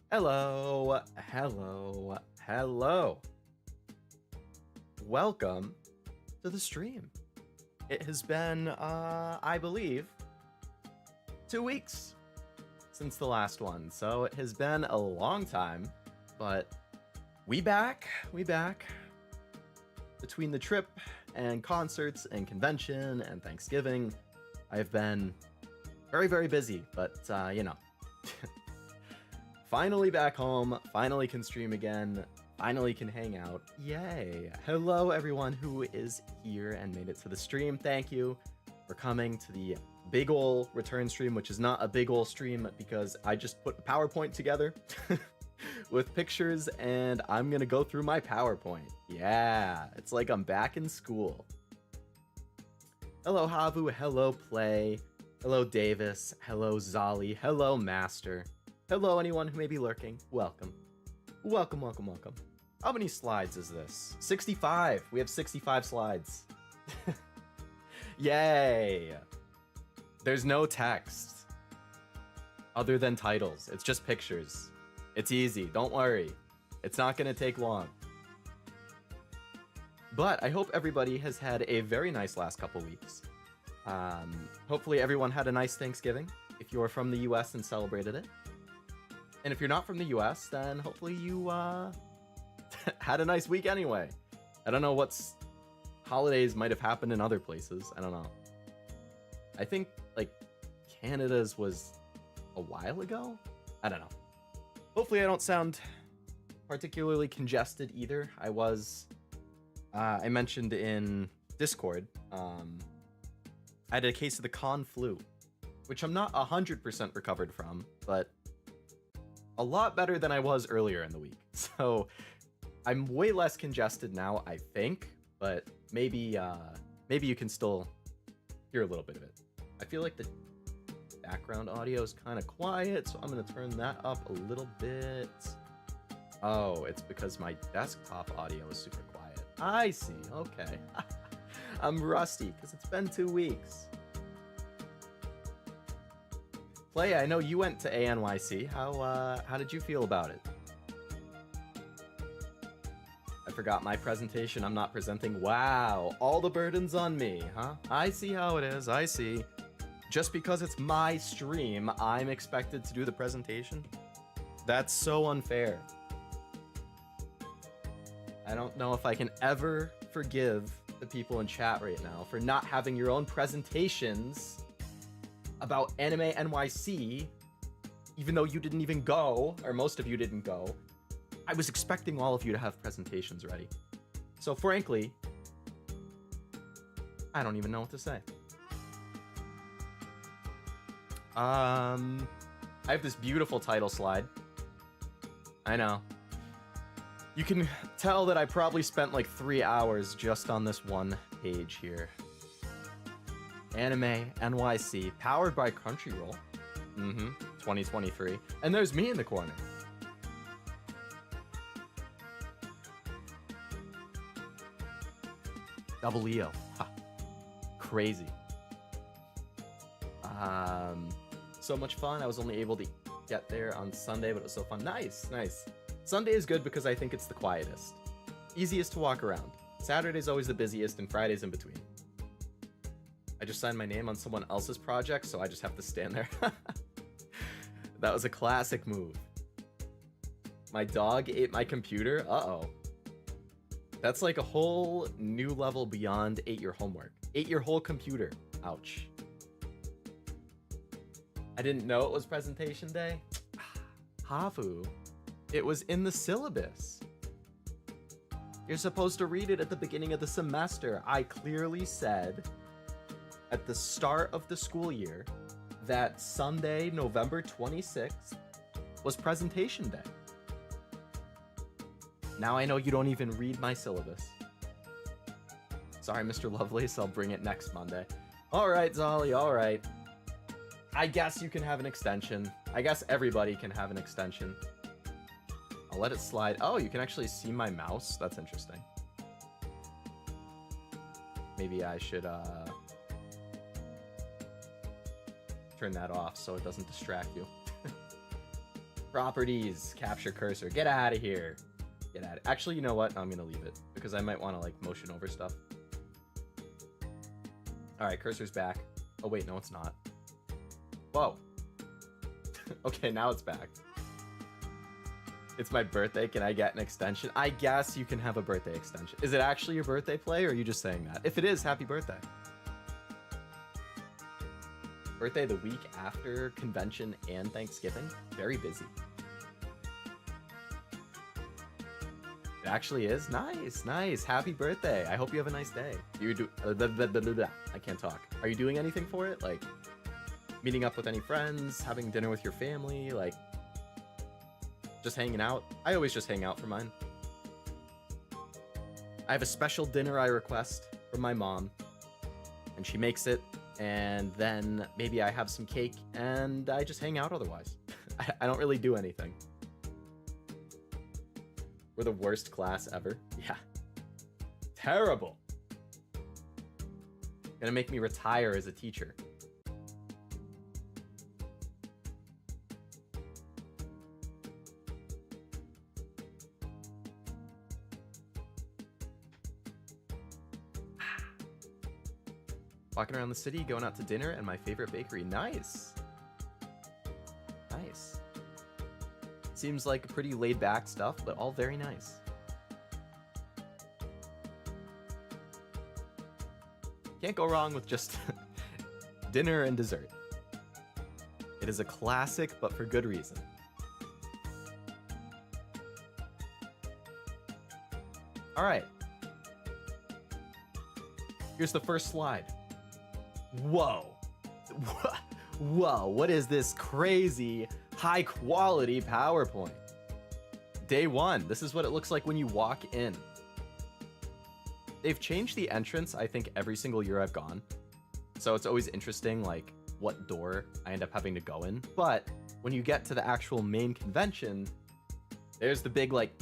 Hello, hello, hello. Welcome to the stream. It has been, I believe, 2 weeks since the last one, so it has been a long time, but we back. Between the trip and concerts and convention and Thanksgiving, I've been very, very busy, but, finally back home, finally can stream again, finally can hang out. Yay! Hello everyone who is here and made it to the stream. Thank you for coming to the big ol' return stream, which is not a big ol' stream because I just put a PowerPoint together with pictures and I'm gonna go through my PowerPoint. Yeah, it's like I'm back in school. Hello Havu, hello Play, hello Davis, hello Zali, hello Master. Hello, anyone who may be lurking. Welcome. Welcome. How many slides is this? 65. We have 65 slides. Yay. There's no text other than titles. It's just pictures. It's easy. Don't worry. It's not going to take long. But I hope everybody has had a very nice last couple weeks. Hopefully everyone had a nice Thanksgiving if you're from the US and celebrated it. And if you're not from the US, then hopefully you had a nice week anyway. I don't know what's holidays might have happened in other places. I don't know. I think like Canada's was a while ago. I don't know. Hopefully I don't sound particularly congested either. I mentioned in Discord, I had a case of the con flu, which I'm not 100% recovered from, but a lot better than I was earlier in the week. So I'm way less congested now, I think, but maybe you can still hear a little bit of it. I feel like the background audio is kind of quiet, so I'm going to turn that up a little bit. Oh, it's because my desktop audio is super quiet. I see, okay. I'm rusty because it's been 2 weeks. Play, I know you went to ANYC. How did you feel about it? I forgot my presentation. I'm not presenting. Wow, all the burden's on me, huh? I see how it is. I see. Just because it's my stream, I'm expected to do the presentation? That's so unfair. I don't know if I can ever forgive the people in chat right now for not having your own presentations about Anime NYC, even though you didn't even go, or most of you didn't go. I was expecting all of you to have presentations ready. So frankly, I don't even know what to say. I have this beautiful title slide. I know. You can tell that I probably spent like 3 hours just on this one page here. Anime NYC, powered by Crunchyroll. 2023. And there's me in the corner. Double Leo. Ha. Crazy. So much fun. I was only able to get there on Sunday, but it was so fun. Nice. Sunday is good because I think it's the quietest. Easiest to walk around. Saturday's always the busiest, and Friday's in between. I just signed my name on someone else's project, so I just have to stand there. That was a classic move. My dog ate my computer? Uh-oh. That's like a whole new level beyond ate your homework. Ate your whole computer. Ouch. I didn't know it was presentation day. Hafu. It was in the syllabus. You're supposed to read it at the beginning of the semester. I clearly said at the start of the school year that Sunday, November 26th was presentation day. Now I know you don't even read my syllabus. Sorry, Mr. Lovelace, I'll bring it next Monday. All right, Zolly, all right. I guess you can have an extension. I guess everybody can have an extension. I'll let it slide. Oh, you can actually see my mouse? That's interesting. Maybe I should, turn that off so it doesn't distract you. Properties, capture cursor. Get out of here. Get out. Actually, you know what? I'm gonna leave it because I might want to like motion over stuff. All right, cursor's back. Oh wait, no, it's not. Whoa. Okay, now it's back. It's my birthday. Can I get an extension? I guess you can have a birthday extension. Is it actually your birthday play, or are you just saying that? If it is, happy birthday. Birthday the week after convention and Thanksgiving. Very busy. It actually is. Nice, nice. Happy birthday. I hope you have a nice day. You do. I can't talk. Are you doing anything for it? Like meeting up with any friends, having dinner with your family, like just hanging out? I always just hang out for mine. I have a special dinner I request from my mom, and she makes it, and then maybe I have some cake, and I just hang out otherwise. I don't really do anything. We're the worst class ever. Yeah. Terrible. Gonna make me retire as a teacher. Walking around the city, going out to dinner, and my favorite bakery. Nice. Nice. Seems like pretty laid back stuff, but all very nice. Can't go wrong with just dinner and dessert. It is a classic, but for good reason. All right. Here's the first slide. Whoa. Whoa, what is this crazy high quality PowerPoint? Day one, this is what it looks like when you walk in. They've changed the entrance, I think, every single year I've gone. So it's always interesting, like, what door I end up having to go in. But when you get to the actual main convention, there's the big, like,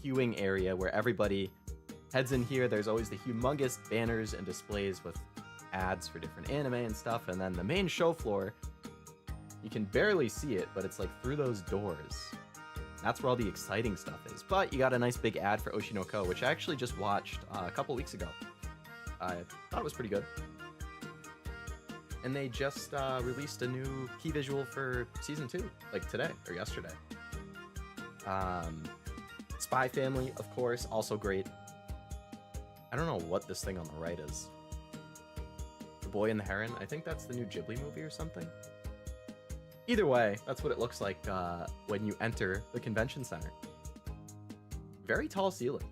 queuing area where everybody heads in here. There's always the humongous banners and displays with ads for different anime and stuff. And then the main show floor, you can barely see it, but it's like through those doors. That's where all the exciting stuff is. But you got a nice big ad for Oshinoko, which I actually just watched a couple weeks ago. I thought it was pretty good. And they just released a new key visual for season 2, like today or yesterday. Spy Family, of course, also great. I don't know what this thing on the right is. The Boy and the Heron. I think that's the new Ghibli movie or something. Either way, that's what it looks like when you enter the convention center. Very tall ceiling.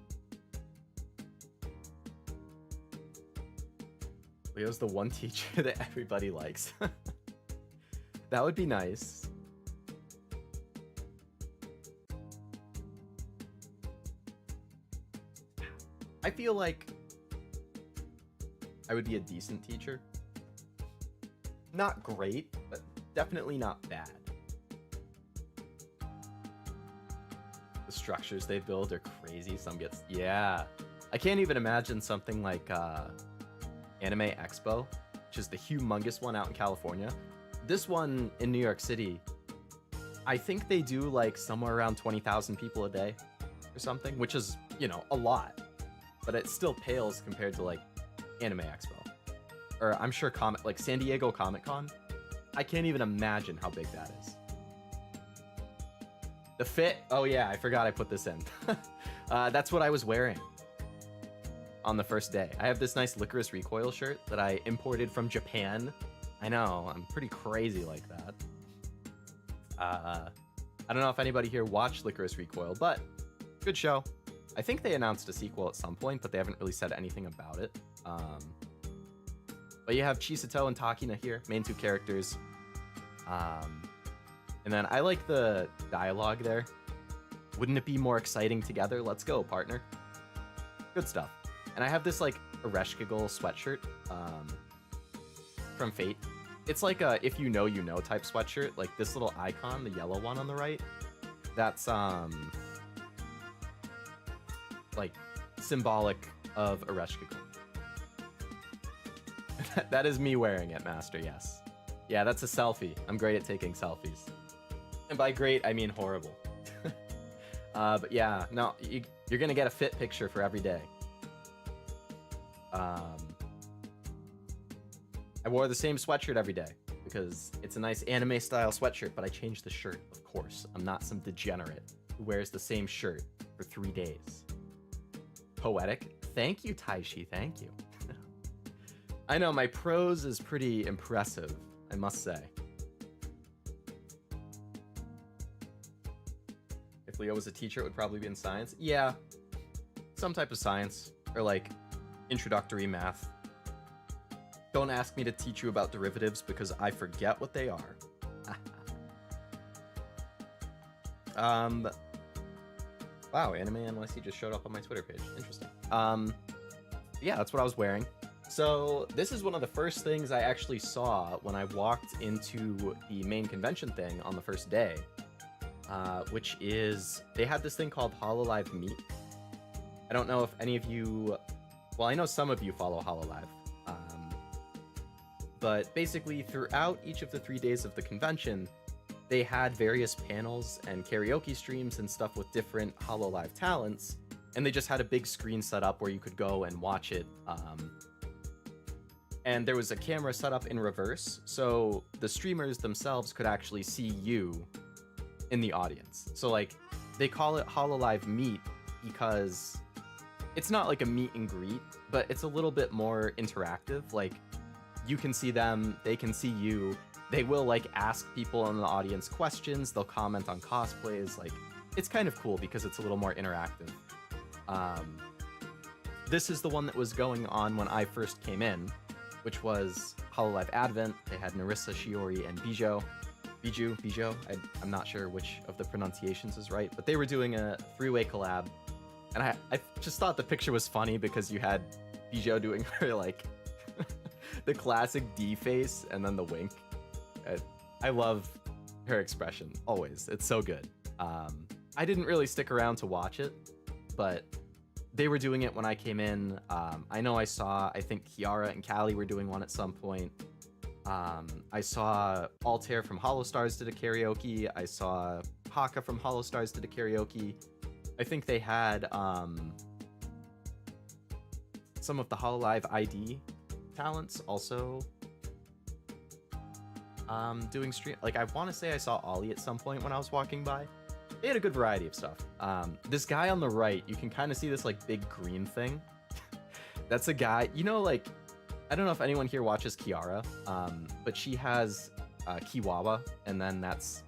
Leo's the one teacher that everybody likes. That would be nice. I feel like I would be a decent teacher. Not great, but definitely not bad. The structures they build are crazy. Some gets... Yeah. I can't even imagine something like Anime Expo, which is the humongous one out in California. This one in New York City, I think they do like somewhere around 20,000 people a day or something, which is, you know, a lot. But it still pales compared to like Anime Expo. Or I'm sure like San Diego Comic-Con. I can't even imagine how big that is. The fit, oh yeah, I forgot I put this in. That's what I was wearing on the first day. I have this nice Licorice Recoil shirt that I imported from Japan. I know, I'm pretty crazy like that. I don't know if anybody here watched Licorice Recoil, but good show. I think they announced a sequel at some point, but they haven't really said anything about it. But you have Chisato and Takina here, main two characters. And then I like the dialogue there. Wouldn't it be more exciting together? Let's go, partner. Good stuff. And I have this like Ereshkigal sweatshirt from Fate. It's like a if you know type sweatshirt. Like this little icon, the yellow one on the right. That's like symbolic of Ereshkigal. That is me wearing it, Master, yes. Yeah, that's a selfie. I'm great at taking selfies. And by great, I mean horrible. But yeah, no, you're gonna get a fit picture for every day. I wore the same sweatshirt every day because it's a nice anime style sweatshirt, but I changed the shirt, of course. I'm not some degenerate who wears the same shirt for 3 days. Poetic. Thank you, Taishi, thank you. I know, my prose is pretty impressive, I must say. If Leo was a teacher, it would probably be in science. Yeah, some type of science, or like introductory math. Don't ask me to teach you about derivatives because I forget what they are. Wow, Anime NYC just showed up on my Twitter page. Interesting. Yeah, that's what I was wearing. So this is one of the first things I actually saw when I walked into the main convention thing on the first day, which is they had this thing called HoloLive Meet. I don't know if any of you, well, I know some of you follow HoloLive, but basically throughout each of the 3 days of the convention, they had various panels and karaoke streams and stuff with different HoloLive talents, and they just had a big screen set up where you could go and watch it. And there was a camera set up in reverse, so the streamers themselves could actually see you in the audience. So like, they call it HoloLive Meet because it's not like a meet and greet, but it's a little bit more interactive. Like, you can see them, they can see you. They will like ask people in the audience questions. They'll comment on cosplays. Like, it's kind of cool because it's a little more interactive. This is the one that was going on when I first came in, which was HoloLive Advent. They had Narissa, Shiori, and YuGiOh. I'm not sure which of the pronunciations is right, but they were doing a 3-way collab. And I just thought the picture was funny because you had YuGiOh doing her like the classic D face and then the wink. I love her expression, always. It's so good. I didn't really stick around to watch it, but they were doing it when I came in. I know I think Kiara and Callie were doing one at some point. I saw Altair from Holostars did a karaoke. I saw Haka from Holostars did a karaoke. I think they had some of the HoloLive ID talents also doing stream. Like, I want to say I saw Ollie at some point when I was walking by. They had a good variety of stuff. This guy on the right, you can kind of see this like big green thing. That's a guy, you know, like, I don't know if anyone here watches Kiara, but she has Kiwawa, and then that's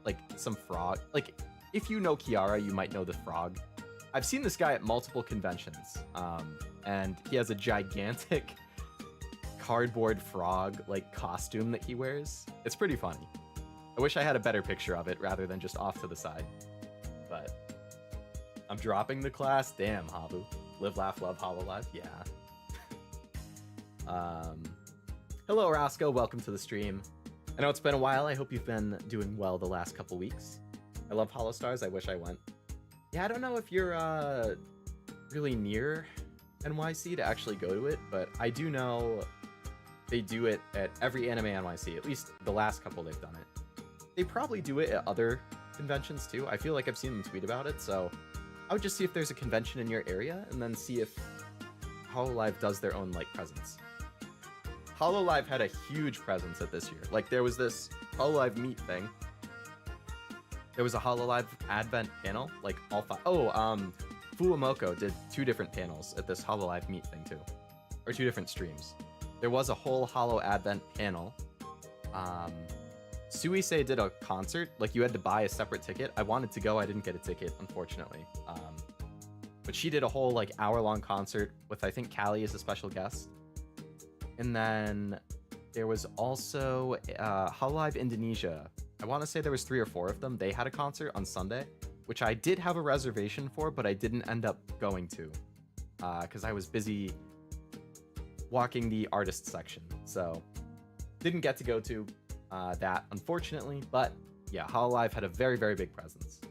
like some frog. Like, if you know Kiara, you might know the frog. I've seen this guy at multiple conventions, and he has a gigantic cardboard frog like costume that he wears. It's pretty funny. I wish I had a better picture of it rather than just off to the side. But I'm dropping the class. Damn, Habu. Live, laugh, love, HoloLive. Yeah. Hello, Roscoe. Welcome to the stream. I know it's been a while. I hope you've been doing well the last couple weeks. I love Holostars. I wish I went. Yeah, I don't know if you're really near NYC to actually go to it, but I do know they do it at every Anime NYC. At least the last couple they've done it. They probably do it at other conventions too. I feel like I've seen them tweet about it, so I would just see if there's a convention in your area and then see if HoloLive does their own like presence. HoloLive had a huge presence at this year. Like, there was this HoloLive Meet thing. There was a HoloLive Advent panel, like all 5. Oh, Fuamoko did 2 different panels at this HoloLive Meet thing too, or 2 different streams. There was a whole Holo Advent panel. Suisei did a concert. Like, you had to buy a separate ticket. I wanted to go. I didn't get a ticket, unfortunately. But she did a whole like hour-long concert with, I think, Callie as a special guest. And then there was also HoloLive Indonesia. I want to say there was 3 or 4 of them. They had a concert on Sunday, which I did have a reservation for, but I didn't end up going to because I was busy walking the artist section. So didn't get to go to that, unfortunately. But yeah, HoloLive had a very, very big presence.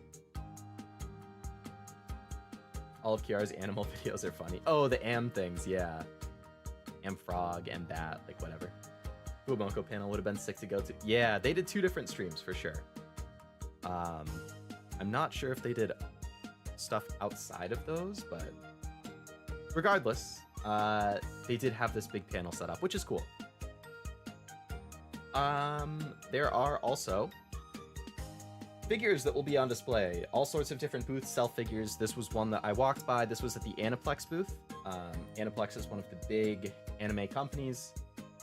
All of Kiara's animal videos are funny. Oh, the Am things, yeah. Am Frog, Am Bat, like whatever. Fuamoko panel would have been sick to go to. Yeah, they did 2 different streams for sure. Um, I'm not sure if they did stuff outside of those, but regardless, they did have this big panel set up, which is cool. There are also figures that will be on display. All sorts of different booths sell figures. This was one that I walked by. This was at the Aniplex booth. Aniplex is one of the big anime companies.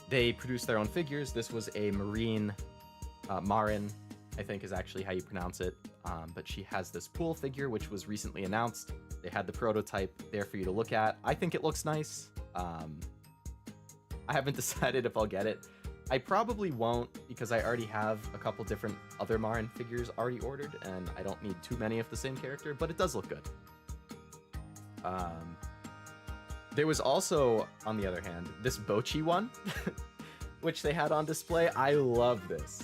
They produce their own figures. This was a Marin, I think is actually how you pronounce it. But she has this pool figure, which was recently announced. They had the prototype there for you to look at. I think it looks nice. I haven't decided if I'll get it. I probably won't, because I already have a couple different other Marin figures already ordered, and I don't need too many of the same character, but it does look good. There was also, on the other hand, this Bochi one, which they had on display. I love this.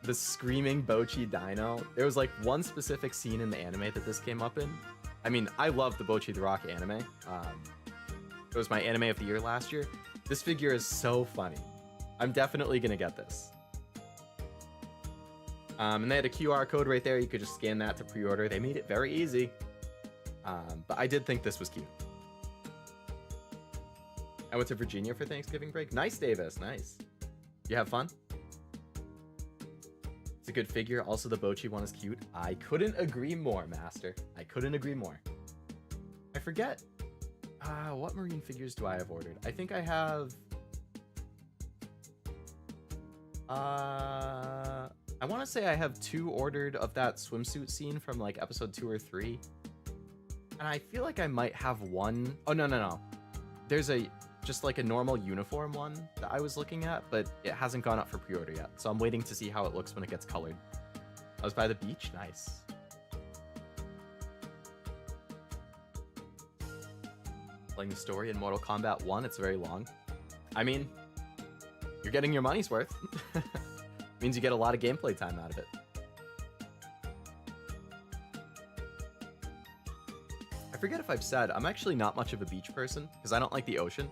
The screaming Bochi dino. There was like one specific scene in the anime that this came up in. I mean, I love the Bochi the Rock anime. It was my anime of the year last year. This figure is so funny. I'm definitely gonna get this. And they had a QR code right there. You could just scan that to pre-order. They made it very easy. But I did think this was cute. I went to Virginia for Thanksgiving break. Nice, Davis. Nice. You have fun? It's a good figure. Also, the Bochi one is cute. I couldn't agree more, Master. I couldn't agree more. I forget. What Marine figures do I have ordered? I think I have... I want to say I have 2 ordered of that swimsuit scene from like episode 2 or 3. And I feel like I might have 1... Oh, no. There's just like a normal uniform one that I was looking at, but it hasn't gone up for pre-order yet. So I'm waiting to see how it looks when it gets colored. I was by the beach. Nice. Playing the story in Mortal Kombat 1, it's very long. I mean, you're getting your money's worth. Means you get a lot of gameplay time out of it. I forget if I've said, I'm actually not much of a beach person, because I don't like the ocean.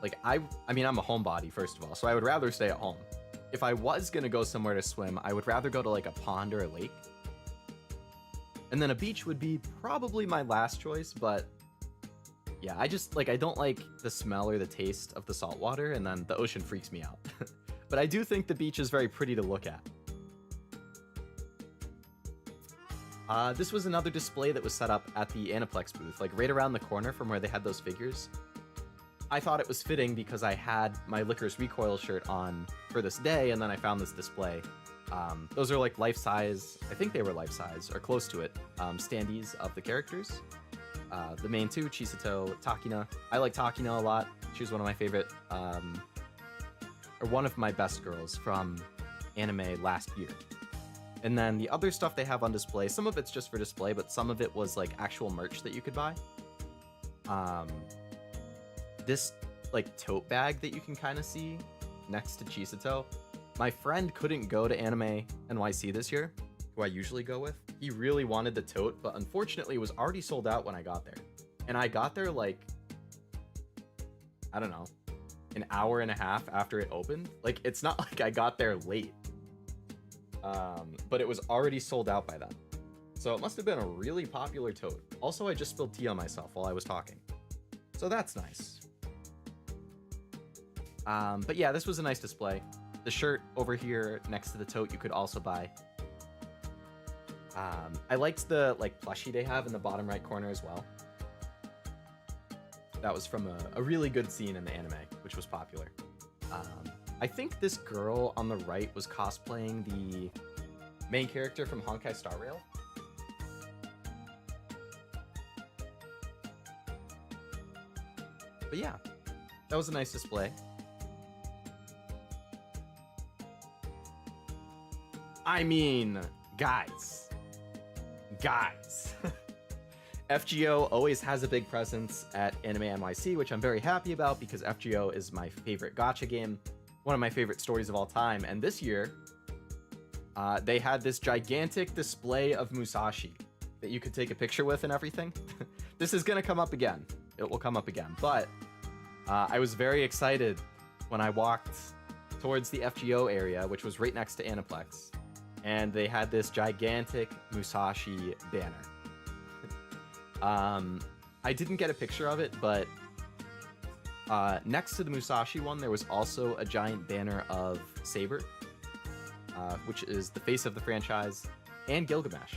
Like, I mean, I'm a homebody, first of all, so I would rather stay at home. If I was gonna go somewhere to swim, I would rather go to like a pond or a lake. And then a beach would be probably my last choice, but yeah, I don't like the smell or the taste of the salt water, and then the ocean freaks me out. But I do think the beach is very pretty to look at. This was another display that was set up at the Aniplex booth, like right around the corner from where they had those figures. I thought it was fitting because I had my Licorice Recoil shirt on for this day, and then I found this display. Those are like life-size, I think they were life-size, or close to it, standees of the characters. The main 2, Chisato, Takina. I like Takina a lot. She was one of my favorite, or one of my best girls from anime last year. And then the other stuff they have on display, some of it's just for display, but some of it was like actual merch that you could buy. This like tote bag that you can kind of see next to Chisato. My friend couldn't go to Anime NYC this year, who I usually go with. He really wanted the tote, but unfortunately it was already sold out when I got there. And I got there like, I don't know, an hour and a half after it opened. Like, it's not like I got there late. But it was already sold out by then. So it must have been a really popular tote. Also, I just spilled tea on myself while I was talking. So that's nice. But yeah, this was a nice display. The shirt over here next to the tote you could also buy. I liked the like plushie they have in the bottom right corner as well. That was from a really good scene in the anime, which was popular. I think this girl on the right was cosplaying the main character from Honkai Star Rail. But yeah, that was a nice display. I mean, guys. FGO always has a big presence at Anime NYC, which I'm very happy about because FGO is my favorite gacha game, one of my favorite stories of all time. And this year, they had this gigantic display of Musashi that you could take a picture with and everything. This is going to come up again. It will come up again. But I was very excited when I walked towards the FGO area, which was right next to Aniplex. and they had this gigantic Musashi banner. I didn't get a picture of it, but next to the Musashi one, there was also a giant banner of Saber, which is the face of the franchise, and Gilgamesh.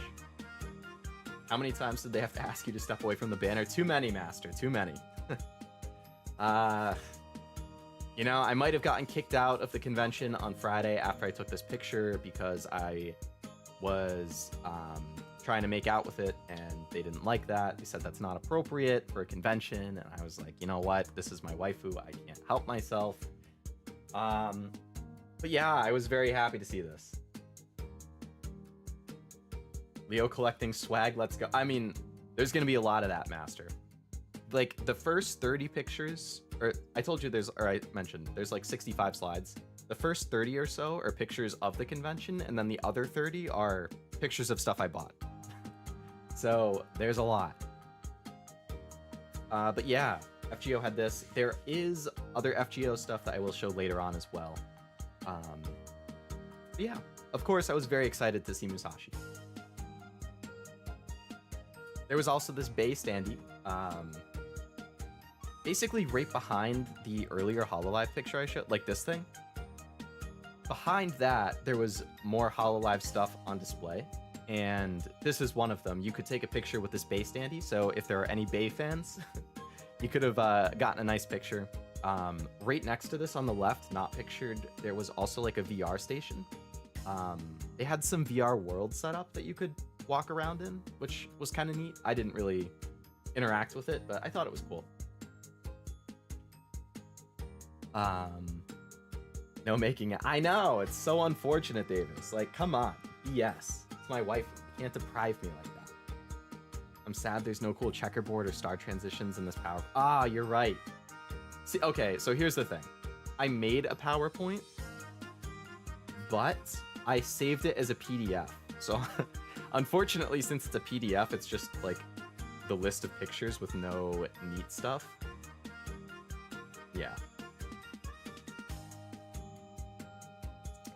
How many times did they have to ask you to step away from the banner? Too many, Master, too many. You know, I might have gotten kicked out of the convention on Friday after I took this picture because I was trying to make out with it, and they didn't like that. They said that's not appropriate for a convention, and I was like, you know what? This is my waifu. I can't help myself. But yeah, I was very happy to see this. Leo collecting swag, let's go. I mean, there's gonna be a lot of that, Master. Like, the first 30 pictures, or I told you I mentioned, there's like 65 slides. The first 30 or so are pictures of the convention, and then the other 30 are pictures of stuff I bought. So, there's a lot. But yeah, FGO had this. There is other FGO stuff that I will show later on as well. But yeah, of course, I was very excited to see Musashi. There was also this Bay standee, basically right behind the earlier HoloLive picture I showed, like this thing. Behind that, there was more HoloLive stuff on display, and this is one of them. You could take a picture with this Bay standee, so if there are any Bay fans, you could have gotten a nice picture. Right next to this on the left, not pictured, there was also like a VR station. They had some VR worlds set up that you could walk around in, which was kind of neat. I didn't really interact with it, but I thought it was cool. No making it. I know, it's so unfortunate, Davis. Like, come on. BS. It's my wife. You can't deprive me like that. I'm sad there's no cool checkerboard or star transitions in this power. Ah, you're right. See, okay, so here's the thing. I made a PowerPoint, but I saved it as a PDF. So unfortunately, since it's a PDF, it's just like the list of pictures with no neat stuff. Yeah.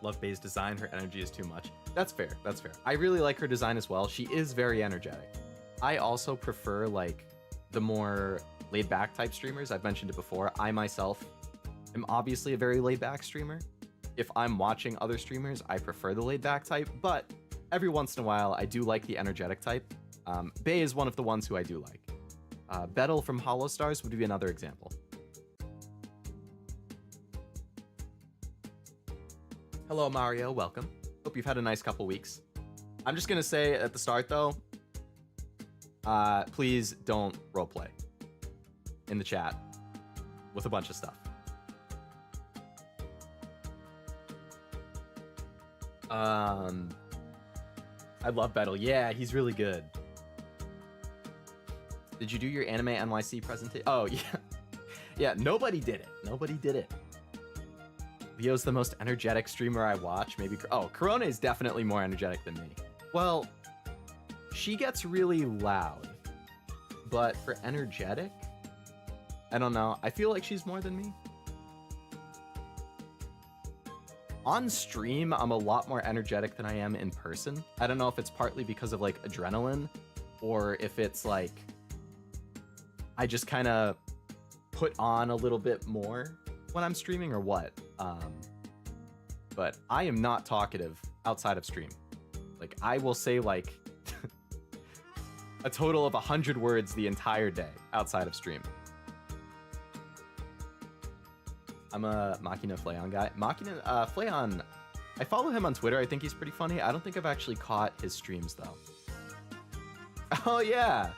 Love Bay's design. Her energy is too much. That's fair. That's fair. I really like her design as well. She is very energetic. I also prefer like the more laid back type streamers. I've mentioned it before. I myself am obviously a very laid back streamer. If I'm watching other streamers, I prefer the laid back type, but every once in a while, I do like the energetic type. Bay is one of the ones who I do like. Bettle from Hollow Stars would be another example. Hello, Mario. Welcome. Hope you've had a nice couple weeks. I'm just going to say at the start, though, please don't roleplay in the chat with a bunch of stuff. I love Bettle. Yeah, he's really good. Did you do your Anime NYC presentation? Oh, yeah. Yeah, nobody did it. Nobody did it. Leo's the most energetic streamer I watch. Maybe. Oh, Corona is definitely more energetic than me. Well, she gets really loud. But for energetic, I don't know. I feel like she's more than me. On stream, I'm a lot more energetic than I am in person. I don't know if it's partly because of like adrenaline or if it's like I just kind of put on a little bit more when I'm streaming or what. But I am not talkative outside of stream. Like I will say like a total of 100 words the entire day outside of stream. I'm a Machina Flayon guy. Machina Flayon, I follow him on Twitter. I think he's pretty funny. I don't think I've actually caught his streams though. Oh yeah.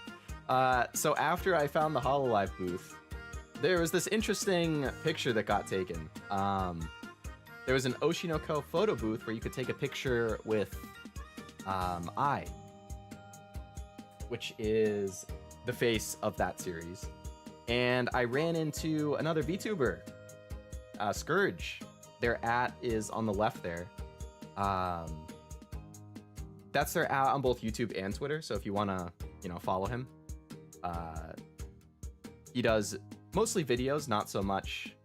So after I found the HoloLive booth, there was this interesting picture that got taken. There was an Oshinoko photo booth where you could take a picture with I, which is the face of that series. And I ran into another VTuber, Scourge. Their @ is on the left there. That's their @ on both YouTube and Twitter. So if you want to, follow him, he does mostly videos, not so much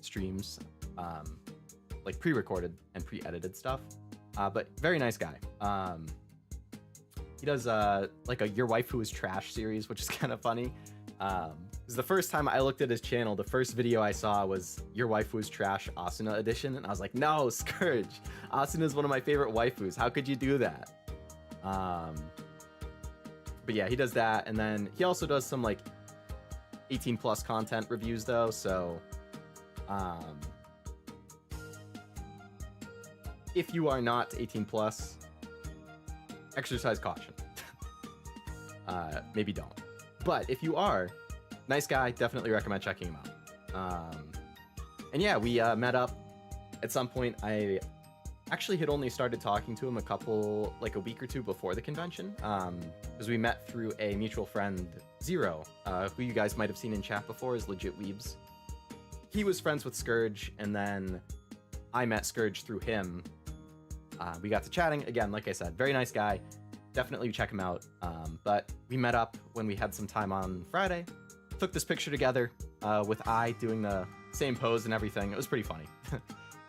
streams, like pre-recorded and pre-edited stuff. But very nice guy. He does like a Your Waifu is Trash series, which is kind of funny. It was the first time I looked at his channel. The first video I saw was Your Waifu is Trash Asuna edition, and I was like, no, Scourge, Asuna is one of my favorite waifus. How could you do that? But yeah, he does that, and then he also does some like 18 plus content reviews though. So if you are not 18 plus, exercise caution. Maybe don't. But if you are, nice guy, definitely recommend checking him out. And yeah, we met up at some point. I actually had only started talking to him a week or two before the convention, because we met through a mutual friend, Zero, who you guys might have seen in chat before as Legit Weebs. He was friends with Scourge, and then I met Scourge through him. We got to chatting again. Like I said, very nice guy. Definitely check him out. But we met up when we had some time on Friday. Took this picture together with I doing the same pose and everything. It was pretty funny.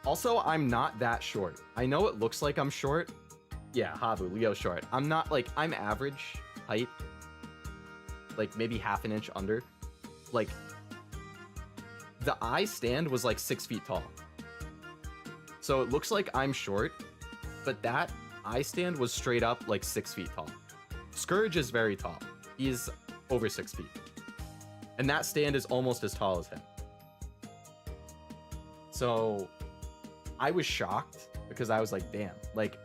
Also, I'm not that short. I know it looks like I'm short. Yeah, Habu, Leo short. I'm not like, I'm average height. Like maybe half an inch under. Like the I stand was like 6 feet tall. So it looks like I'm short, but that I stand was straight up like 6 feet tall. Scourge is very tall. He's over 6 feet. And that stand is almost as tall as him. So I was shocked because I was like, damn, like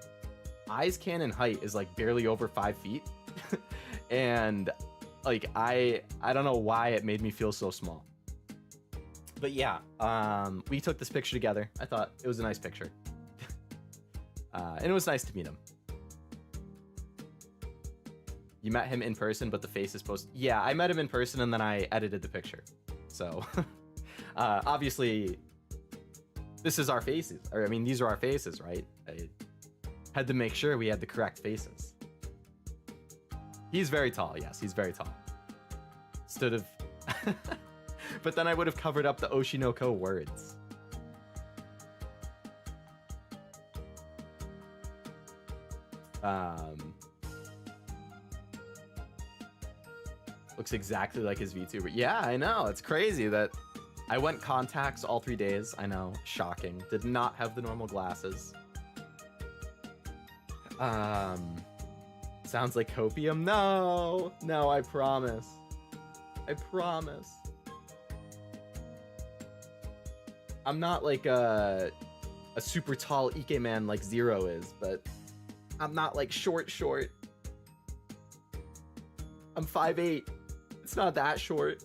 I's canon height is like barely over 5 feet. And like, I don't know why it made me feel so small. But yeah, we took this picture together. I thought it was a nice picture. And it was nice to meet him. You met him in person, but the face is posted. Yeah, I met him in person and then I edited the picture. So obviously this is our faces. Or I mean, these are our faces, right? I had to make sure we had the correct faces. He's very tall. Yes, he's very tall. Stood of... But then I would have covered up the Oshinoko words. Looks exactly like his VTuber. Yeah, I know. It's crazy that I went contacts all 3 days. I know. Shocking. Did not have the normal glasses. Sounds like copium. No, no, I promise. I promise. I'm not like a super tall Ike man like Zero is, but I'm not like short. I'm 5'8". It's not that short.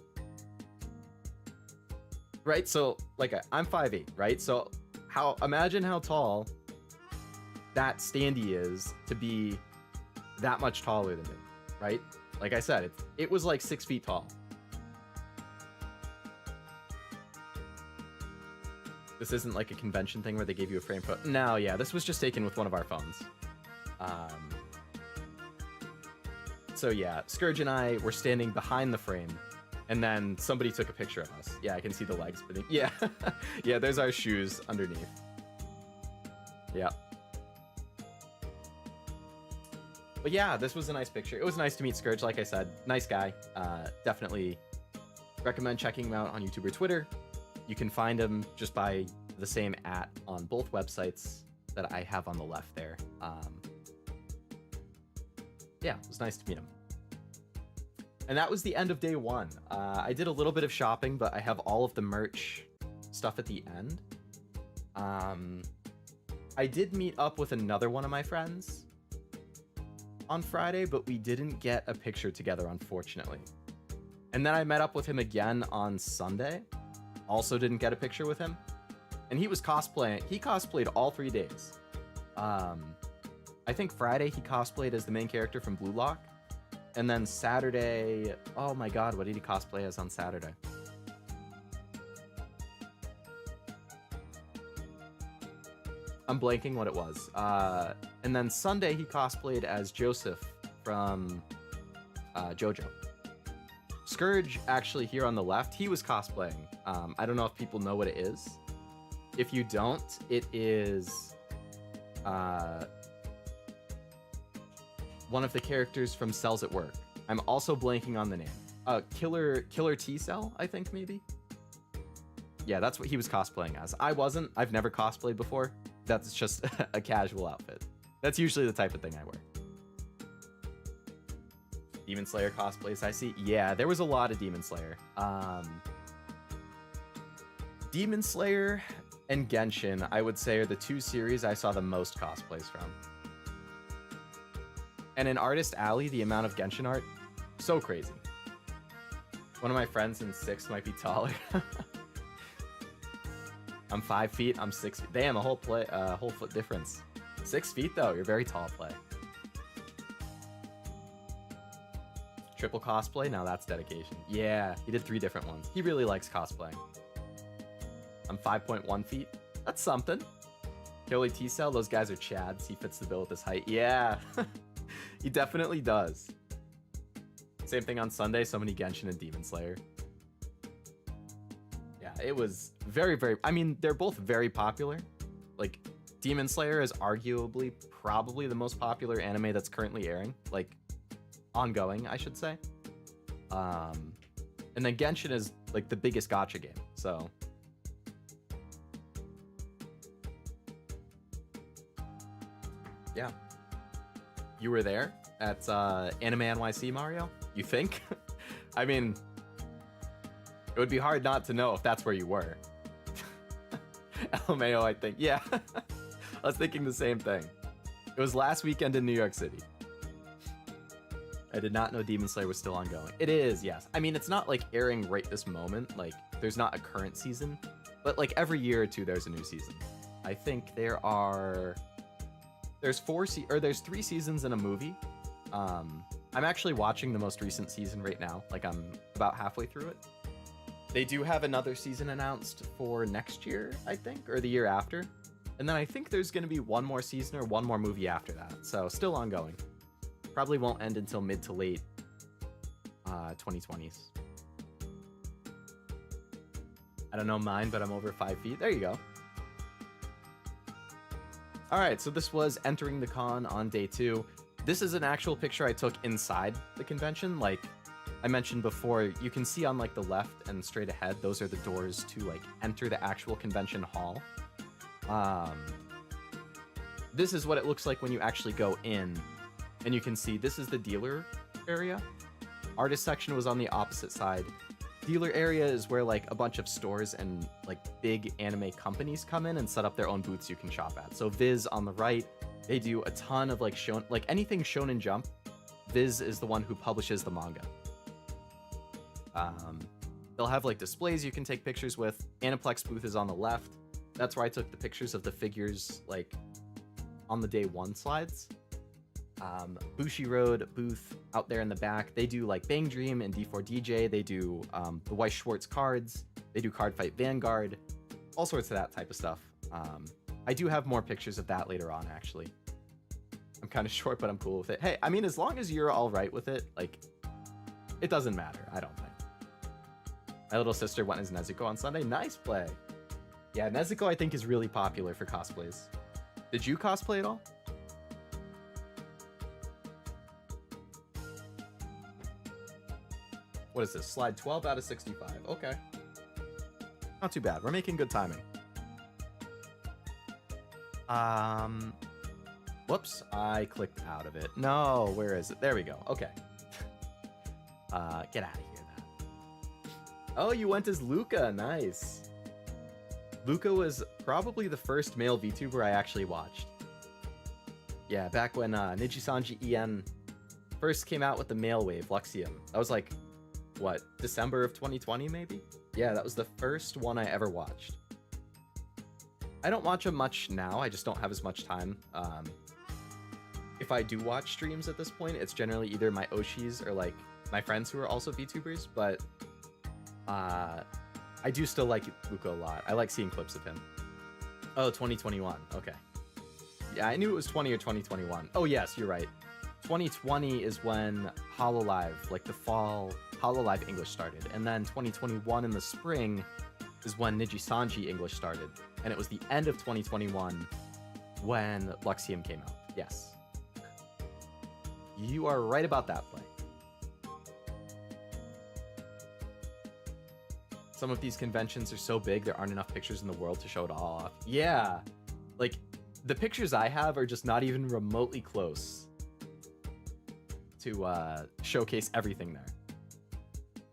Right? So like I'm 5'8", right? So imagine how tall that standee is to be that much taller than me, right? Like I said, it was like 6 feet tall. This isn't like a convention thing where they gave you a frame photo. No, yeah, this was just taken with one of our phones. So yeah, Scourge and I were standing behind the frame, and then somebody took a picture of us. Yeah, I can see the legs beneath. Yeah, yeah, there's our shoes underneath. Yeah. But yeah, this was a nice picture. It was nice to meet Scourge, like I said. Nice guy. Definitely recommend checking him out on YouTube or Twitter. You can find him just by the same @ on both websites that I have on the left there. Yeah, it was nice to meet him. And that was the end of day one. I did a little bit of shopping, but I have all of the merch stuff at the end. I did meet up with another one of my friends on Friday, but we didn't get a picture together, unfortunately. And then I met up with him again on Sunday. Also didn't get a picture with him. And he was cosplaying. He cosplayed all 3 days. I think Friday he cosplayed as the main character from Blue Lock. And then Saturday... Oh my god, what did he cosplay as on Saturday? I'm blanking what it was. And then Sunday he cosplayed as Joseph from JoJo. Scourge, actually, here on the left, he was cosplaying. I don't know if people know what it is. If you don't, it is one of the characters from Cells at Work. I'm also blanking on the name. Killer T Cell, I think maybe. Yeah, that's what he was cosplaying as. I wasn't. I've never cosplayed before. That's just a casual outfit. That's usually the type of thing I wear. Demon Slayer cosplays I see. Yeah, there was a lot of Demon Slayer. Demon Slayer and Genshin, I would say, are the two series I saw the most cosplays from. And in Artist Alley, the amount of Genshin art, so crazy. One of my friends in 6th might be taller. I'm 5 feet, I'm 6 feet. Damn, a whole foot difference. 6 feet though, you're very tall, play. Triple cosplay, now that's dedication. Yeah, he did 3 different ones. He really likes cosplaying. I'm 5.1 feet. That's something. Killer T-Cell, those guys are chads. He fits the bill with his height. Yeah, he definitely does. Same thing on Sunday, so many Genshin and Demon Slayer. Yeah, it was very, I mean, they're both very popular. Like, Demon Slayer is arguably probably the most popular anime that's currently airing. Like, ongoing, I should say. And then Genshin is, like, the biggest gacha game, so... Yeah. You were there at Anime NYC, Mario? You think? I mean, it would be hard not to know if that's where you were. LMAO, I think. Yeah. I was thinking the same thing. It was last weekend in New York City. I did not know Demon Slayer was still ongoing. It is, yes. I mean, it's not like airing right this moment. Like, there's not a current season. But like every year or two, there's a new season. I think there are... There's 3 seasons in a movie. I'm actually watching the most recent season right now. Like, I'm about halfway through it. They do have another season announced for next year, I think, or the year after. And then I think there's going to be one more season or one more movie after that. So still ongoing. Probably won't end until mid to late 2020s. I don't know mine, but I'm over 5 feet. There you go. All right, so this was entering the con on day 2. This is an actual picture I took inside the convention. Like I mentioned before, you can see on like the left and straight ahead, those are the doors to like enter the actual convention hall. This is what it looks like when you actually go in, and you can see this is the dealer area. Artist section was on the opposite side. Dealer area is where like a bunch of stores and like big anime companies come in and set up their own booths you can shop at. So Viz on the right, they do a ton of like anything Shonen Jump. Viz is the one who publishes the manga. They'll have like displays you can take pictures with. Aniplex booth is on the left. That's where I took the pictures of the figures like on the day 1 slides. Bushiroad booth out there in the back. They do like Bang Dream and D4DJ. They do the Weiss Schwartz cards. They do Card Fight Vanguard. All sorts of that type of stuff. I do have more pictures of that later on, actually. I'm kind of short, but I'm cool with it. Hey, I mean, as long as you're all right with it, like, it doesn't matter, I don't think. My little sister went as Nezuko on Sunday. Nice play. Yeah, Nezuko, I think, is really popular for cosplays. Did you cosplay at all? What is this? Slide 12 out of 65. Okay. Not too bad. We're making good timing. Whoops. I clicked out of it. No, where is it? There we go. Okay. Get out of here now. Oh, you went as Luca. Nice. Luca was probably the first male VTuber I actually watched. Yeah, back when Nijisanji En first came out with the male wave, Luxium. That was like, what, December of 2020 maybe? Yeah, that was the first one I ever watched. I don't watch him much now, I just don't have as much time. If I do watch streams at this point, it's generally either my Oshis or like my friends who are also VTubers, but I do still like Luca a lot. I like seeing clips of him. Oh, 2021, okay. Yeah, I knew it was 20 or 2021. Oh yes, you're right. 2020 is when HoloLive, like the fall HoloLive English started, and then 2021 in the spring is when Nijisanji English started, and it was the end of 2021 when Luxium came out. Yes. You are right about that play. Some of these conventions are so big, there aren't enough pictures in the world to show it all off. Yeah. Like, the pictures I have are just not even remotely close to showcase everything there.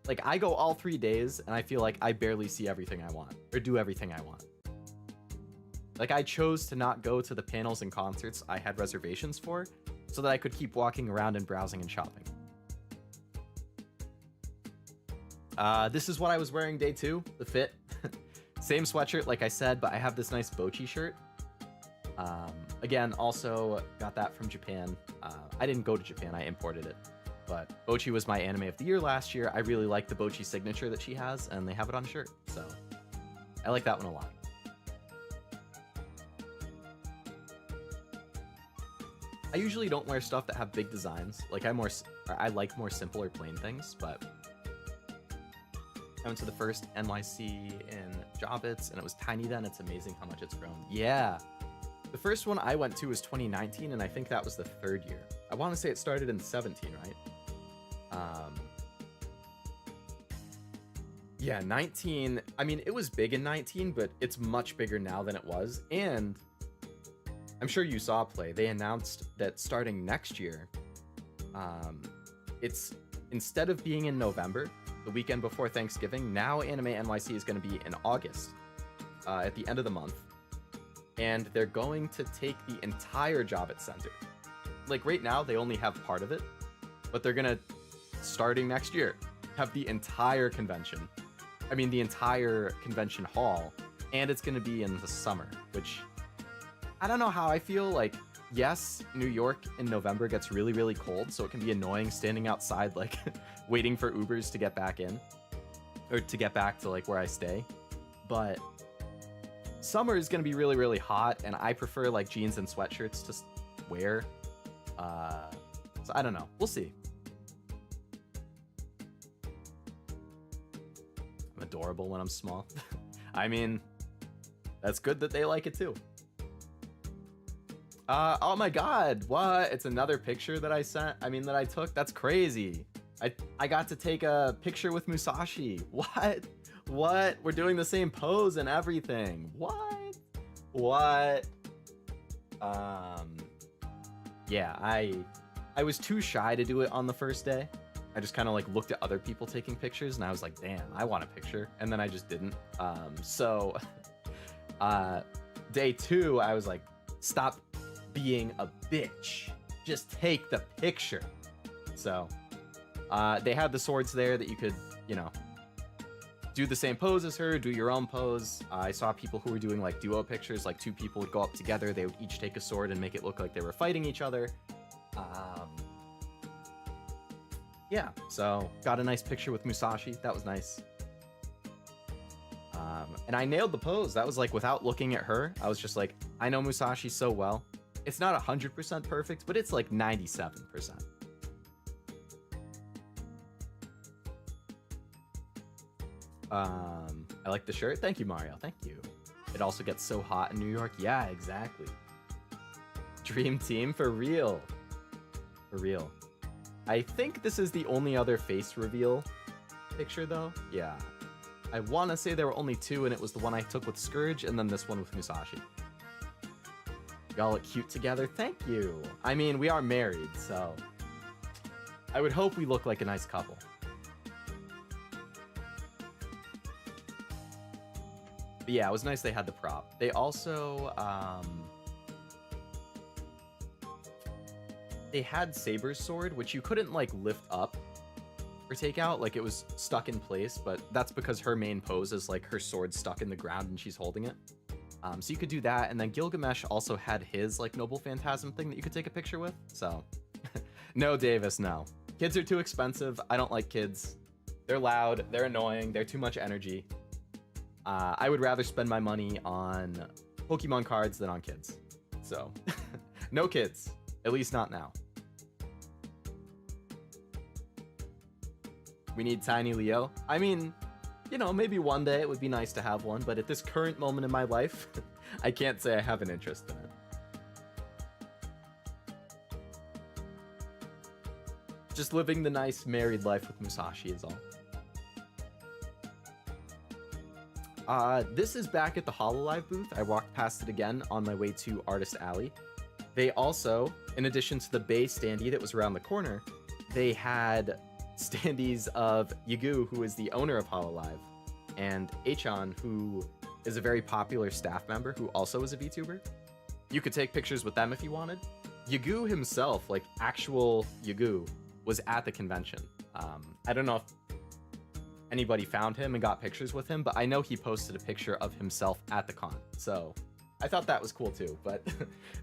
Like, I go all 3 days, and I feel like I barely see everything I want, or do everything I want. Like, I chose to not go to the panels and concerts I had reservations for, so that I could keep walking around and browsing and shopping. This is what I was wearing day 2, the fit. Same sweatshirt, like I said, but I have this nice Bochi shirt. Again, also got that from Japan. I didn't go to Japan, I imported it. But Bochi was my anime of the year last year. I really like the Bochi signature that she has, and they have it on shirt, so I like that one a lot. I usually don't wear stuff that have big designs. Like, I like more simple or plain things, but I went to the first NYC in Jobbits, and it was tiny then. It's amazing how much it's grown. Yeah. The first one I went to was 2019, and I think that was the 3rd year. I want to say it started in 17, right? Yeah, 19. I mean, it was big in 19, but it's much bigger now than it was. And I'm sure you saw play. They announced that starting next year, it's instead of being in November, the weekend before Thanksgiving, now Anime NYC is going to be in August, at the end of the month. And they're going to take the entire Jobbit Center. Like, right now, they only have part of it, but they're going to, starting next year, have the entire convention. I mean, the entire convention hall, and it's going to be in the summer, which I don't know how I feel. Like, yes, New York in November gets really, really cold, so it can be annoying standing outside, like, waiting for Ubers to get back in, or to get back to, like, where I stay. But summer is going to be really, really hot, and I prefer, like, jeans and sweatshirts to wear. So I don't know. We'll see. I'm adorable when I'm small. I mean, that's good that they like it too. Oh my god, what? It's another picture that that I took? That's crazy. I got to take a picture with Musashi. What? What? We're doing the same pose and everything. What? What? Yeah, I was too shy to do it on the first day. I just kind of like looked at other people taking pictures and I was like, damn, I want a picture. And then I just didn't. So day 2, I was like, stop being a bitch. Just take the picture. So they had the swords there that you could, you know, do the same pose as her, do your own pose. I saw people who were doing like duo pictures, like 2 people would go up together, they would each take a sword and make it look like they were fighting each other. Yeah, so got a nice picture with Musashi. That was nice. And I nailed the pose. That was like without looking at her. I was just like, I know Musashi so well. It's not 100% perfect, but it's like 97%. I like the shirt. Thank you, Mario. Thank you. It also gets so hot in New York. Yeah, exactly. Dream team for real. For real. I think this is the only other face reveal picture, though. Yeah. I want to say there were only 2, and it was the one I took with Scourge, and then this one with Musashi. Y'all look cute together. Thank you. I mean, we are married, so I would hope we look like a nice couple. But yeah, it was nice they had the prop. They also, they had Saber's sword, which you couldn't, like, lift up or take out. Like, it was stuck in place, but that's because her main pose is, like, her sword stuck in the ground and she's holding it. So you could do that, and then Gilgamesh also had his, like, Noble Phantasm thing that you could take a picture with, so... No, Davis, no. Kids are too expensive. I don't like kids. They're loud, they're annoying, they're too much energy. I would rather spend my money on Pokemon cards than on kids. So, no kids. At least not now. We need tiny Leo. I mean, you know, maybe one day it would be nice to have one, but at this current moment in my life, I can't say I have an interest in it. Just living the nice married life with Musashi is all. This is back at the HoloLive booth. I walked past it again on my way to Artist Alley. They also, in addition to the Bay standee that was around the corner, they had standees of YuGiOh, who is the owner of HoloLive, and Achan, who is a very popular staff member who also is a VTuber. You could take pictures with them if you wanted. YuGiOh himself, like actual YuGiOh, was at the convention. I don't know if anybody found him and got pictures with him, but I know he posted a picture of himself at the con. So I thought that was cool too, but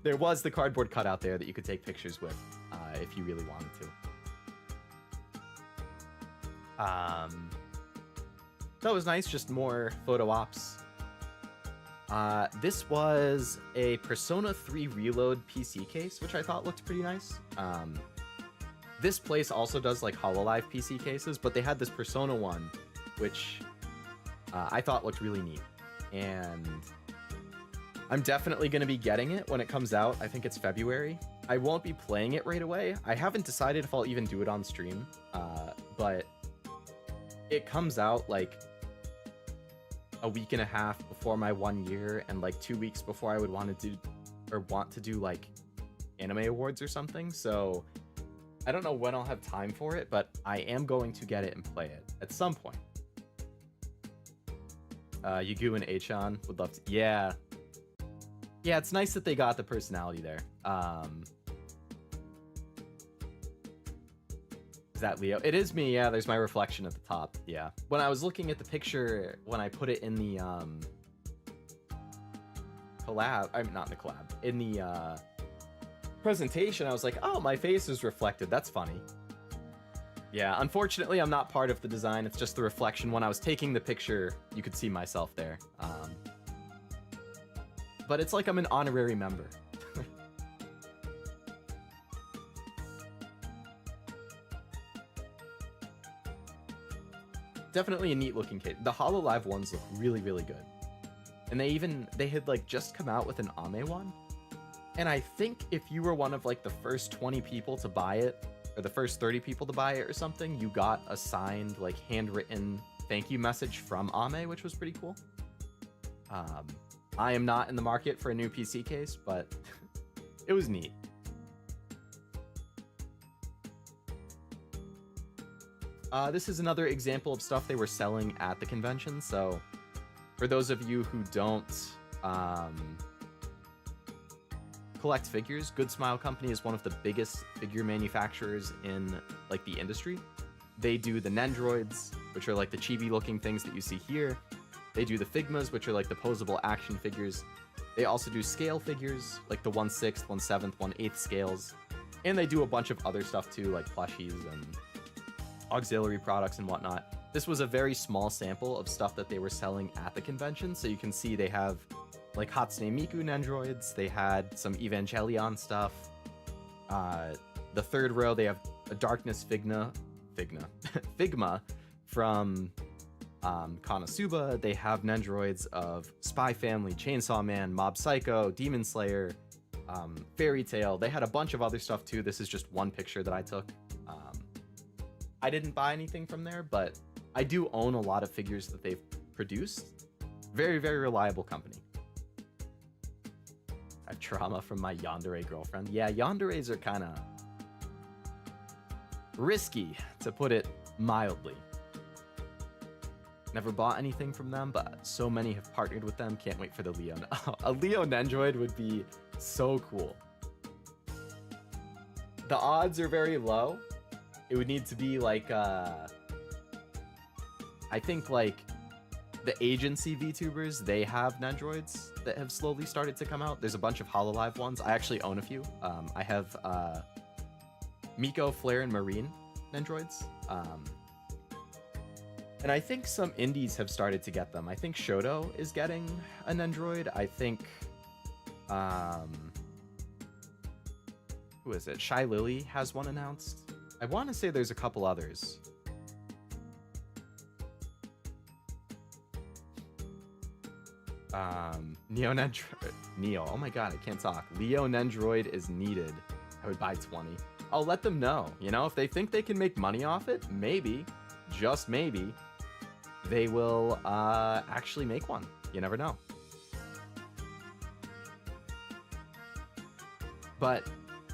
there was the cardboard cutout there that you could take pictures with if you really wanted to. That was nice, just more photo ops. This was a Persona 3 Reload PC case, which I thought looked pretty nice. This place also does like HoloLive PC cases, but they had this Persona one, which I thought looked really neat. And I'm definitely going to be getting it when it comes out. I think it's February. I won't be playing it right away. I haven't decided if I'll even do it on stream, but it comes out like a week and a half before my 1 year and like 2 weeks before I would want to do like anime awards or something. So I don't know when I'll have time for it, but I am going to get it and play it at some point. YuGiOh and Achan would love to. Yeah, it's nice that they got the personality there. Is that Leo? It is me. Yeah, there's my reflection at the top. Yeah, when I was looking at the picture, when I put it in the collab, I'm not in the collab, in the presentation, I was like, oh, my face is reflected. That's funny. Yeah, unfortunately, I'm not part of the design. It's just the reflection. When I was taking the picture, you could see myself there. But it's like I'm an honorary member. Definitely a neat looking kit. The HoloLive ones look really, really good. And they had like just come out with an Ame one. And I think if you were one of like the first 20 people to buy it, or the first 30 people to buy it or something, you got a signed, like handwritten thank you message from Ame, which was pretty cool. I am not in the market for a new PC case, but it was neat. This is another example of stuff they were selling at the convention. So for those of you who don't collect figures, Good Smile Company is one of the biggest figure manufacturers in like the industry. They do the Nendroids, which are like the chibi looking things that you see here. They do the Figmas, which are like the posable action figures. They also do scale figures, like the 1/6, 1/7, 1/8 scales. And they do a bunch of other stuff too, like plushies and auxiliary products and whatnot. This was a very small sample of stuff that they were selling at the convention. So you can see they have like Hatsune Miku Nendroids. They had some Evangelion stuff. The third row, they have a Darkness Figma from Konosuba. They have Nendroids of Spy Family, Chainsaw Man, Mob Psycho, Demon Slayer, Fairy Tail. They had a bunch of other stuff too. This is just one picture that I took. I didn't buy anything from there, but I do own a lot of figures that they've produced. Very, very reliable company. I have trauma from my yandere girlfriend. Yeah, yanderes are kind of risky, to put it mildly. Never bought anything from them, but so many have partnered with them. Can't wait for the Leo. A Leo Nendroid would be so cool. The odds are very low. It would need to be like, I think like the agency VTubers, they have Nendroids that have slowly started to come out. There's a bunch of HoloLive ones. I actually own a few. I have Miko, Flare, and Marine Nendroids. And I think some indies have started to get them. I think Shoto is getting a Nendroid. I think, who is it? Shy Lily has one announced. I want to say there's a couple others. Neo, oh my god, I can't talk. Leo Nendroid is needed. I would buy 20. I'll let them know, you know, if they think they can make money off it, maybe, just maybe, they will actually make one. You never know. But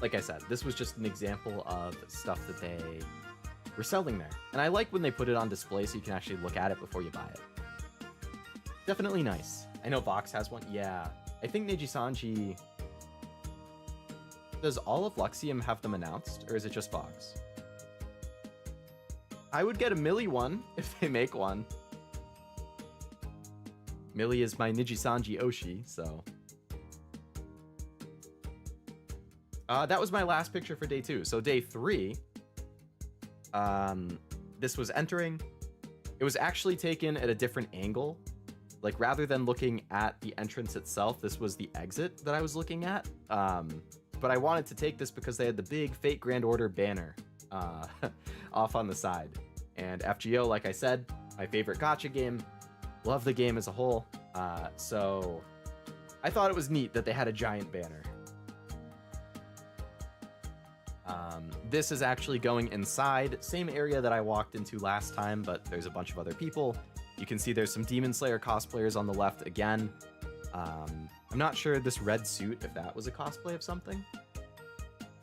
like I said, this was just an example of stuff that they were selling there. And I like when they put it on display so you can actually look at it before you buy it. Definitely nice. I know Vox has one. Yeah. I think Neji Sanji... Does all of Luxium have them announced, or is it just Vox? I would get a Millie one if they make one. Millie is my Neji Sanji Oshi, so... that was my last picture for day 2. So day 3, this was entering. It was actually taken at a different angle. Like, rather than looking at the entrance itself, this was the exit that I was looking at. But I wanted to take this because they had the big Fate Grand Order banner off on the side. And YuGiOh, like I said, my favorite gacha game. Love the game as a whole. So I thought it was neat that they had a giant banner. This is actually going inside, same area that I walked into last time, but there's a bunch of other people. You can see there's some Demon Slayer cosplayers on the left again. I'm not sure this red suit, if that was a cosplay of something.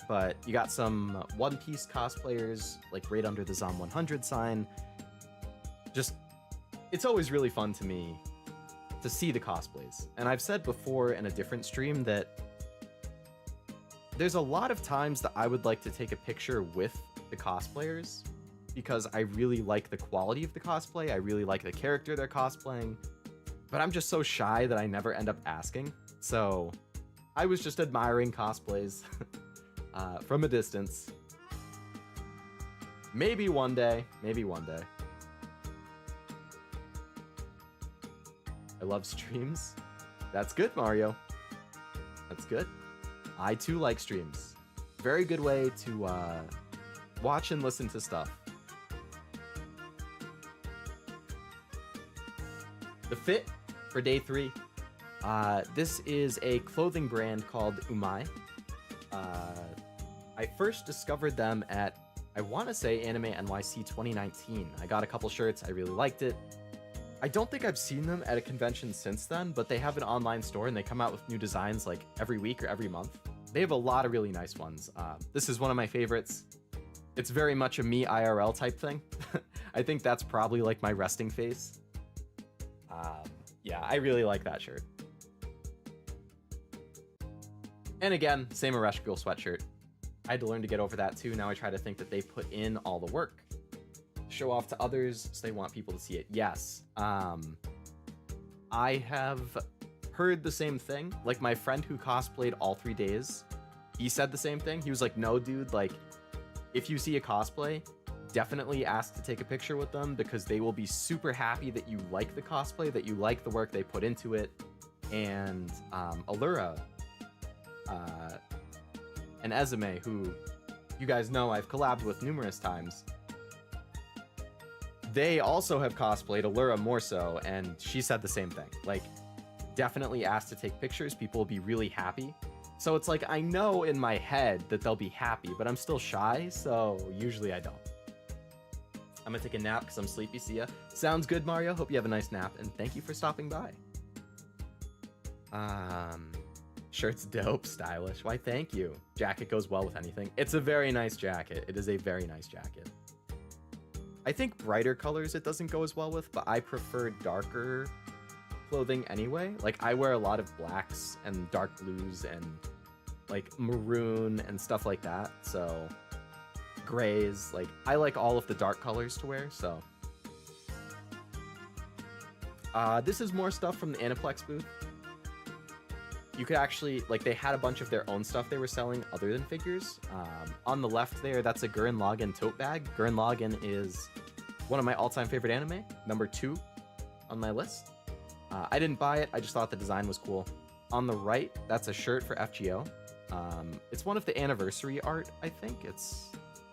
But you got some One Piece cosplayers, like right under the Zom 100 sign. Just, it's always really fun to me to see the cosplays. And I've said before in a different stream that there's a lot of times that I would like to take a picture with the cosplayers because I really like the quality of the cosplay. I really like the character they're cosplaying, but I'm just so shy that I never end up asking. So I was just admiring cosplays from a distance. Maybe one day, maybe one day. I love streams. That's good, Mario. That's good. I too like streams. Very good way to watch and listen to stuff. The fit for day 3. This is a clothing brand called Umai. I first discovered them at, I want to say, Anime NYC 2019. I got a couple shirts. I really liked it. I don't think I've seen them at a convention since then, but they have an online store and they come out with new designs like every week or every month. They have a lot of really nice ones. This is one of my favorites. It's very much a me IRL type thing. I think that's probably like my resting face. Yeah, I really like that shirt. And again, same Aresh Girl sweatshirt. I had to learn to get over that too. Now I try to think that they put in all the work. Show off to others so they want people to see it. Yes. I have heard the same thing. Like my friend who cosplayed all 3 days, he said the same thing. He was like, no, dude, like if you see a cosplay, definitely ask to take a picture with them because they will be super happy that you like the cosplay, that you like the work they put into it. And Allura and Ezume, who you guys know I've collabed with numerous times, they also have cosplayed, Allura more so, and she said the same thing. Like, definitely ask to take pictures. People will be really happy. So it's like, I know in my head that they'll be happy, but I'm still shy, so usually I don't. I'm gonna take a nap because I'm sleepy. See ya. Sounds good, Mario. Hope you have a nice nap, and thank you for stopping by. Shirt's dope, stylish. Why, thank you. Jacket goes well with anything. It's a very nice jacket. It is a very nice jacket. I think brighter colors it doesn't go as well with, but I prefer darker clothing anyway. Like, I wear a lot of blacks and dark blues and like maroon and stuff like that, so grays. Like, I like all of the dark colors to wear, so this is more stuff from the Aniplex booth. You could actually, like, they had a bunch of their own stuff they were selling other than figures. On the left there, that's a Gurren Lagann tote bag. Gurren Lagann is one of my all-time favorite anime, number 2 on my list. I didn't buy it, I just thought the design was cool. On the right, that's a shirt for YuGiOh. It's one of the anniversary art, I think.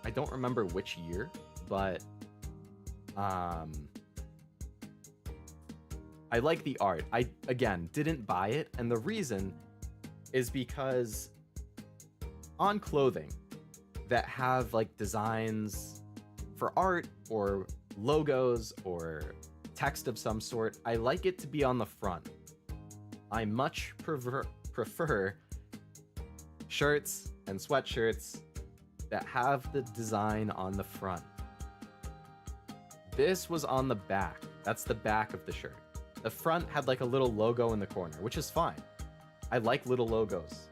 I don't remember which year, but I like the art. I, again, didn't buy it, and the reason is because on clothing that have like designs for art or logos or text of some sort, I like it to be on the front. I much prefer shirts and sweatshirts that have the design on the front. This was on the back. That's the back of the shirt. The front had like a little logo in the corner, which is fine. I like little logos.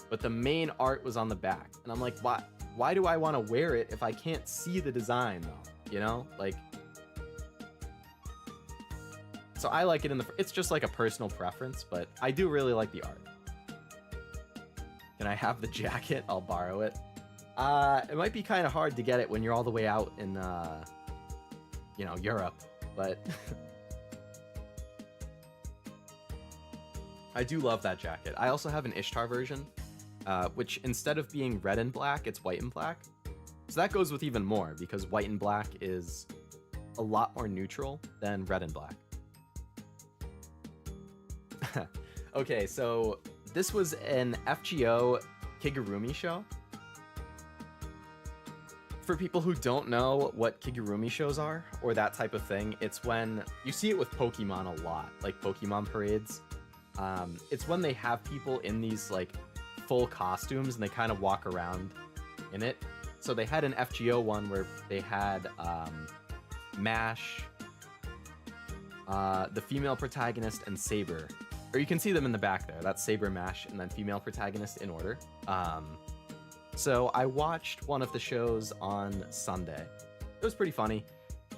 But the main art was on the back. And I'm like, why do I want to wear it if I can't see the design though? You know? Like, so I like it in the, it's just like a personal preference, but I do really like the art. Can I have the jacket? I'll borrow it. It might be kind of hard to get it when you're all the way out in, you know, Europe, but I do love that jacket. I also have an Ishtar version, which instead of being red and black, it's white and black. So that goes with even more because white and black is a lot more neutral than red and black. Okay, so this was an FGO Kigurumi show. For people who don't know what Kigurumi shows are, or that type of thing, it's when, you see it with Pokemon a lot, like Pokemon parades. It's when they have people in these like full costumes and they kind of walk around in it. So they had an FGO one where they had MASH, the female protagonist, and Saber. Or you can see them in the back there. That's Saber, MASH, and then female protagonist in order. So I watched one of the shows on Sunday. It was pretty funny.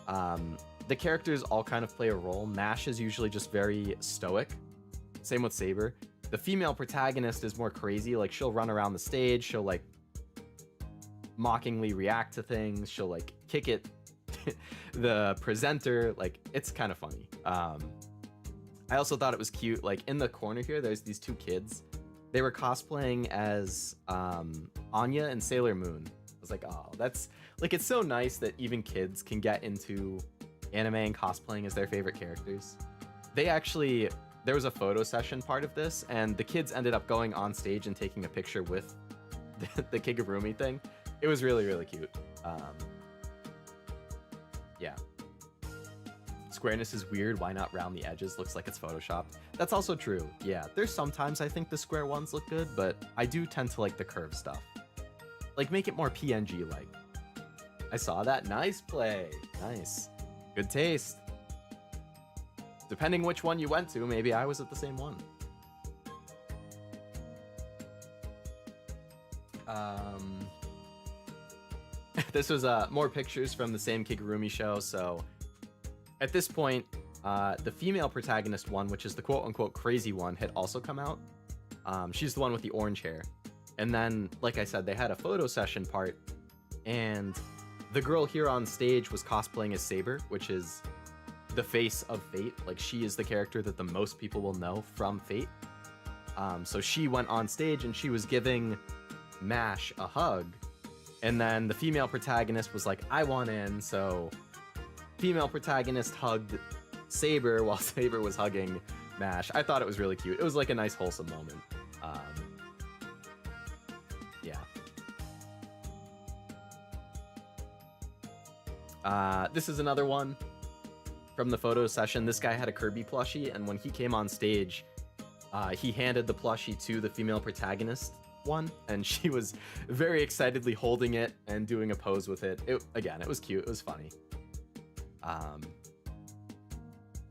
The characters all kind of play a role. MASH is usually just very stoic. Same with Saber. The female protagonist is more crazy. Like, she'll run around the stage. She'll, like, mockingly react to things. She'll, like, kick it. The presenter, like, it's kind of funny. I also thought it was cute. Like, in the corner here, there's these two kids. They were cosplaying as Anya and Sailor Moon. I was like, oh, that's, like, it's so nice that even kids can get into anime and cosplaying as their favorite characters. They actually, there was a photo session part of this, and the kids ended up going on stage and taking a picture with the Kigurumi thing. It was really, really cute. Yeah. Squareness is weird. Why not round the edges? Looks like it's photoshopped. That's also true. Yeah, there's sometimes I think the square ones look good, but I do tend to like the curved stuff. Like, make it more PNG-like. I saw that. Nice play. Nice. Good taste. Depending which one you went to, maybe I was at the same one. This was more pictures from the same Kigurumi show, so at this point, the female protagonist one, which is the quote-unquote crazy one, had also come out. She's the one with the orange hair. And then, like I said, they had a photo session part, and the girl here on stage was cosplaying as Saber, which is the face of Fate. Like, she is the character that the most people will know from Fate. So she went on stage and she was giving MASH a hug. And then the female protagonist was like, I want in, so female protagonist hugged Saber while Saber was hugging MASH. I thought it was really cute. It was like a nice wholesome moment. Yeah. This is another one from the photo session. This guy had a Kirby plushie, and when he came on stage, he handed the plushie to the female protagonist one, and she was very excitedly holding it and doing a pose with it. Again, it was cute. It was funny.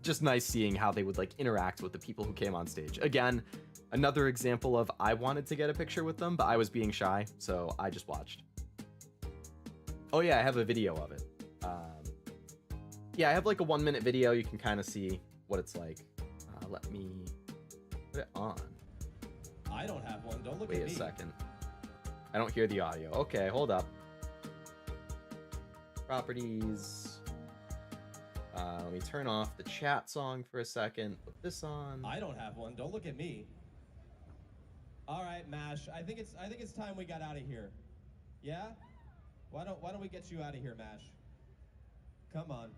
Just nice seeing how they would like interact with the people who came on stage. Again, another example of I wanted to get a picture with them, but I was being shy, so I just watched. Oh yeah, I have a video of it. Yeah, I have like a 1-minute video. You can kind of see what it's like. Let me put it on. I don't have one. Don't look at me. Wait a second. I don't hear the audio. Okay, hold up. Properties. Let me turn off the chat song for a second. Put this on. I don't have one. Don't look at me. All right, MASH. I think it's time we got out of here. Yeah? Why don't we get you out of here, MASH? Come on.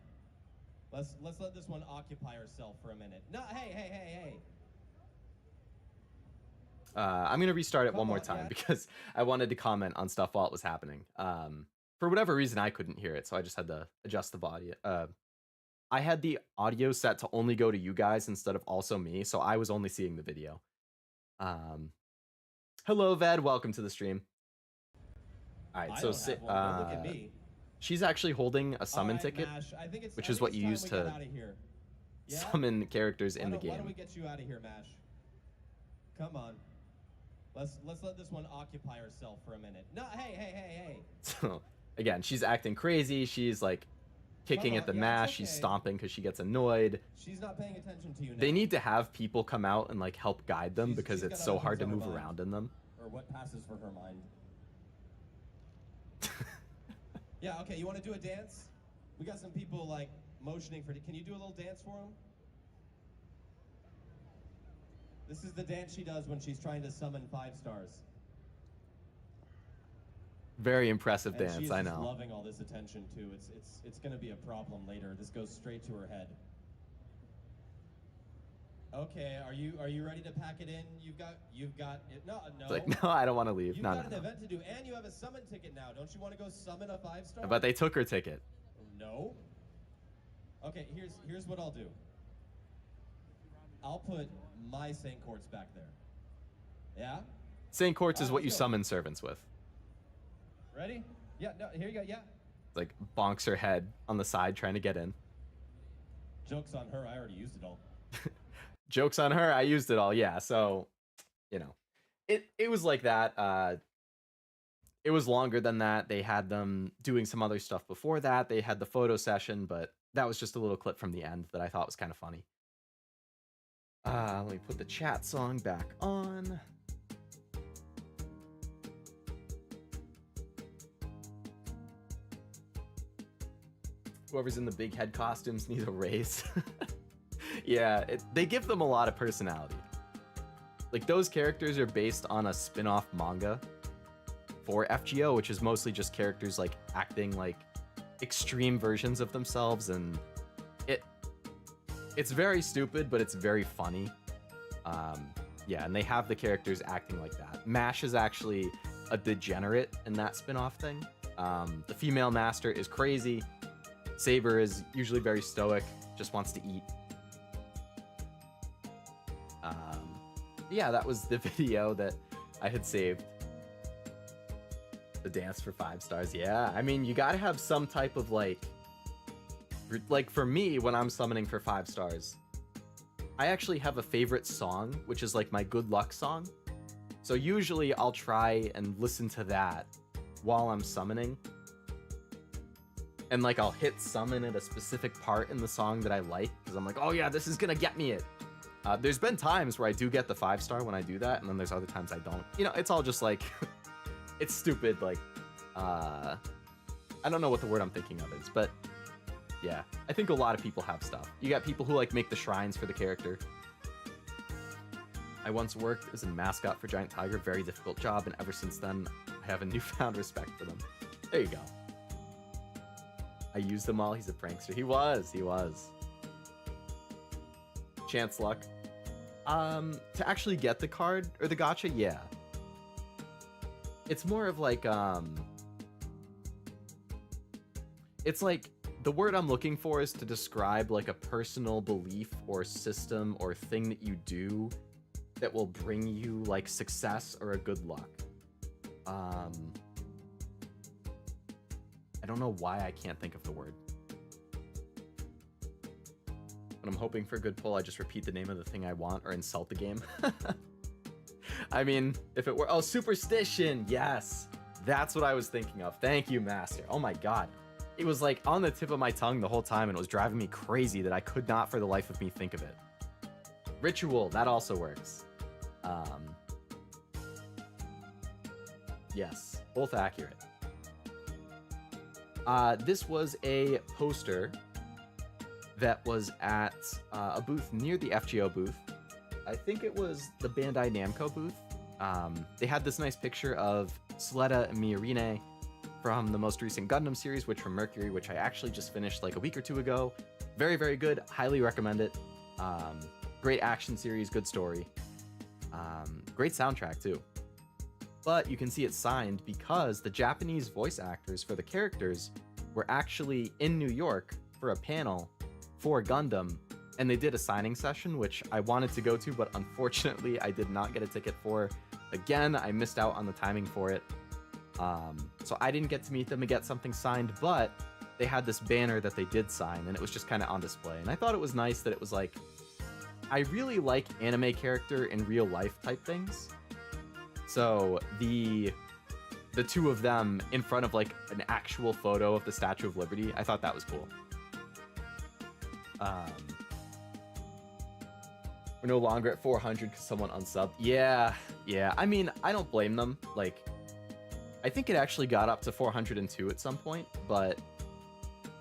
Let's let this one occupy herself for a minute. No, hey. I'm gonna restart it Come one more on, time yeah. because I wanted to comment on stuff while it was happening. For whatever reason, I couldn't hear it, so I just had to adjust the audio. I had the audio set to only go to you guys instead of also me, so I was only seeing the video. Hello, Ved. Welcome to the stream. All right, I so don't have one. Don't look at me. she's actually holding a summon All right, ticket, Mash, I think it's, which I is think what it's you time use we to get out of here. Yeah? summon characters in the Why don't game. we get you out of here, Mash? Come on. Let's let this one occupy herself for a minute. No, hey. So again, she's acting crazy. She's like kicking Come at the on, yeah, mash. it's She's okay. stomping because she gets annoyed. She's not paying attention to you now. They need to have people come out and like help guide them because she's it's got so other hard to things on move her mind. around in them. Or what passes for her mind. Yeah, okay, you want to do a dance? We got some people like motioning for. Can you do a little dance for them? This is the dance she does when she's trying to summon 5 stars. Very impressive And dance, she's I just know. loving all this attention too. It's going to be a problem later. This goes straight to her head. Okay, are you ready to pack it in? You've got it. No. It's like, no, I don't want to leave. You've No, got an no. event to do, and you have a summon ticket now. Don't you want to go summon a 5-star? But they took her ticket. No. Okay, here's what I'll do. I'll put my St. Courts back there. Yeah? St. Courts is Alright, what you let's go. summon servants with. Ready? Yeah, no, here you go, yeah. Like bonks her head on the side trying to get in. Joke's on her, I already used it all. Joke's on her, I used it all. Yeah, so you know. It was like that. It was longer than that. They had them doing some other stuff before that. They had the photo session, but that was just a little clip from the end that I thought was kind of funny. Let me put the chat song back on. Whoever's in the big head costumes need a raise. Yeah, they give them a lot of personality. Like, those characters are based on a spin-off manga for FGO, which is mostly just characters like acting like extreme versions of themselves, and it's very stupid, but it's very funny. Yeah, and they have the characters acting like that. Mash is actually a degenerate in that spin-off thing. The female master is crazy. Saber is usually very stoic, just wants to eat. Yeah, that was the video that I had saved. The dance for 5 stars. Yeah, I mean, you gotta have some type of like for me, when I'm summoning for 5 stars, I actually have a favorite song, which is like my good luck song. So usually I'll try and listen to that while I'm summoning. And like I'll hit summon at a specific part in the song that I like, because I'm like, oh yeah, this is gonna get me it. There's been times where I do get the 5-star when I do that, and then there's other times I don't. You know, it's all just like, it's stupid, like, I don't know what the word I'm thinking of is, but yeah, I think a lot of people have stuff. You got people who like make the shrines for the character. I once worked as a mascot for Giant Tiger, very difficult job, and ever since then, I have a newfound respect for them. There you go. I used them all, he's a prankster. He was. Chance luck. To actually get the card, or the gacha, yeah. It's more of like, it's like, the word I'm looking for is to describe like a personal belief or system or thing that you do that will bring you like success or a good luck. I don't know why I can't think of the word. When I'm hoping for a good pull, I just repeat the name of the thing I want or insult the game. I mean, if it were... Oh, superstition! Yes! That's what I was thinking of. Thank you, Master. Oh my god. It was like on the tip of my tongue the whole time, and it was driving me crazy that I could not for the life of me think of it. Ritual, that also works. Yes, both accurate. This was a poster that was at a booth near the FGO booth. I think it was the Bandai Namco booth. They had this nice picture of Suletta and Miorine from the most recent Gundam series, Witch from Mercury, which I actually just finished like a week or two ago. Very, very good. Highly recommend it. Great action series, good story. Great soundtrack too. But you can see it's signed because the Japanese voice actors for the characters were actually in New York for a panel for Gundam, and they did a signing session, which I wanted to go to, but unfortunately I did not get a ticket for. Again, I missed out on the timing for it. So I didn't get to meet them and get something signed, but they had this banner that they did sign, and it was just kind of on display. And I thought it was nice that it was like, I really like anime character in real life type things. So the two of them in front of like an actual photo of the Statue of Liberty, I thought that was cool. We're no longer at 400 because someone unsubbed. Yeah. I mean, I don't blame them. Like, I think it actually got up to 402 at some point, but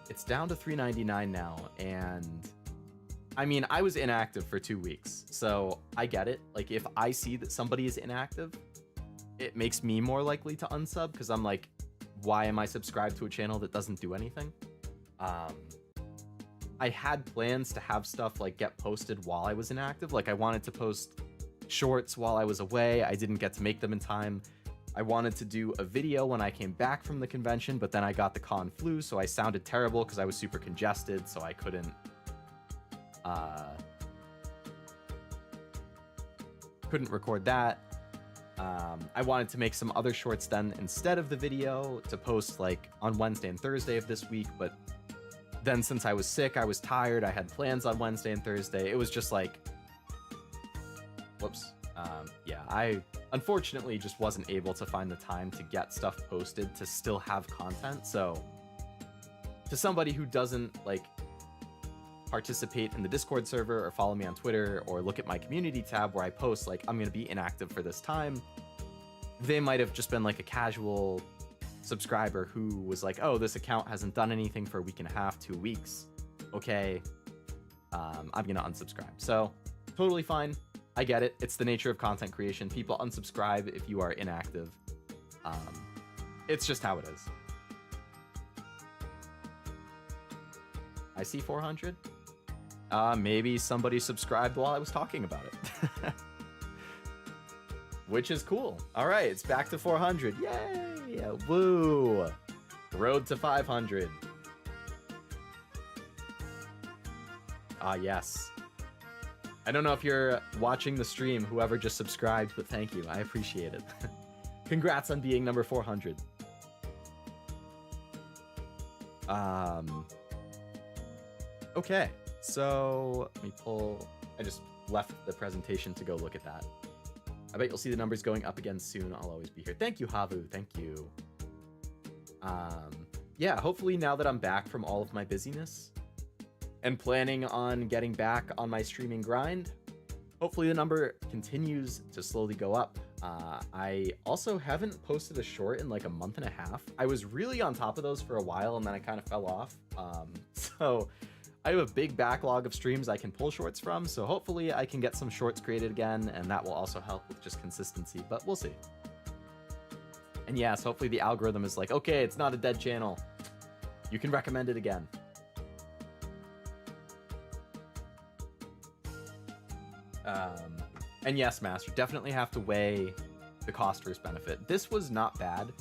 it's down to 399 now. And I mean, I was inactive for 2 weeks, so I get it. Like, if I see that somebody is inactive, it makes me more likely to unsub because I'm like, why am I subscribed to a channel that doesn't do anything? I had plans to have stuff like get posted while I was inactive. Like, I wanted to post shorts while I was away. I didn't get to make them in time. I wanted to do a video when I came back from the convention, but then I got the con flu, so I sounded terrible because I was super congested, so I couldn't record that. I wanted to make some other shorts then instead of the video to post like on Wednesday and Thursday of this week, but then since I was sick, I was tired, I had plans on Wednesday and Thursday. It was just like, whoops. Yeah, I unfortunately just wasn't able to find the time to get stuff posted to still have content. So to somebody who doesn't like participate in the Discord server or follow me on Twitter or look at my community tab where I post like I'm going to be inactive for this time, they might have just been like a casual subscriber who was like, oh, this account hasn't done anything for a week and a half, 2 weeks. Okay, I'm going to unsubscribe. So totally fine. I get it. It's the nature of content creation. People unsubscribe if you are inactive. It's just how it is. I see 400. Maybe somebody subscribed while I was talking about it. Which is cool. All right, it's back to 400. Yay! Woo! Road to 500. Yes. I don't know if you're watching the stream, whoever just subscribed, but thank you. I appreciate it. Congrats on being number 400. Okay, so let me pull... I just left the presentation to go look at that. I bet you'll see the numbers going up again soon. I'll always be here. Thank you, Havu. Thank you. Yeah, hopefully now that I'm back from all of my busyness and planning on getting back on my streaming grind, hopefully the number continues to slowly go up. I also haven't posted a short in like a month and a half. I was really on top of those for a while and then I kind of fell off. So I have a big backlog of streams I can pull shorts from, so hopefully I can get some shorts created again, and that will also help with just consistency, but we'll see. And yes, hopefully the algorithm is like, okay, it's not a dead channel. You can recommend it again. And yes, Master, definitely have to weigh the cost versus benefit. This was not bad.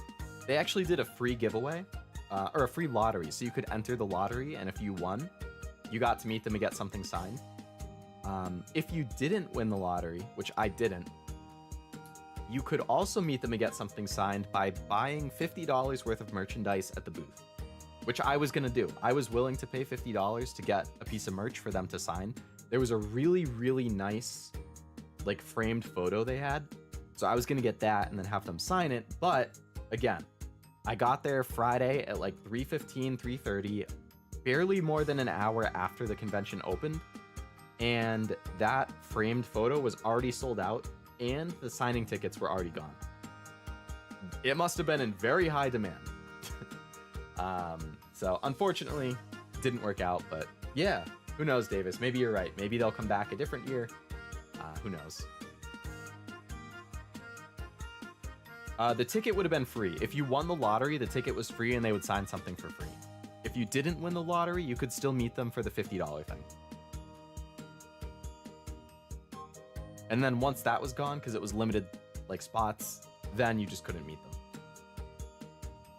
They actually did a free giveaway, or a free lottery, so you could enter the lottery, and if you won, you got to meet them and get something signed. If you didn't win the lottery, which I didn't, you could also meet them and get something signed by buying $50 worth of merchandise at the booth, which I was going to do. I was willing to pay $50 to get a piece of merch for them to sign. There was a really, really nice, like, framed photo they had. So I was going to get that and then have them sign it. But again, I got there Friday at like 3:15, 3:30, barely more than an hour after the convention opened. And that framed photo was already sold out and the signing tickets were already gone. It must have been in very high demand. So unfortunately, didn't work out, but yeah, who knows, Davis? Maybe you're right. Maybe they'll come back a different year. Who knows? The ticket would have been free. If you won the lottery, the ticket was free and they would sign something for free. If you didn't win the lottery, you could still meet them for the $50 thing. And then once that was gone, because it was limited like spots, then you just couldn't meet them.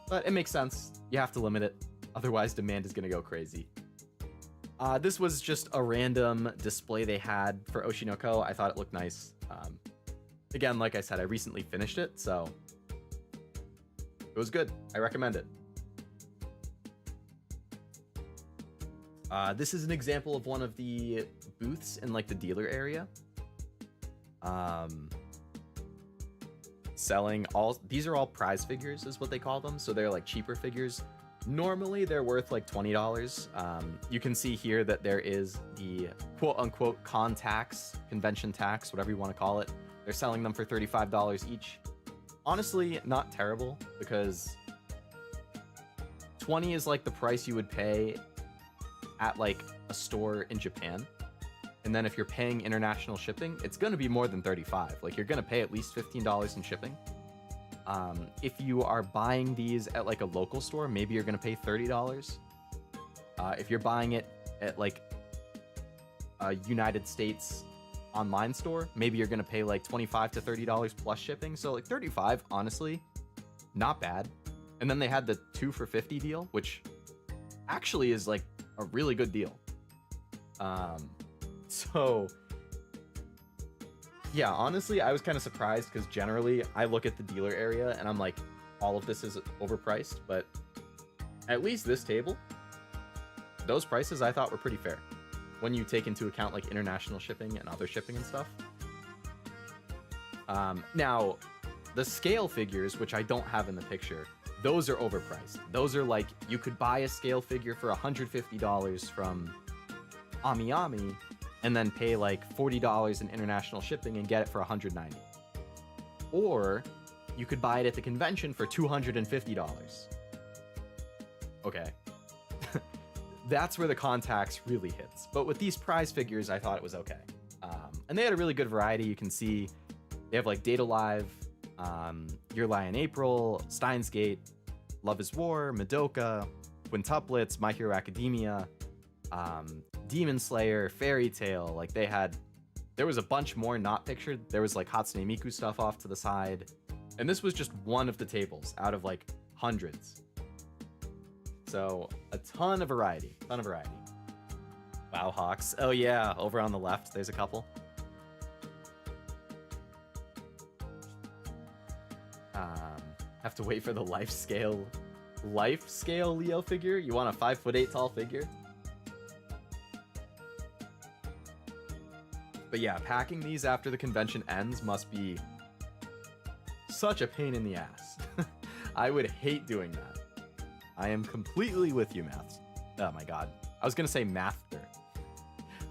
But it makes sense. You have to limit it. Otherwise, demand is going to go crazy. This was just a random display they had for Oshinoko. I thought it looked nice. Again, like I said, I recently finished it, so it was good. I recommend it. This is an example of one of the booths in like the dealer area. Selling all, these are all prize figures is what they call them. So they're like cheaper figures. Normally they're worth like $20. You can see here that there is the quote unquote con tax, convention tax, whatever you want to call it. They're selling them for $35 each. Honestly, not terrible, because 20 is like the price you would pay at like a store in Japan. And then if you're paying international shipping, it's going to be more than 35. Like you're going to pay at least $15 in shipping. If you are buying these at like a local store, maybe you're going to pay $30. If you're buying it at like a United States online store, maybe you're going to pay like $25 to $30 plus shipping. So like 35, honestly, not bad. And then they had the 2 for $50 deal, which actually is like a really good deal. So yeah, honestly, I was kind of surprised because generally I look at the dealer area and I'm like, all of this is overpriced, but at least this table, those prices I thought were pretty fair when you take into account like international shipping and other shipping and stuff. Now, the scale figures, which I don't have in the picture, those are overpriced. Those are like, you could buy a scale figure for $150 from AmiAmi and then pay like $40 in international shipping and get it for $190. Or you could buy it at the convention for $250. Okay. That's where the contacts really hits. But with these prize figures, I thought it was okay. And they had a really good variety. You can see they have like Data Live, Your Lie in April, Steins Gate, Love is War, Madoka, Quintuplets, My Hero Academia, Demon Slayer, Fairy Tail. Like there was a bunch more not pictured. There was like Hatsune Miku stuff off to the side. And this was just one of the tables out of like hundreds. So a ton of variety, Wow Hawks. Oh yeah, over on the left, there's a couple. Have to wait for the life scale Leo figure? You want a 5'8" tall figure? But yeah, packing these after the convention ends must be such a pain in the ass. I would hate doing that. I am completely with you, Maths. Oh my god. I was gonna say Master.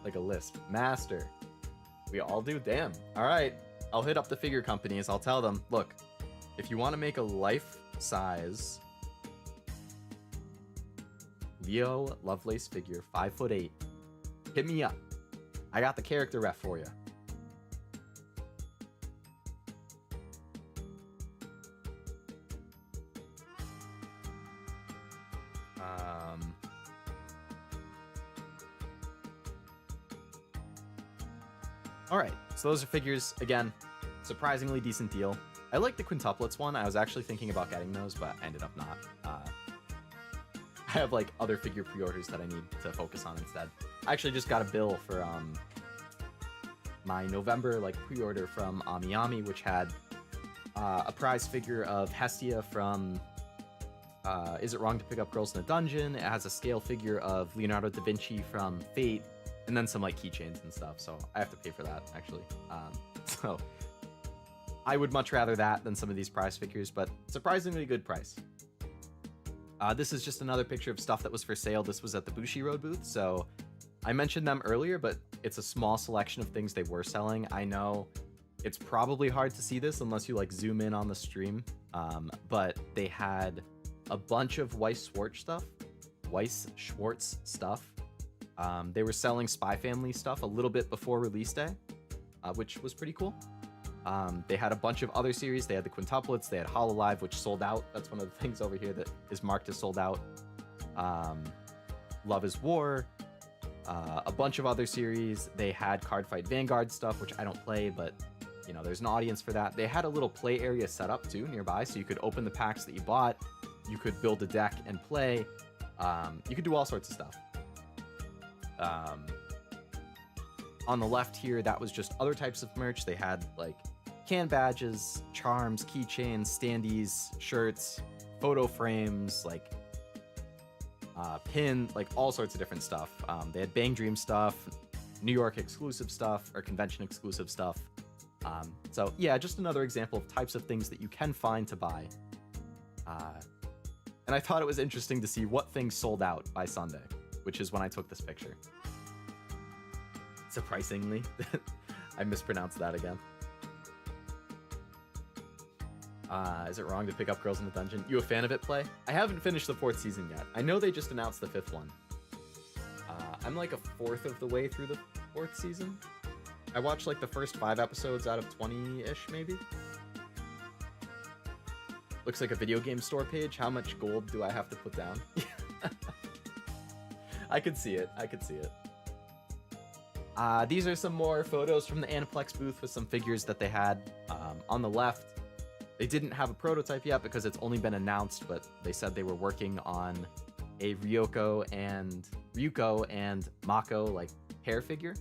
Like a lisp. Master. We all do? Damn. Alright. I'll hit up the figure companies. I'll tell them, look, if you want to make a life-size Leo Lovelace figure, 5'8", hit me up. I got the character ref for you. All right, so those are figures. Again, surprisingly decent deal. I like the quintuplets one. I was actually thinking about getting those, but I ended up not. I have like other figure pre-orders that I need to focus on instead. I actually just got a bill for my November like pre-order from AmiAmi, which had a prize figure of Hestia from Is It Wrong to Pick Up Girls in a Dungeon? It has a scale figure of Leonardo da Vinci from Fate, and then some like keychains and stuff. So I have to pay for that actually. So I would much rather that than some of these prize figures, but surprisingly good price. This is just another picture of stuff that was for sale. This was at the Bushiroad booth, so I mentioned them earlier, but it's a small selection of things they were selling. I know it's probably hard to see this unless you like zoom in on the stream, but they had a bunch of Weiss Schwartz stuff. They were selling Spy Family stuff a little bit before release day, which was pretty cool. They had a bunch of other series. They had the quintuplets. They had Hololive, which sold out. That's one of the things over here that is marked as sold out. Love is War. a bunch of other series. They had Cardfight Vanguard stuff, which I don't play, but you know, there's an audience for that. They had a little play area set up too nearby, so you could open the packs that you bought. You could build a deck and play. You could do all sorts of stuff. On the left here, that was just other types of merch. They had like can badges, charms, keychains, standees, shirts, photo frames, like pin, like all sorts of different stuff. They had Bang Dream stuff, New York exclusive stuff, or convention exclusive stuff. So yeah, just another example of types of things that you can find to buy. And I thought it was interesting to see what things sold out by Sunday, which is when I took this picture. Surprisingly, I mispronounced that again. Is it wrong to pick up girls in the dungeon? You a fan of it, Play? I haven't finished the 4th season yet. I know they just announced the 5th one. I'm like a 4th of the way through the 4th season. I watched like the first 5 episodes out of 20-ish, maybe. Looks like a video game store page. How much gold do I have to put down? I could see it. I could see it. These are some more photos from the Aniplex booth with some figures that they had. On the left, they didn't have a prototype yet because it's only been announced, but they said they were working on a Ryuko and Mako like pair figure.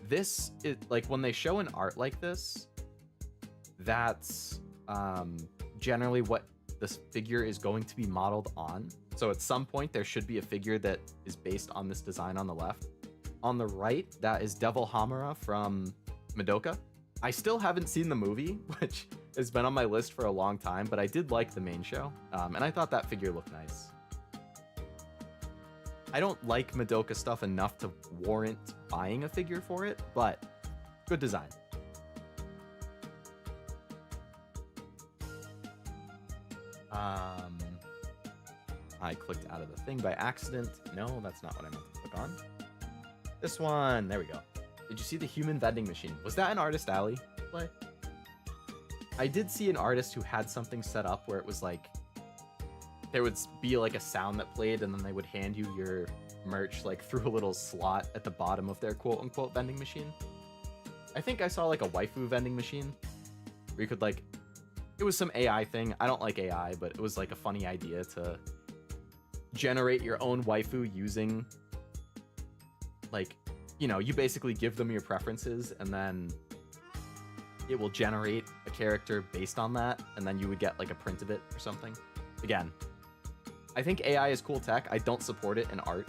This is like when they show an art like this, that's generally what this figure is going to be modeled on. So at some point there should be a figure that is based on this design on the left. On the right, that is Devil Hamura from Madoka. I still haven't seen the movie, which has been on my list for a long time, but I did like the main show, and I thought that figure looked nice. I don't like Madoka stuff enough to warrant buying a figure for it, but good design. I clicked out of the thing by accident. No, that's not what I meant to click on. This one, there we go. Did you see the human vending machine? Was that an Artist Alley play? I did see an artist who had something set up where it was like, there would be like a sound that played and then they would hand you your merch like through a little slot at the bottom of their quote unquote vending machine. I think I saw like a waifu vending machine where you could like, it was some AI thing. I don't like AI, but it was like a funny idea to generate your own waifu using like, you know, you basically give them your preferences and then it will generate a character based on that, and then you would get like a print of it or something. Again, I think AI is cool tech. I don't support it in art.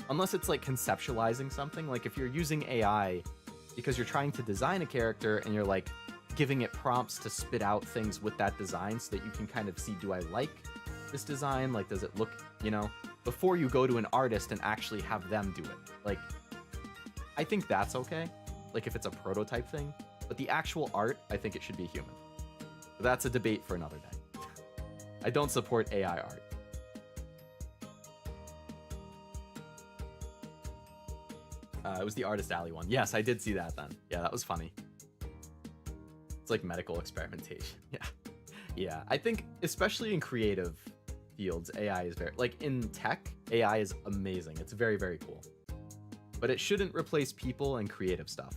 Unless it's like conceptualizing something. Like if you're using AI because you're trying to design a character and you're like giving it prompts to spit out things with that design so that you can kind of see, do I like this design? Like, does it look, you know, before you go to an artist and actually have them do it. Like, I think that's okay. Like if it's a prototype thing, but the actual art, I think it should be human. But that's a debate for another day. I don't support AI art. It was the Artist Alley one. Yes, I did see that then. Yeah, that was funny. It's like medical experimentation. Yeah. Yeah, I think especially in creative fields, AI is very, like in tech, AI is amazing. It's very, very cool. But it shouldn't replace people and creative stuff.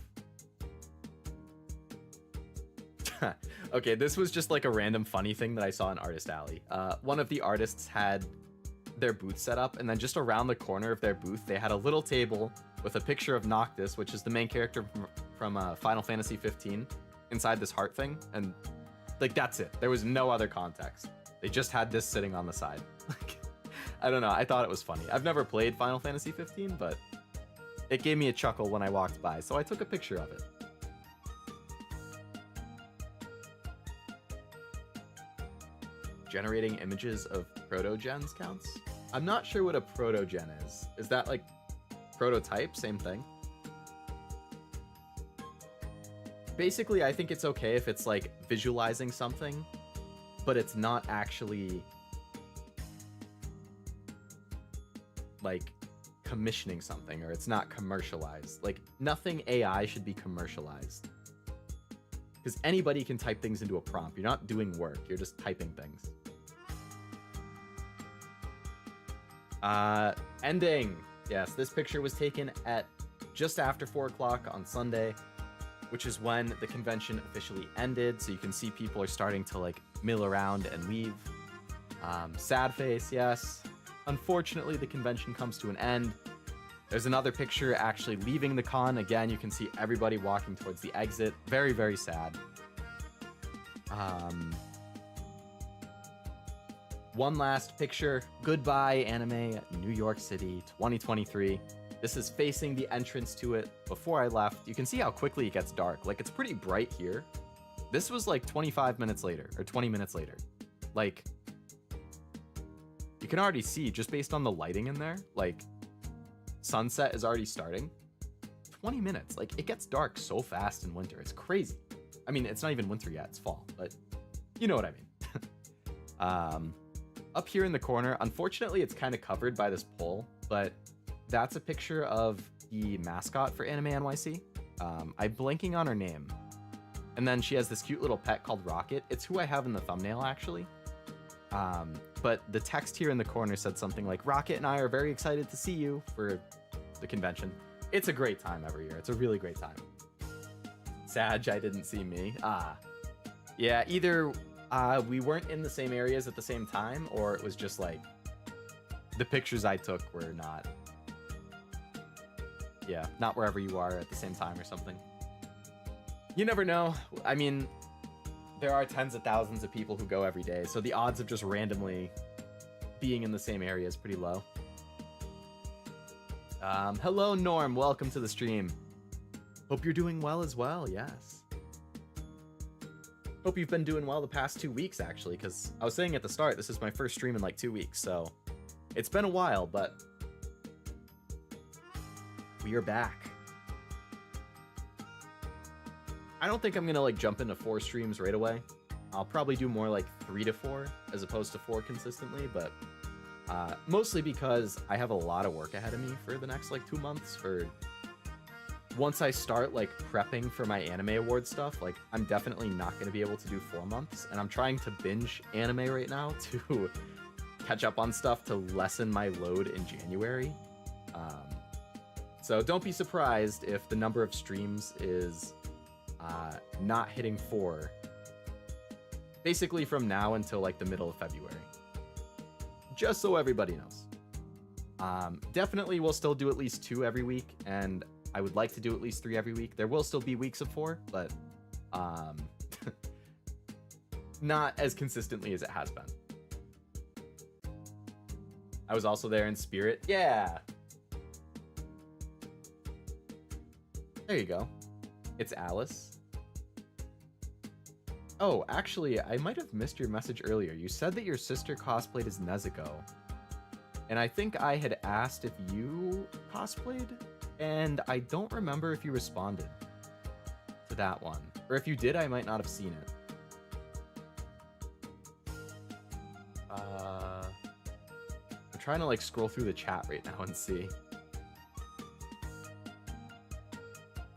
Okay, this was just like a random funny thing that I saw in Artist Alley. One of the artists had their booth set up, and then just around the corner of their booth, they had a little table with a picture of Noctis, which is the main character from Final Fantasy 15, inside this heart thing, and like that's it. There was no other context. They just had this sitting on the side. Like, I don't know. I thought it was funny. I've never played Final Fantasy 15, but it gave me a chuckle when I walked by, so I took a picture of it. Generating images of proto-gens counts? I'm not sure what a proto-gen is. Is that like prototype? Same thing? Basically, I think it's okay if it's like visualizing something, but it's not actually like commissioning something, or it's not commercialized. Like nothing AI should be commercialized. Because anybody can type things into a prompt. You're not doing work, you're just typing things. Ending. Yes, this picture was taken at just after 4 o'clock on Sunday, which is when the convention officially ended. So you can see people are starting to like mill around and leave. Sad face, yes. Unfortunately, the convention comes to an end. There's another picture actually leaving the con. Again, you can see everybody walking towards the exit. Very, very sad. One last picture. Goodbye, Anime New York City 2023. This is facing the entrance to it. Before I left, you can see how quickly it gets dark. Like, it's pretty bright here. This was like 25 minutes later, or 20 minutes later. Like, you can already see, just based on the lighting in there, like, sunset is already starting. 20 minutes. Like, it gets dark so fast in winter. It's crazy. I mean, it's not even winter yet. It's fall, but you know what I mean. Up here in the corner, unfortunately, it's kind of covered by this pole, but that's a picture of the mascot for Anime NYC. I'm blanking on her name. And then she has this cute little pet called Rocket. It's who I have in the thumbnail, actually. But the text here in the corner said something like, Rocket and I are very excited to see you for the convention. It's a great time every year. It's a really great time. Sag, I didn't see me. Yeah, either we weren't in the same areas at the same time, or it was just like the pictures I took were not, yeah, not wherever you are at the same time or something. You never know. I mean, there are tens of thousands of people who go every day, so the odds of just randomly being in the same area is pretty low. Hello, Norm. Welcome to the stream. Hope you're doing well as well. Yes. Hope you've been doing well the past 2 weeks, actually, because I was saying at the start, this is my first stream in like 2 weeks, so it's been a while, but we are back. I don't think I'm gonna like jump into 4 streams right away. I'll probably do more like 3 to 4 as opposed to 4 consistently, but mostly because I have a lot of work ahead of me for the next like 2 months. For once I start like prepping for my anime award stuff, like I'm definitely not going to be able to do 4 months, and I'm trying to binge anime right now to catch up on stuff to lessen my load in January. So don't be surprised if the number of streams is not hitting 4 basically from now until like the middle of February, just so everybody knows. Definitely we'll still do at least 2 every week, and I would like to do at least 3 every week. There will still be weeks of 4, but not as consistently as it has been. I was also there in spirit. Yeah. There you go. It's Alice. Oh, actually, I might have missed your message earlier. You said that your sister cosplayed as Nezuko, and I think I had asked if you cosplayed, and I don't remember if you responded to that one. Or if you did, I might not have seen it. I'm trying to like scroll through the chat right now and see.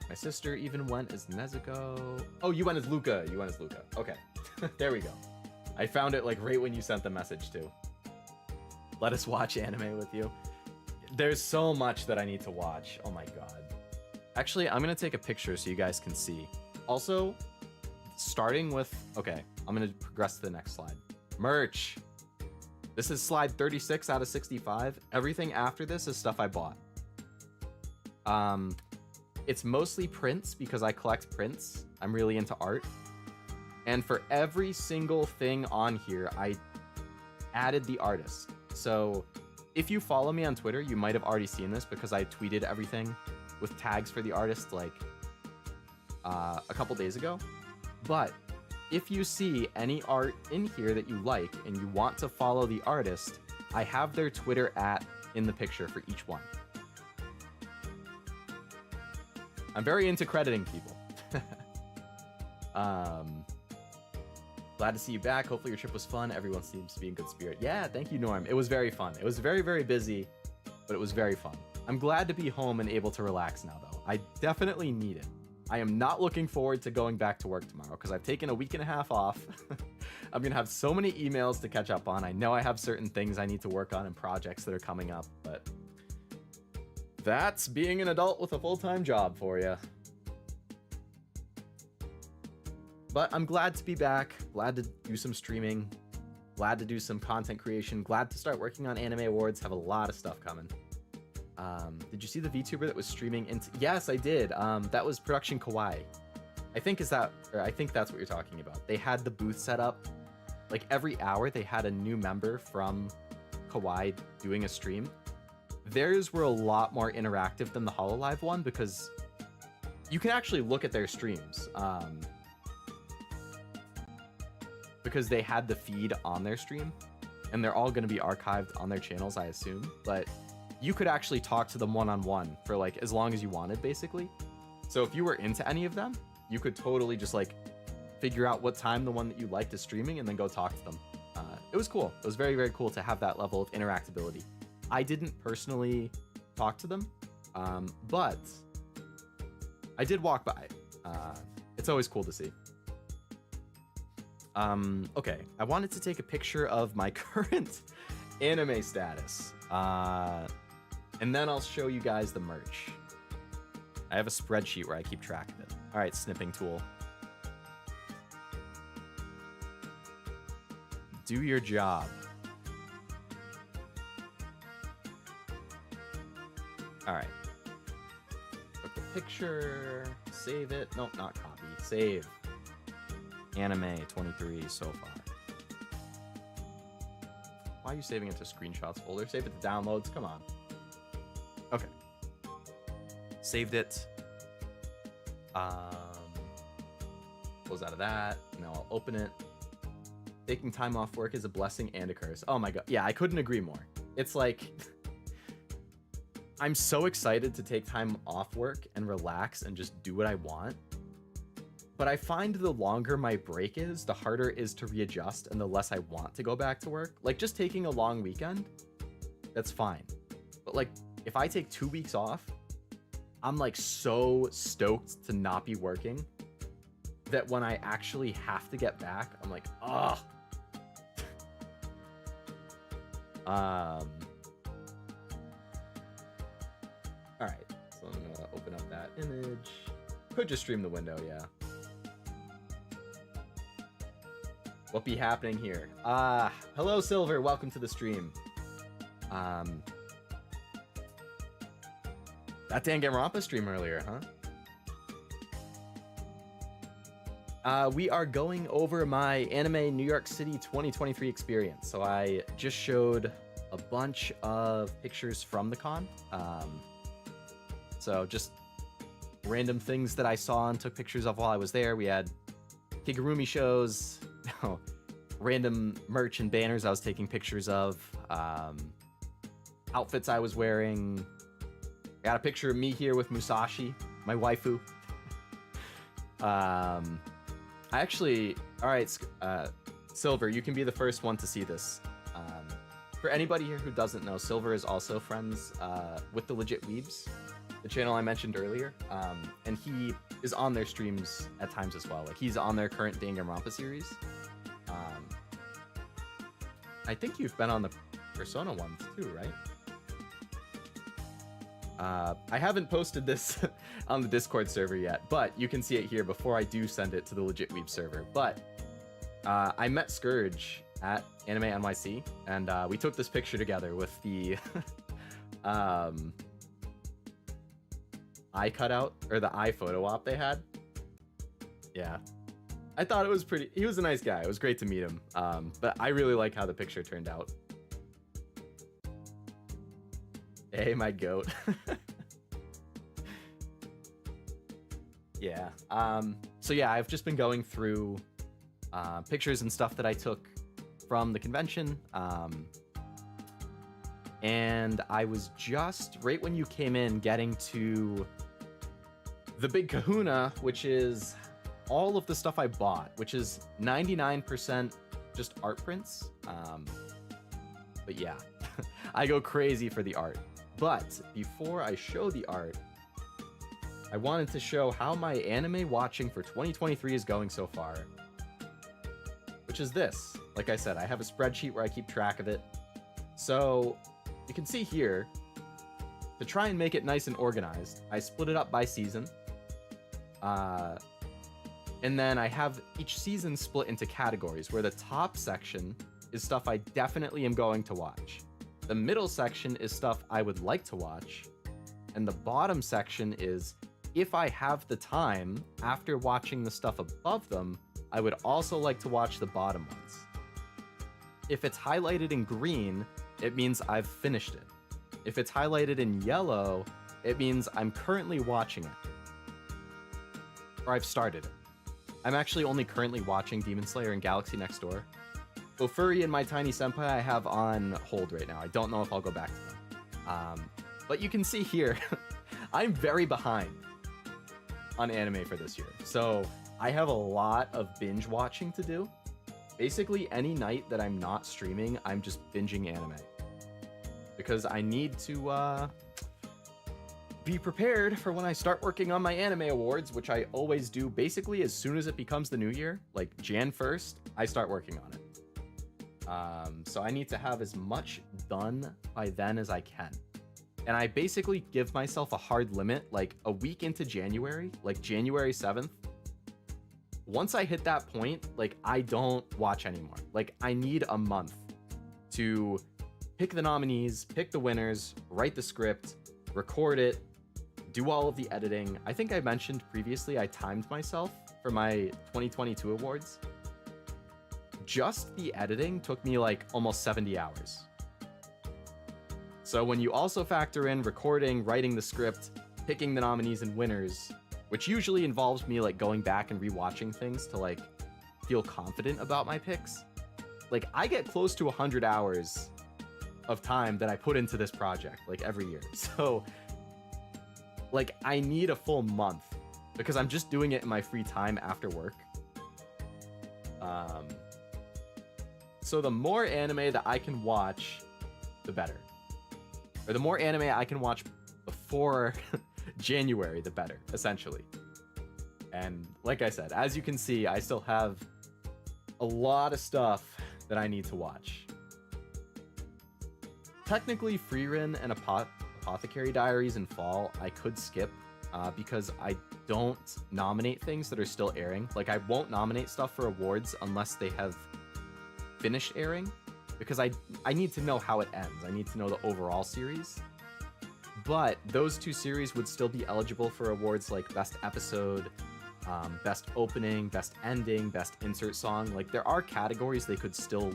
My sister even went as Nezuko. Oh, you went as Luca. You went as Luca. Okay. There we go. I found it like right when you sent the message too. Let us watch anime with you. There's so much that I need to watch. Oh my god. Actually, I'm going to take a picture so you guys can see. Also, starting with... Okay, I'm going to progress to the next slide. Merch. This is slide 36 out of 65. Everything after this is stuff I bought. It's mostly prints because I collect prints. I'm really into art. And for every single thing on here, I added the artist. So if you follow me on Twitter, you might have already seen this because I tweeted everything with tags for the artist like a couple days ago. But if you see any art in here that you like and you want to follow the artist, I have their Twitter in the picture for each one. I'm very into crediting people. Glad to see you back. Hopefully your trip was fun. Everyone seems to be in good spirit. Yeah, thank you, Norm. It was very fun. It was very, very busy, but it was very fun. I'm glad to be home and able to relax now, though. I definitely need it. I am not looking forward to going back to work tomorrow because I've taken a week and a half off. I'm gonna have so many emails to catch up on. I know I have certain things I need to work on and projects that are coming up, but that's being an adult with a full-time job for you. But I'm glad to be back, glad to do some streaming, glad to do some content creation, glad to start working on Anime Awards, have a lot of stuff coming. Did you see the VTuber that was streaming into... Yes, I did. That was Production Kawaii. I think that's what you're talking about. They had the booth set up. Like every hour they had a new member from Kawaii doing a stream. Theirs were a lot more interactive than the HoloLive one because you can actually look at their streams. Because they had the feed on their stream and they're all going to be archived on their channels, I assume. But you could actually talk to them one-on-one for like as long as you wanted, basically. So if you were into any of them, you could totally just like figure out what time the one that you liked is streaming and then go talk to them. It was cool. It was very, very cool to have that level of interactability. I didn't personally talk to them, but I did walk by. It's always cool to see. Okay, I wanted to take a picture of my current anime status. And then I'll show you guys the merch. I have a spreadsheet where I keep track of it. All right, snipping tool. Do your job. All right. Took the picture, save it. Nope, not copy. Save. Anime 23 so far. Why are you saving it to screenshots folder? Save it to downloads. Come on. Okay. Saved it. Close out of that. Now I'll open it. Taking time off work is a blessing and a curse. Oh my god. Yeah, I couldn't agree more. It's like I'm so excited to take time off work and relax and just do what I want. But I find the longer my break is, the harder it is to readjust and the less I want to go back to work. Like just taking a long weekend, that's fine. But like if I take 2 weeks off, I'm like so stoked to not be working that when I actually have to get back, I'm like, ugh. All right, so I'm gonna open up that image. Could just stream the window, yeah. What be happening here? Hello Silver, welcome to the stream. That Danganronpa stream earlier, huh? We are going over my Anime New York City 2023 experience. So I just showed a bunch of pictures from the con. So just random things that I saw and took pictures of while I was there. We had Kigurumi shows, random merch and banners I was taking pictures of, outfits I was wearing. Got a picture of me here with Musashi, my waifu. I actually, all right, Silver, you can be the first one to see this. For anybody here who doesn't know, Silver is also friends with the Legit Weebs, the channel I mentioned earlier, and he is on their streams at times as well. Like he's on their current Danganronpa series. I think you've been on the Persona ones too, right? I haven't posted this on the Discord server yet, but you can see it here before I do send it to the Legit Weeb server. But I met Scourge at Anime NYC, and we took this picture together with the eye cutout, or the eye photo op they had. Yeah. I thought it was pretty... He was a nice guy. It was great to meet him. But I really like how the picture turned out. Hey, my goat. Yeah. So yeah, I've just been going through pictures and stuff that I took from the convention. And I was just, right when you came in, getting to the big kahuna, which is all of the stuff I bought, which is 99% just art prints. But yeah, I go crazy for the art. But before I show the art, I wanted to show how my anime watching for 2023 is going so far. Which such as this. Like I said, I have a spreadsheet where I keep track of it. So you can see here, to try and make it nice and organized, I split it up by season. And then I have each season split into categories, where the top section is stuff I definitely am going to watch. The middle section is stuff I would like to watch. And the bottom section is, if I have the time, after watching the stuff above them, I would also like to watch the bottom ones. If it's highlighted in green, it means I've finished it. If it's highlighted in yellow, it means I'm currently watching it. Or I've started it. I'm actually only currently watching Demon Slayer and Galaxy Next Door. Ofuri and My Tiny Senpai I have on hold right now. I don't know if I'll go back to them. But you can see here, I'm very behind on anime for this year. So I have a lot of binge watching to do. Basically, any night that I'm not streaming, I'm just binging anime. Because I need to be prepared for when I start working on my anime awards, which I always do basically as soon as it becomes the new year. Like Jan 1st, I start working on it. So I need to have as much done by then as I can. And I basically give myself a hard limit, like a week into January, like January 7th. Once I hit that point, like I don't watch anymore. Like I need a month to pick the nominees, pick the winners, write the script, record it, do all of the editing. I think I mentioned previously I timed myself for my 2022 awards. Just the editing took me like almost 70 hours. So when you also factor in recording, writing the script, picking the nominees and winners, which usually involves me like going back and rewatching things to like feel confident about my picks, like I get close to 100 hours of time that I put into this project like every year. So like I need a full month because I'm just doing it in my free time after work. So the more anime that I can watch, the better. Or the more anime I can watch before January, the better, essentially. And like I said, as you can see, I still have a lot of stuff that I need to watch. Technically, Frieren and Apothecary Diaries in fall, I could skip because I don't nominate things that are still airing. Like, I won't nominate stuff for awards unless they have finished airing, because I need to know how it ends. I need to know the overall series. But those two series would still be eligible for awards like Best Episode, Best Opening, Best Ending, Best Insert Song. Like, there are categories they could still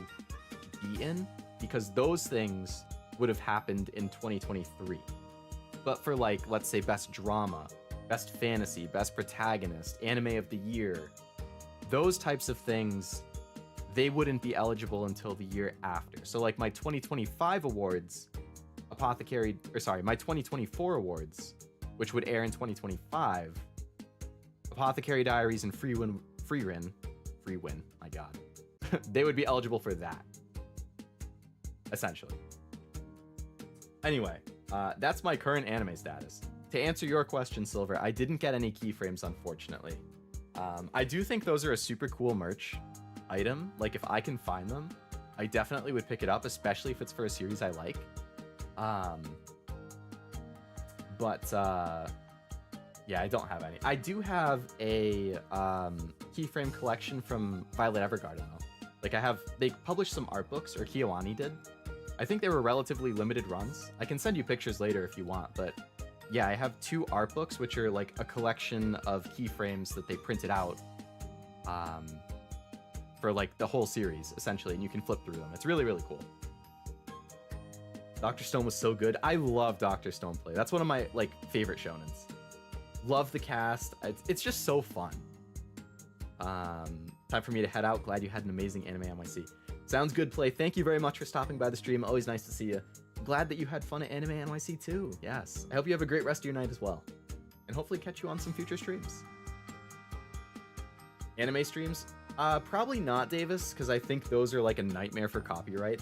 be in, because those things would have happened in 2023. But for, like, let's say Best Drama, Best Fantasy, Best Protagonist, Anime of the Year, those types of things, they wouldn't be eligible until the year after. So, like, my 2025 awards, my 2024 awards, which would air in 2025, Apothecary Diaries and Frieren, my god, they would be eligible for that, essentially. Anyway, that's my current anime status. To answer your question, Silver, I didn't get any keyframes, unfortunately. I do think those are a super cool merch item. Like, if I can find them, I definitely would pick it up, especially if it's for a series I like. Yeah, I don't have any. I do have a keyframe collection from Violet Evergarden, though. Like, they published some art books, or KyoAni did. I think they were relatively limited runs. I can send you pictures later if you want, but yeah, I have 2 art books, which are like a collection of keyframes that they printed out for like the whole series, essentially, and you can flip through them. It's really, really cool. Dr. Stone was so good. I love Dr. Stone play. That's one of my like favorite shonens. Love the cast. It's just so fun. Time for me to head out. Glad you had an amazing Anime NYC. Sounds good, Play. Thank you very much for stopping by the stream. Always nice to see you. Glad that you had fun at Anime NYC too. Yes. I hope you have a great rest of your night as well. And hopefully catch you on some future streams. Anime streams? Probably not, Davis, because I think those are like a nightmare for copyright.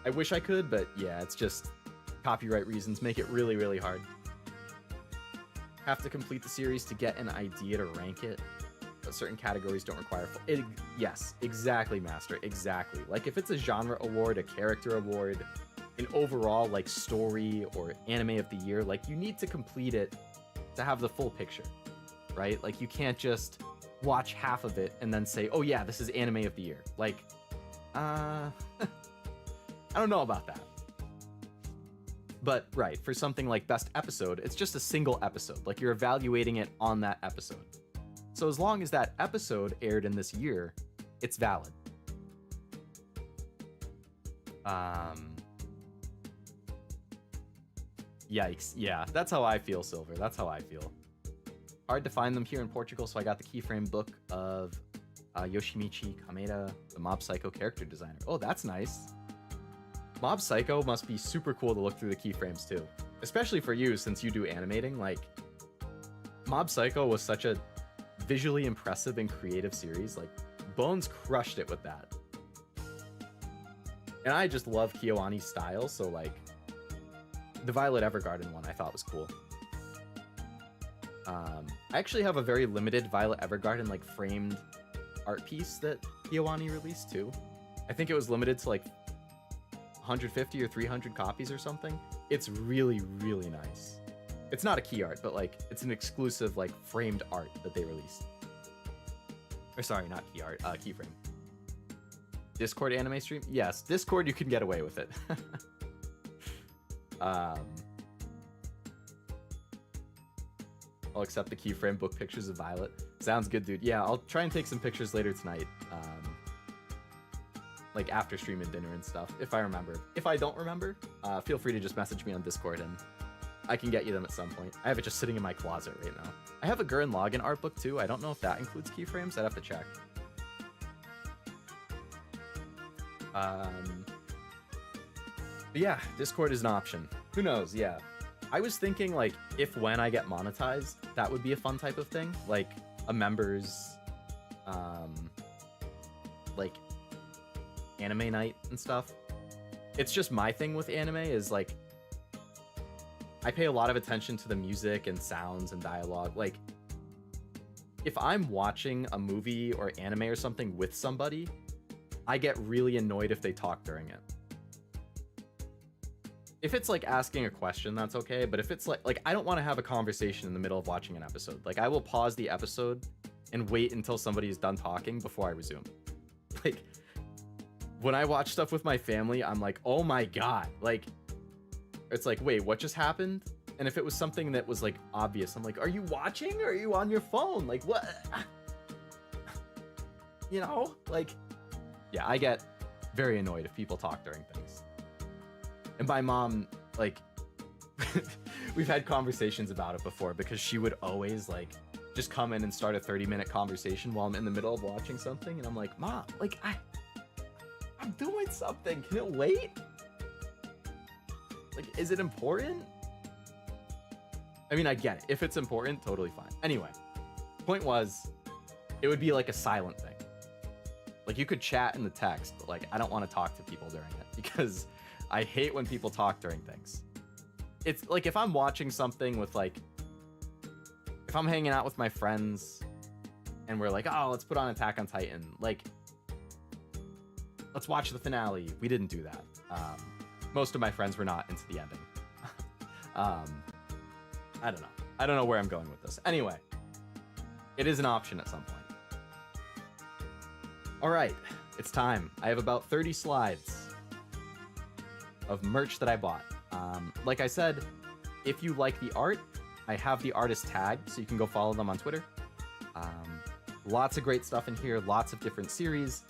I wish I could, but yeah, it's just copyright reasons make it really, really hard. Have to complete the series to get an idea to rank it. but certain categories don't require yes, exactly, Master, exactly. Like if it's a genre award, a character award, an overall like story or anime of the year, like you need to complete it to have the full picture, right? Like you can't just watch half of it and then say, oh yeah, this is anime of the year. Like, I don't know about that. But right, for something like best episode, it's just a single episode. Like you're evaluating it on that episode. So as long as that episode aired in this year, it's valid. Yikes. Yeah, that's how I feel, Silver. That's how I feel. Hard to find them here in Portugal, so I got the keyframe book of Yoshimichi Kameda, the Mob Psycho character designer. Oh, that's nice. Mob Psycho must be super cool to look through the keyframes too. Especially for you, since you do animating. Like, Mob Psycho was such a visually impressive and creative series. Like, Bones crushed it with that. And I just love KyoAni's style, so like, the Violet Evergarden one I thought was cool. I actually have a very limited Violet Evergarden like framed art piece that KyoAni released too. I think it was limited to like 150 or 300 copies or something. It's really, really nice. It's not a key art, but like it's an exclusive like framed art that they released. Or sorry, not key art, keyframe. Discord anime stream? Yes, Discord you can get away with it. I'll accept the keyframe book pictures of Violet. Sounds good, dude. Yeah, I'll try and take some pictures later tonight. Like after stream and dinner and stuff, if I remember. If I don't remember, feel free to just message me on Discord and I can get you them at some point. I have it just sitting in my closet right now. I have a Gurren Lagann art book too. I don't know if that includes keyframes. I'd have to check. But yeah, Discord is an option. Who knows? Yeah. I was thinking like when I get monetized, that would be a fun type of thing. Like a members like anime night and stuff. It's just my thing with anime is like I pay a lot of attention to the music and sounds and dialogue. Like if I'm watching a movie or anime or something with somebody, I get really annoyed if they talk during it. If it's like asking a question, that's okay. But if it's like I don't want to have a conversation in the middle of watching an episode. Like I will pause the episode and wait until somebody is done talking before I resume. Like when I watch stuff with my family, I'm like, oh my God. Like it's like, wait, what just happened? And if it was something that was like obvious, I'm like, are you watching or are you on your phone? Like what? You know, like, yeah, I get very annoyed if people talk during things. And my mom, like, we've had conversations about it before because she would always, like, just come in and start a 30-minute conversation while I'm in the middle of watching something. And I'm like, Mom, like, I'm doing something. Can it wait? Like, is it important? I mean, I get it. If it's important, totally fine. Anyway, point was, it would be like a silent thing. Like, you could chat in the text, but, like, I don't want to talk to people during it because I hate when people talk during things. It's like if I'm watching something with like, if I'm hanging out with my friends and we're like, oh, let's put on Attack on Titan. Like, let's watch the finale. We didn't do that. Most of my friends were not into the ending. I don't know. I don't know where I'm going with this. Anyway, it is an option at some point. All right, it's time. I have about 30 slides of merch that I bought. Like I said, if you like the art, I have the artist tagged, so you can go follow them on Twitter. Lots of great stuff in here, lots of different series.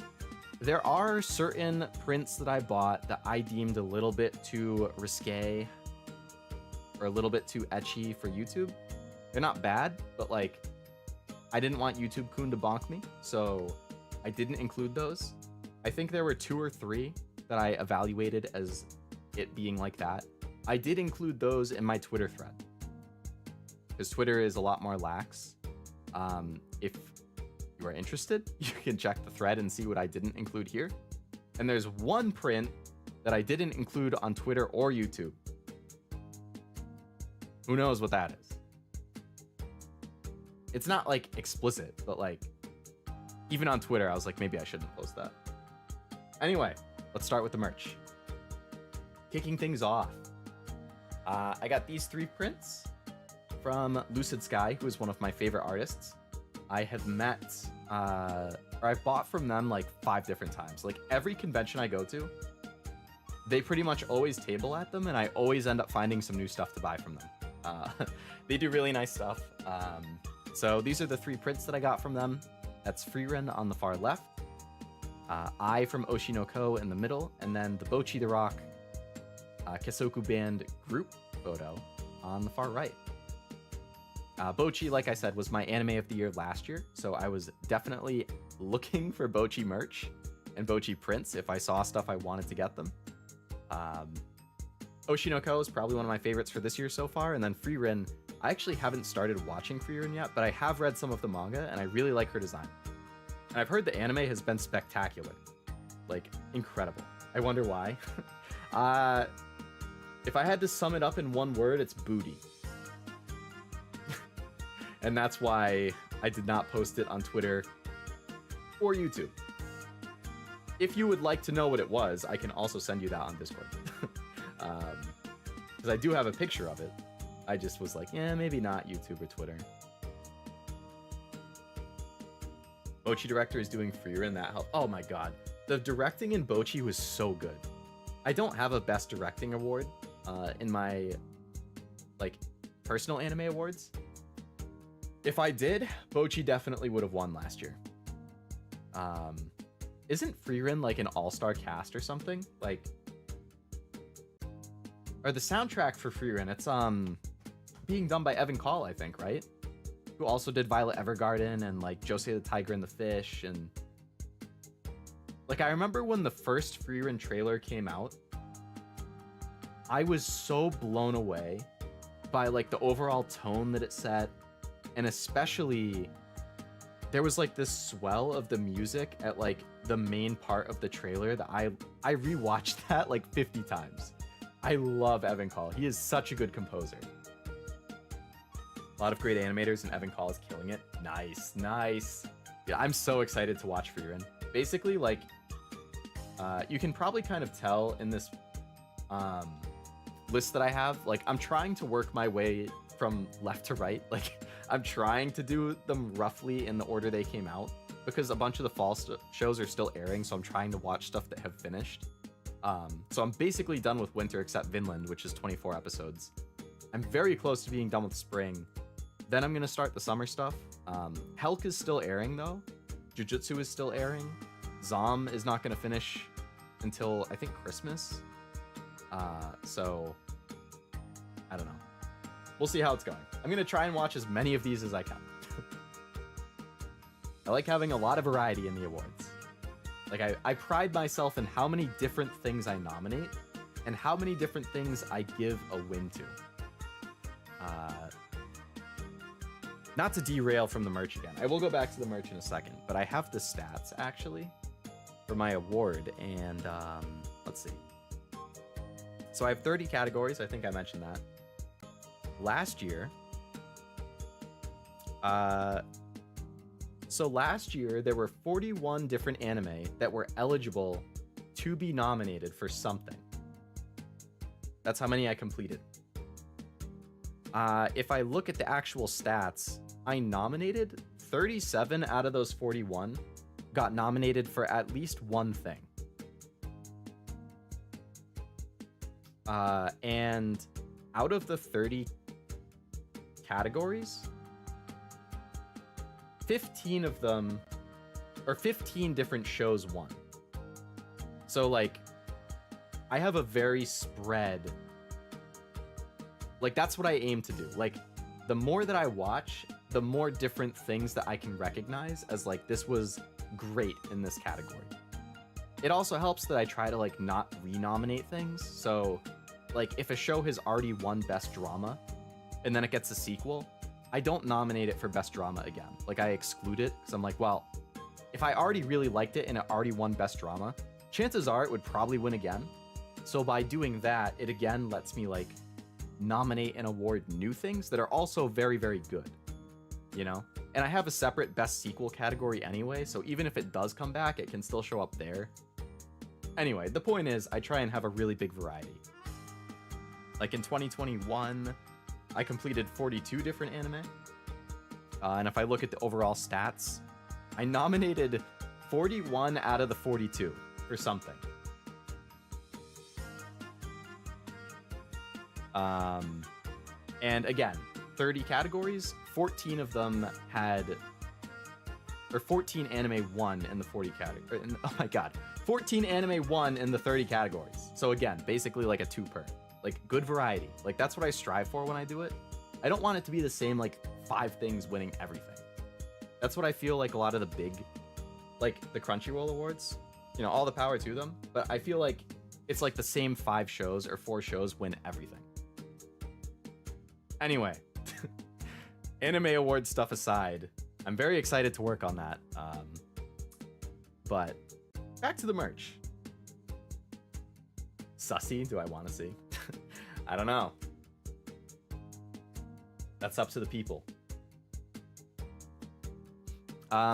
There are certain prints that I bought that I deemed a little bit too risque or a little bit too ecchi for YouTube. They're not bad, but like, I didn't want YouTube-kun to bonk me, so I didn't include those. I think there were 2 or 3 that I evaluated as it being like that. I did include those in my Twitter thread because Twitter is a lot more lax. If you are interested, you can check the thread and see what I didn't include here. And there's one print that I didn't include on Twitter or YouTube. Who knows what that is? It's not like explicit, but like Even on Twitter, I was like, maybe I shouldn't post that. Anyway, let's start with the merch. Kicking things off, I got these 3 prints from Lucid Sky, who is one of my favorite artists. I have met, or I've bought from them like 5 different times. Like every convention I go to, they pretty much always table at them, and I always end up finding some new stuff to buy from them. They do really nice stuff. So these are the 3 prints that I got from them. That's Freerin on the far left, I from Oshinoko in the middle, and then the Bocchi the Rock Kesoku Band group photo on the far right. Bocchi, like I said, was my anime of the year last year, so I was definitely looking for Bocchi merch and Bocchi prints. If I saw stuff, I wanted to get them. Oshinoko is probably one of my favorites for this year so far, and then Freerin, I actually haven't started watching Freerin yet, but I have read some of the manga, and I really like her design. And I've heard the anime has been spectacular. Like, incredible. I wonder why. If I had to sum it up in one word, it's booty. And that's why I did not post it on Twitter or YouTube. If you would like to know what it was, I can also send you that on Discord. Because I do have a picture of it. I just was like, yeah, maybe not YouTube or Twitter. Bocchi director is doing Freerin, that help. Oh my god. The directing in Bocchi was so good. I don't have a best directing award in my like personal anime awards. If I did, Bocchi definitely would have won last year. Isn't Freerin like an all-star cast or something? Like, or the soundtrack for Freerin, it's being done by Evan Call, I think, right? Who also did Violet Evergarden and like Josei the Tiger and the Fish, and like I remember when the first Freerin trailer came out, I was so blown away by like the overall tone that it set, and especially there was like this swell of the music at like the main part of the trailer that I rewatched that like 50 times. I love Evan Call. He is such a good composer. A lot of great animators, and Evan Call is killing it. Nice, nice. Yeah, I'm so excited to watch Freerin. Basically, like, you can probably kind of tell in this list that I have, like, I'm trying to work my way from left to right. Like, I'm trying to do them roughly in the order they came out, because a bunch of the fall shows are still airing, so I'm trying to watch stuff that have finished. So I'm basically done with winter except Vinland, which is 24 episodes. I'm very close to being done with spring. Then I'm going to start the summer stuff. Helk is still airing, though. Jujutsu is still airing. Zom is not going to finish until, I think, Christmas. So, I don't know. We'll see how it's going. I'm going to try and watch as many of these as I can. I like having a lot of variety in the awards. Like, I pride myself in how many different things I nominate and how many different things I give a win to. Not to derail from the merch again. I will go back to the merch in a second, but I have the stats, actually, for my award, and let's see. So I have 30 categories. I think I mentioned that. Last year, there were 41 different anime that were eligible to be nominated for something. That's how many I completed. If I look at the actual stats, I nominated 37 out of those 41 got nominated for at least one thing. And out of the 30 categories, 15 of them, or 15 different shows won. So, like, I have a very spread, like, that's what I aim to do. Like, the more that I watch, the more different things that I can recognize as, like, this was great in this category. It also helps that I try to, like, not renominate things. So, like, if a show has already won Best Drama, and then it gets a sequel, I don't nominate it for Best Drama again. Like, I exclude it, because I'm like, well, if I already really liked it and it already won Best Drama, chances are it would probably win again. So by doing that, it again lets me, like, nominate and award new things that are also very, very good. you know? And I have a separate best sequel category anyway, so even if it does come back, it can still show up there. Anyway, the point is, I try and have a really big variety. Like in 2021, I completed 42 different anime. And if I look at the overall stats, I nominated 41 out of the 42 for something. And again, 30 categories, 14 of them had, or 14 anime won in the 40 category. Oh my god, 14 anime won in the 30 categories. So again, basically like a 2 per. Like, good variety. Like, that's what I strive for when I do it. I don't want it to be the same, like, 5 things winning everything. That's what I feel like a lot of the big, like, the Crunchyroll Awards, you know, all the power to them. But I feel like it's like the same 5 shows or 4 shows win everything. Anyway, Anime Awards stuff aside, I'm very excited to work on that. But back to the merch. Sussy, do I want to see? I don't know. That's up to the people.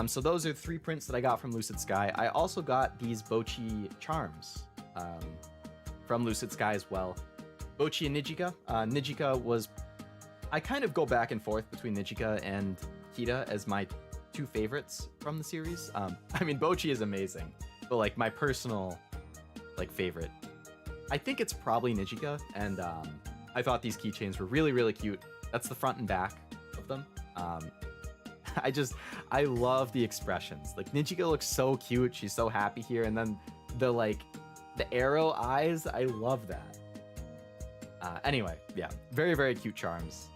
So those are 3 prints that I got from Lucid Sky. I also got these Bochi charms from Lucid Sky as well. Bochi and Nijika. Nijika was... I kind of go back and forth between Nijika and Kita as my 2 favorites from the series. I mean, Bochi is amazing, but like my personal like favorite, I think it's probably Nijika, and I thought these keychains were really, really cute. That's the front and back of them. I love the expressions. Like, Nijika looks so cute. She's so happy here, and then the arrow eyes, I love that. Anyway, yeah, very, very cute charms.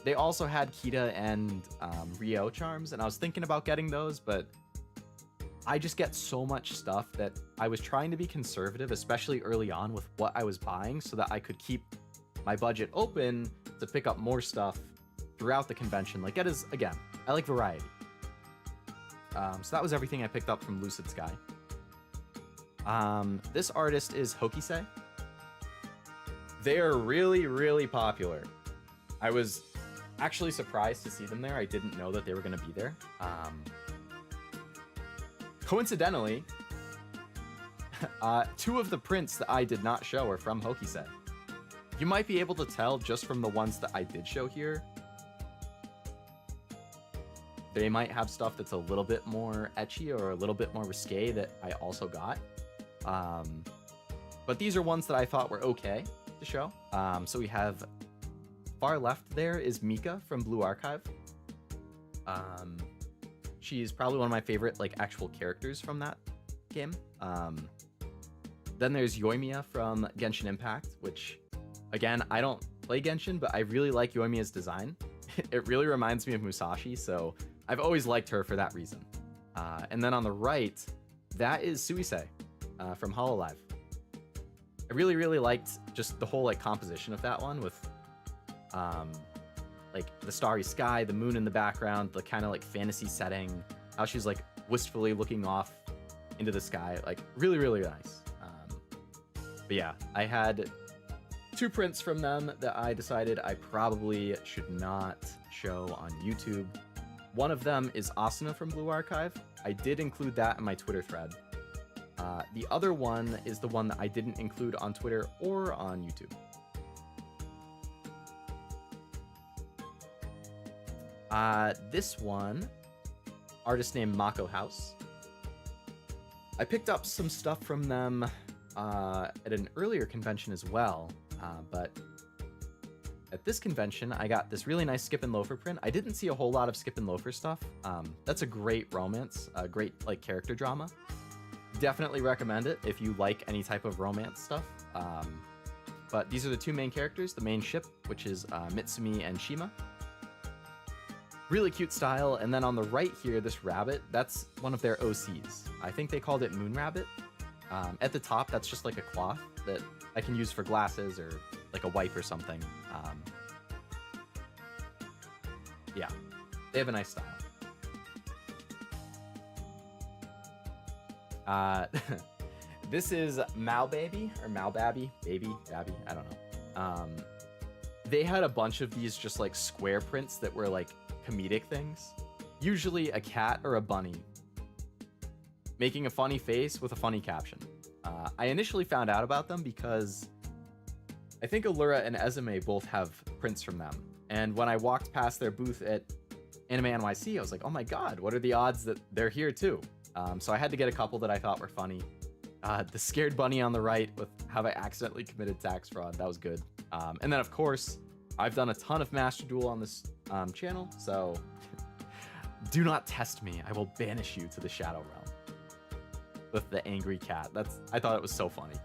They also had Kita and Rio charms, and I was thinking about getting those, but I just get so much stuff that I was trying to be conservative, especially early on with what I was buying, so that I could keep my budget open to pick up more stuff throughout the convention. Like, again, I like variety. So that was everything I picked up from Lucid Sky. This artist is Hokisei. They are really, really popular. I was actually surprised to see them there. I didn't know that they were going to be there. Coincidentally, 2 of the prints that I did not show are from Hokisei. You might be able to tell just from the ones that I did show here. They might have stuff that's a little bit more ecchi or a little bit more risque that I also got. But these are ones that I thought were okay to show. So we have far left there is Mika from Blue Archive. She's probably one of my favorite like actual characters from that game. Then there's Yoimiya from Genshin Impact, which again, I don't play Genshin, but I really like Yoimiya's design. It really reminds me of Musashi, so I've always liked her for that reason. And then on the right, that is Suisei from Hololive. I really, really liked just the whole like composition of that one with like the starry sky, the moon in the background, the kind of like fantasy setting, how she's like wistfully looking off into the sky, like really, really nice. But yeah, I had 2 prints from them that I decided I probably should not show on YouTube. One of them is Asuna from Blue Archive. I did include that in my Twitter thread. The other one is the one that I didn't include on Twitter or on YouTube. This one, artist named Mako House. I picked up some stuff from them at an earlier convention as well, but at this convention, I got this really nice Skip and Loafer print. I didn't see a whole lot of Skip and Loafer stuff. That's a great romance, a great like character drama. Definitely recommend it if you like any type of romance stuff. But these are the 2 main characters, the main ship, which is Mitsumi and Shima. Really cute style. And then on the right here, this rabbit, that's one of their OCs. I think they called it Moon Rabbit. At the top, that's just like a cloth that I can use for glasses or like a wipe or something. Yeah, they have a nice style. This is Mal Baby or Mal Babby, Babby, I don't know. They had a bunch of these just like square prints that were like comedic things. Usually a cat or a bunny making a funny face with a funny caption. I initially found out about them because I think Allura and Ezume both have prints from them. And when I walked past their booth at Anime NYC, I was like, oh my god, what are the odds that they're here too? So I had to get a couple that I thought were funny. The scared bunny on the right with Have I Accidentally Committed Tax Fraud, that was good. And then of course, I've done a ton of Master Duel on this channel, so do not test me. I will banish you to the Shadow Realm. With the angry cat. I thought it was so funny.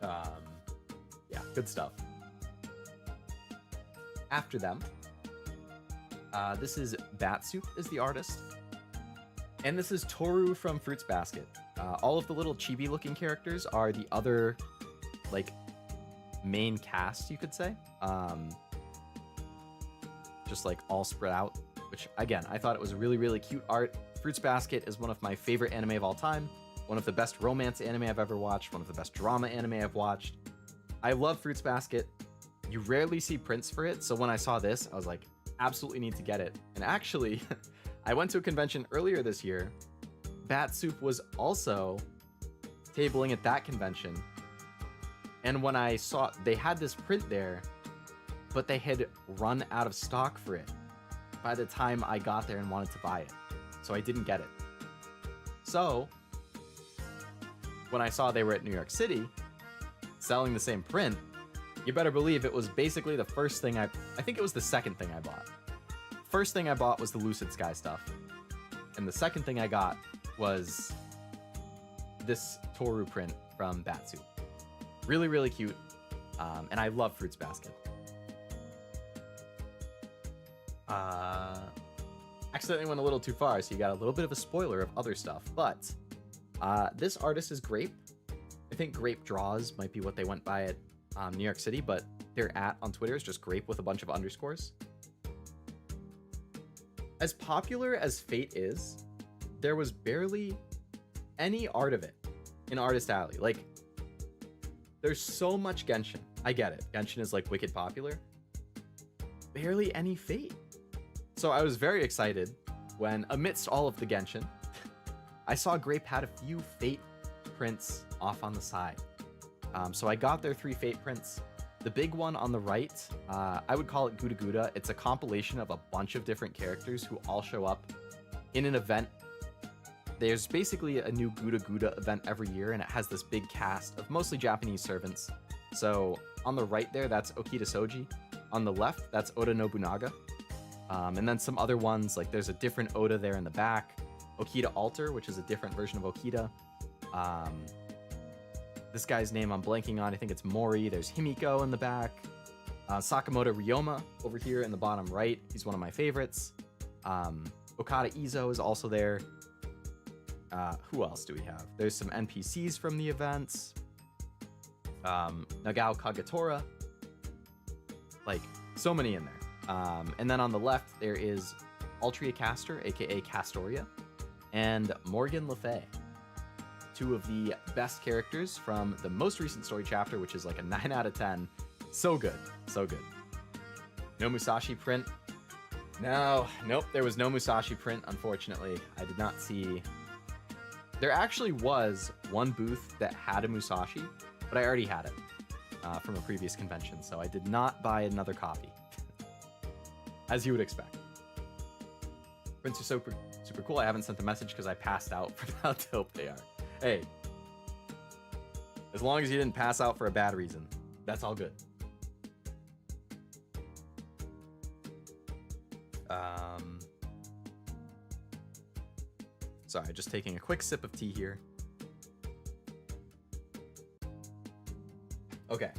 Yeah, good stuff. After them, this is Batsoup is the artist. And this is Toru from Fruits Basket. All of the little chibi looking characters are the other, like, main cast, you could say. Just like all spread out. Which, again, I thought it was really, really cute art. Fruits Basket is one of my favorite anime of all time. One of the best romance anime I've ever watched. One of the best drama anime I've watched. I love Fruits Basket. You rarely see prints for it, so when I saw this, I was like, absolutely need to get it. And actually, I went to a convention earlier this year. Batsoup was also tabling at that convention. And when I saw they had this print there, but they had run out of stock for it by the time I got there and wanted to buy it. So I didn't get it. So when I saw they were at New York City selling the same print, you better believe it was basically the first thing I think it was the second thing I bought. First thing I bought was the Lucid Sky stuff. And the second thing I got was this Toru print from Batsoup. Really, really cute. And I love Fruits Basket. Accidentally went a little too far, so you got a little bit of a spoiler of other stuff. But this artist is Grape. I think Grape Draws might be what they went by at New York City, but their @ on Twitter is just Grape with a bunch of underscores. As popular as Fate is, there was barely any art of it in Artist Alley. Like, there's so much Genshin. I get it. Genshin is like wicked popular. Barely any Fate. So I was very excited when, amidst all of the Genshin, I saw Grape had a few Fate prints off on the side. So I got their 3 Fate prints. The big one on the right, I would call it Guda Guda. It's a compilation of a bunch of different characters who all show up in an event. There's basically a new Guda Guda event every year, and it has this big cast of mostly Japanese servants. So on the right there, that's Okita Soji. On the left, that's Oda Nobunaga. And then some other ones, like there's a different Oda there in the back. Okita Alter, which is a different version of Okita. This guy's name I'm blanking on. I think it's Mori. There's Himiko in the back. Sakamoto Ryoma over here in the bottom right. He's one of my favorites. Okada Izo is also there. Who else do we have? There's some NPCs from the events. Nagao Kagetora. Like, so many in there. And then on the left, there is Altria Castor, aka Castoria, and Morgan Le Fay. 2 of the best characters from the most recent story chapter, which is like a 9 out of 10. So good. So good. No Musashi print. Nope, there was no Musashi print, unfortunately. I did not see... There actually was one booth that had a Musashi, but I already had it from a previous convention, so I did not buy another copy. As you would expect. Prints are super cool. I haven't sent the message because I passed out from how dope they are. Hey, as long as you didn't pass out for a bad reason, that's all good. Sorry, just taking a quick sip of tea here. Okay,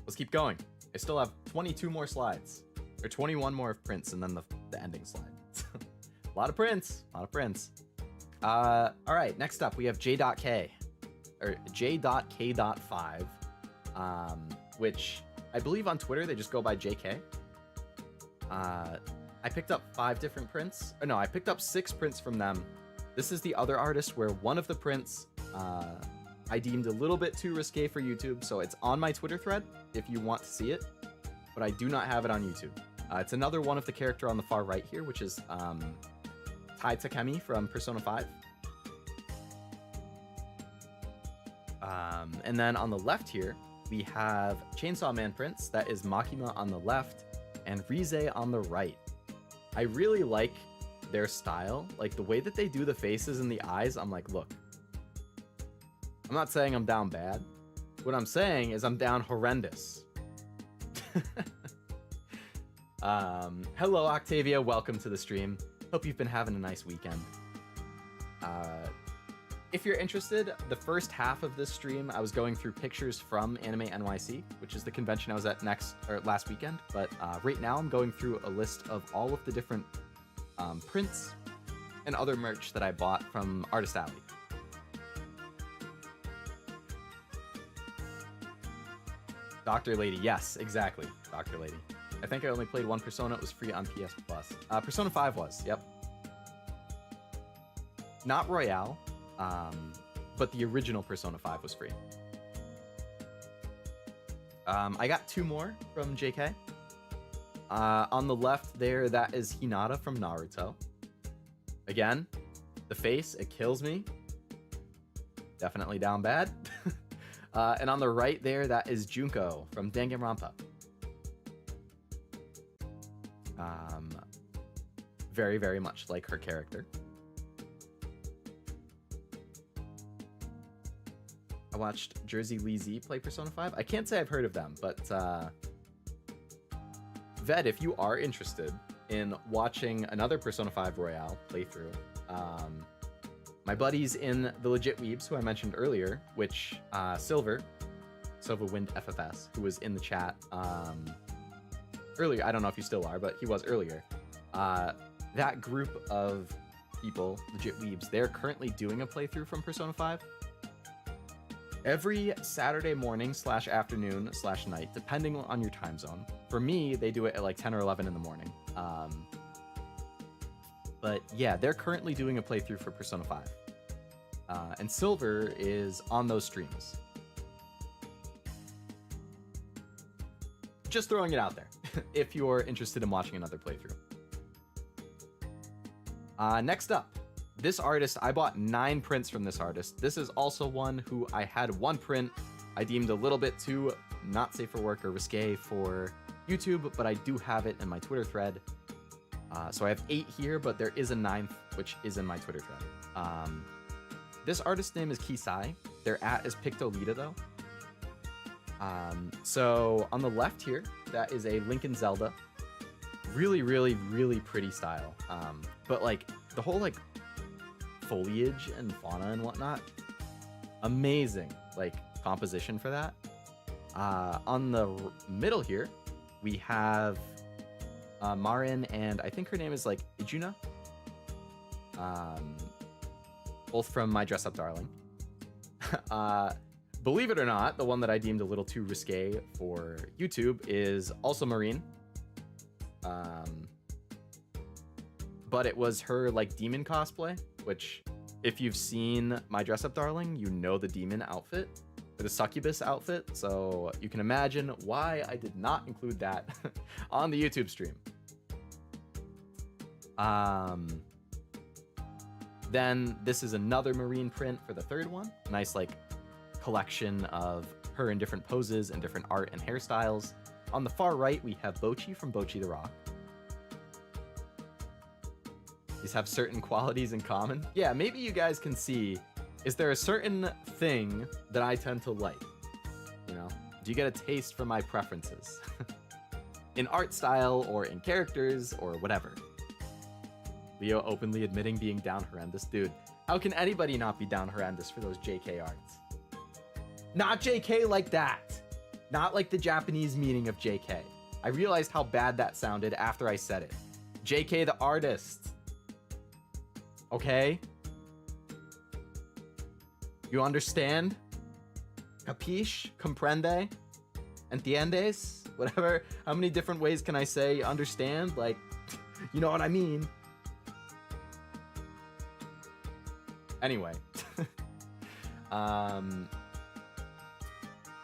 let's keep going. I still have 22 more slides, or 21 more of prints, and then the ending slide. A lot of prints, all right, next up we have J.K, or J.K.5, which I believe on Twitter they just go by JK. I picked up 5 different prints. Or no, I picked up 6 prints from them. This is the other artist where one of the prints I deemed a little bit too risque for YouTube, so it's on my Twitter thread if you want to see it. but I do not have it on YouTube. It's another one of the character on the far right here, which is Tai Takemi from Persona 5. And then on the left here, we have Chainsaw Man Prince. That is Makima on the left and Rize on the right. I really like their style. Like the way that they do the faces and the eyes, I'm like, look. I'm not saying I'm down bad. What I'm saying is I'm down horrendous. Hello, Octavia. Welcome to the stream. Hope you've been having a nice weekend. If you're interested, the first half of this stream, I was going through pictures from Anime NYC, which is the convention I was at last weekend. But right now, I'm going through a list of all of the different prints and other merch that I bought from Artist Alley. Dr. Lady, yes, exactly, Dr. Lady. I think I only played one Persona. It was free on PS Plus. Persona 5 was, yep. Not Royale, but the original Persona 5 was free. I got 2 more from JK. On the left there, that is Hinata from Naruto. Again, the face, it kills me. Definitely down bad. And on the right there, that is Junko from Danganronpa. Very, very much like her character. I watched Jersey Lee Z play Persona 5. I can't say I've heard of them, but Ved, if you are interested in watching another Persona 5 Royale playthrough, my buddies in the Legit Weebs, who I mentioned earlier, which Silva Wind FFS, who was in the chat earlier. I don't know if you still are, but he was earlier. That group of people, Legit Weebs, they're currently doing a playthrough from Persona 5. Every Saturday morning / afternoon / night, depending on your time zone. For me, they do it at like 10 or 11 in the morning. But yeah, they're currently doing a playthrough for Persona 5. And Silver is on those streams. Just throwing it out there, if you're interested in watching another playthrough. Next up, this artist, I bought 9 prints from this artist. This is also one who I had 1 print I deemed a little bit too not safe for work or risque for YouTube, but I do have it in my Twitter thread. So I have 8 here, but there is a 9th, which is in my Twitter thread. This artist's name is Kisai. Their @ is Pictolita, though. So on the left here, that is a Link and Zelda. Really, really, really pretty style. But like the whole like foliage and fauna and whatnot, amazing like composition for that. On the middle here, we have Marin, and I think her name is like Ijuna. Both from My Dress Up Darling. Believe it or not, the one that I deemed a little too risque for YouTube is also Marine. But it was her like demon cosplay, which if you've seen My Dress Up Darling, you know the demon outfit, or the succubus outfit, so you can imagine why I did not include that on the YouTube stream. Then this is another Marine print for the 3rd one. Nice like collection of her in different poses and different art and hairstyles. On the far right, we have Bochi from Bochi the Rock. These have certain qualities in common. Yeah, maybe you guys can see, is there a certain thing that I tend to like? You know, do you get a taste for my preferences? In art style or in characters or whatever. Leo openly admitting being down horrendous. Dude, how can anybody not be down horrendous for those JK arts? Not JK like that. Not like the Japanese meaning of JK. I realized how bad that sounded after I said it. JK the artist. Okay? You understand? Capiche? Comprende? Entiendes? Whatever. How many different ways can I say understand? Like, you know what I mean. Anyway.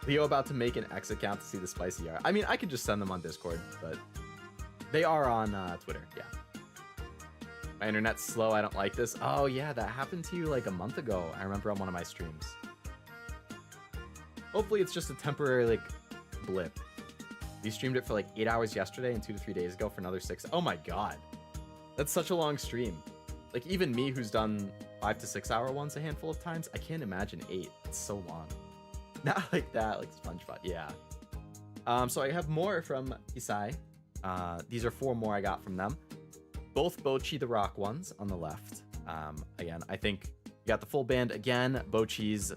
Leo about to make an X account to see the spicy art. I mean, I could just send them on Discord, but they are on Twitter. Yeah. My internet's slow. I don't like this. Oh yeah, that happened to you like a month ago. I remember on one of my streams. Hopefully it's just a temporary like blip. You streamed it for like 8 hours yesterday and 2 to 3 days ago for another 6. Oh my god. That's such a long stream. Like even me who's done 5 to 6 hour ones a handful of times, I can't imagine 8. It's so long. Not like that, like SpongeBob. Yeah. So I have more from Isai. These are 4 more I got from them. Both Bochi the Rock ones on the left. Again, I think you got the full band again. Bochi's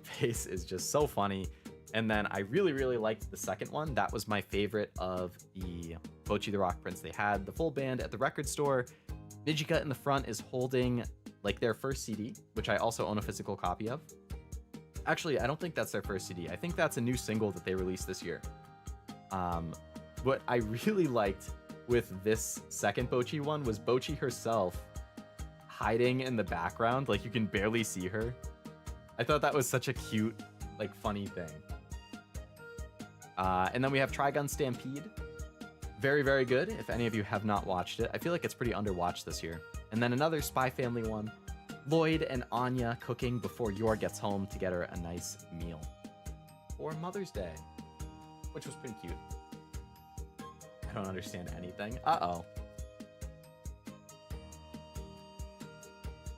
face is just so funny. And then I really, really liked the second one. That was my favorite of the Bochi the Rock prints they had. The full band at the record store. Nijika in the front is holding like their first CD, which I also own a physical copy of. Actually, I don't think that's their first CD. I think that's a new single that they released this year. What I really liked with this second Bochi one was Bochi herself hiding in the background. Like you can barely see her. I thought that was such a cute, like funny thing. And then we have Trigun Stampede. Very, very good. If any of you have not watched it, I feel like it's pretty underwatched this year. And then another Spy Family one. Lloyd and Anya cooking before Yor gets home to get her a nice meal for Mother's Day, which was pretty cute. I don't understand anything. Uh-oh.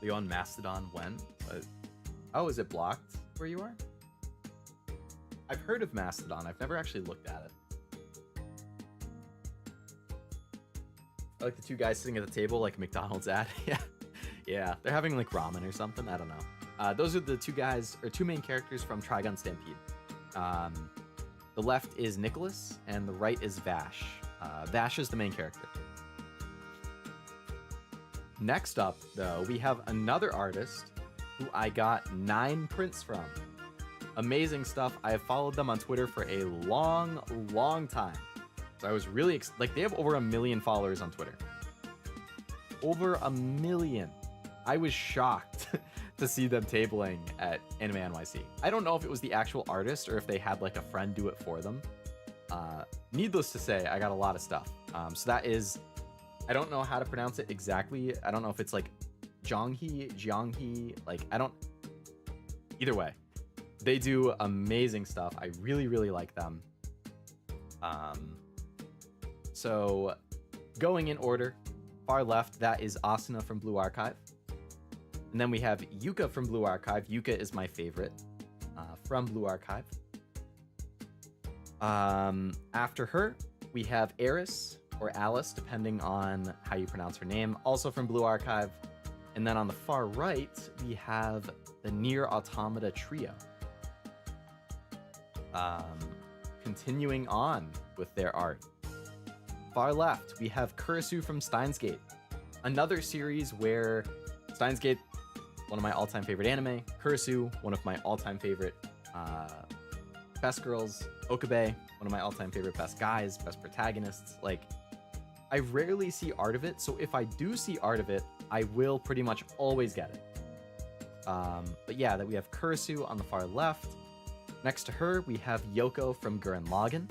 Leo on Mastodon when? Oh, is it blocked where you are? I've heard of Mastodon. I've never actually looked at it. I like the 2 guys sitting at the table like a McDonald's ad. Yeah. Yeah, they're having like ramen or something. I don't know. Those are the 2 guys, or 2 main characters from Trigun Stampede. The left is Nicholas, and the right is Vash. Vash is the main character. Next up, though, we have another artist who I got 9 prints from. Amazing stuff. I have followed them on Twitter for a long, long time. So I was really like, they have over 1 million followers on Twitter. Over 1 million. I was shocked to see them tabling at Anime NYC. I don't know if it was the actual artist or if they had like a friend do it for them. Needless to say, I got a lot of stuff. So that is, I don't know how to pronounce it exactly. I don't know if it's like Jianghe, like I don't, either way. They do amazing stuff. I really, really like them. So going in order, far left, that is Asuna from Blue Archive. And then we have Yuka from Blue Archive. Yuka is my favorite from Blue Archive. After her, we have Eris, or Alice, depending on how you pronounce her name, also from Blue Archive. And then on the far right, we have the Nier Automata trio. Continuing on with their art. Far left, we have Kurisu from Steins Gate. Another series where Steins Gate, one of my all-time favorite anime, Kurisu, one of my all-time favorite best girls, Okabe, one of my all-time favorite best guys, best protagonists. Like, I rarely see art of it, so if I do see art of it, I will pretty much always get it. But yeah, that we have Kurisu on the far left. Next to her, we have Yoko from Gurren Lagann.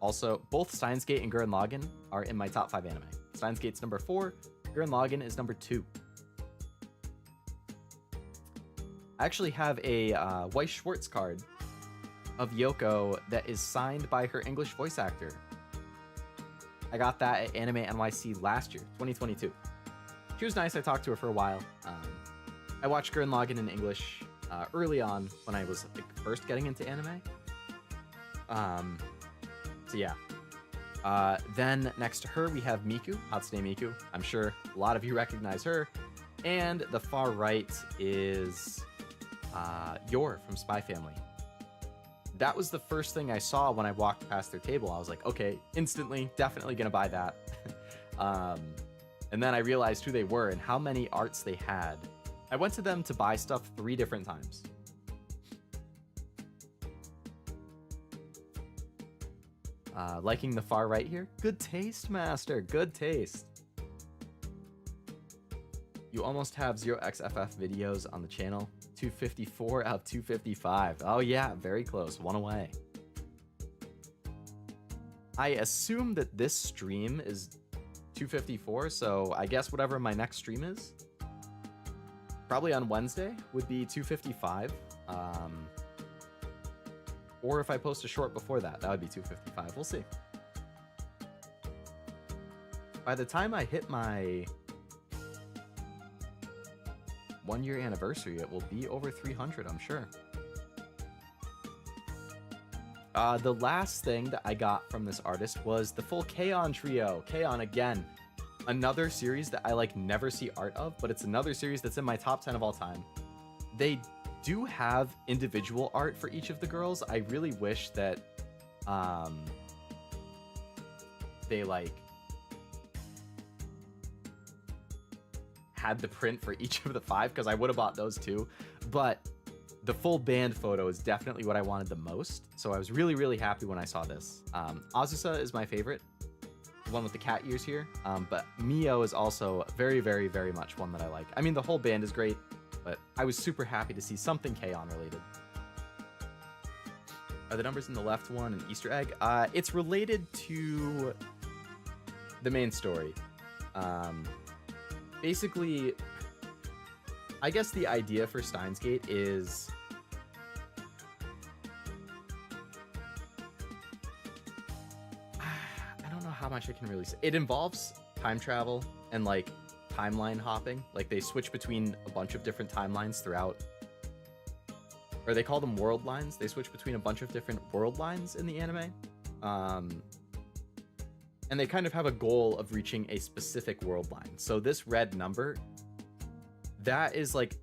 Also, both Steins Gate and Gurren Lagann are in my top 5 anime. Steins Gate's number 4, Gurren Lagann is number 2. I actually have a Weiss Schwartz card of Yoko that is signed by her English voice actor. I got that at Anime NYC last year, 2022. She was nice. I talked to her for a while. I watched Gurren Lagann in English early on when I was like, first getting into anime. So yeah. Then next to her, we have Miku, Hatsune Miku. I'm sure a lot of you recognize her. And the far right is Yor from Spy Family. That was the first thing I saw when I walked past their table. I was like, okay, instantly, definitely gonna buy that. And then I realized who they were and how many arts they had. I went to them to buy stuff 3 different times. Liking the far right here? Good taste, master. Good taste. You almost have 0xFF videos on the channel. 254 out of 255. Oh yeah, very close. One away. I assume that this stream is 254, so I guess whatever my next stream is, probably on Wednesday, would be 255. Or if I post a short before that, that would be 255. We'll see. By the time I hit my 1-year anniversary, it will be over 300, I'm sure. The last thing that I got from this artist was the full K-On! Trio. K-On! Again, another series that I like never see art of, but it's another series that's in my top 10 of all time. They do have individual art for each of the girls. I really wish that they like had the print for each of the 5, because I would have bought those too, but the full band photo is definitely what I wanted the most, so I was really, really happy when I saw this. Azusa is my favorite, the one with the cat ears here, but Mio is also very, very, very much one that I like. I mean, the whole band is great, but I was super happy to see something K-On! Related. Are the numbers in the left one an Easter egg? It's related to the main story. Basically, I guess the idea for Steins Gate is I don't know how much I can really say. It involves time travel and like timeline hopping. Like they switch between a bunch of different timelines throughout, or they call them world lines. They switch between a bunch of different world lines in the anime. And they kind of have a goal of reaching a specific world line. So this red number, that is like,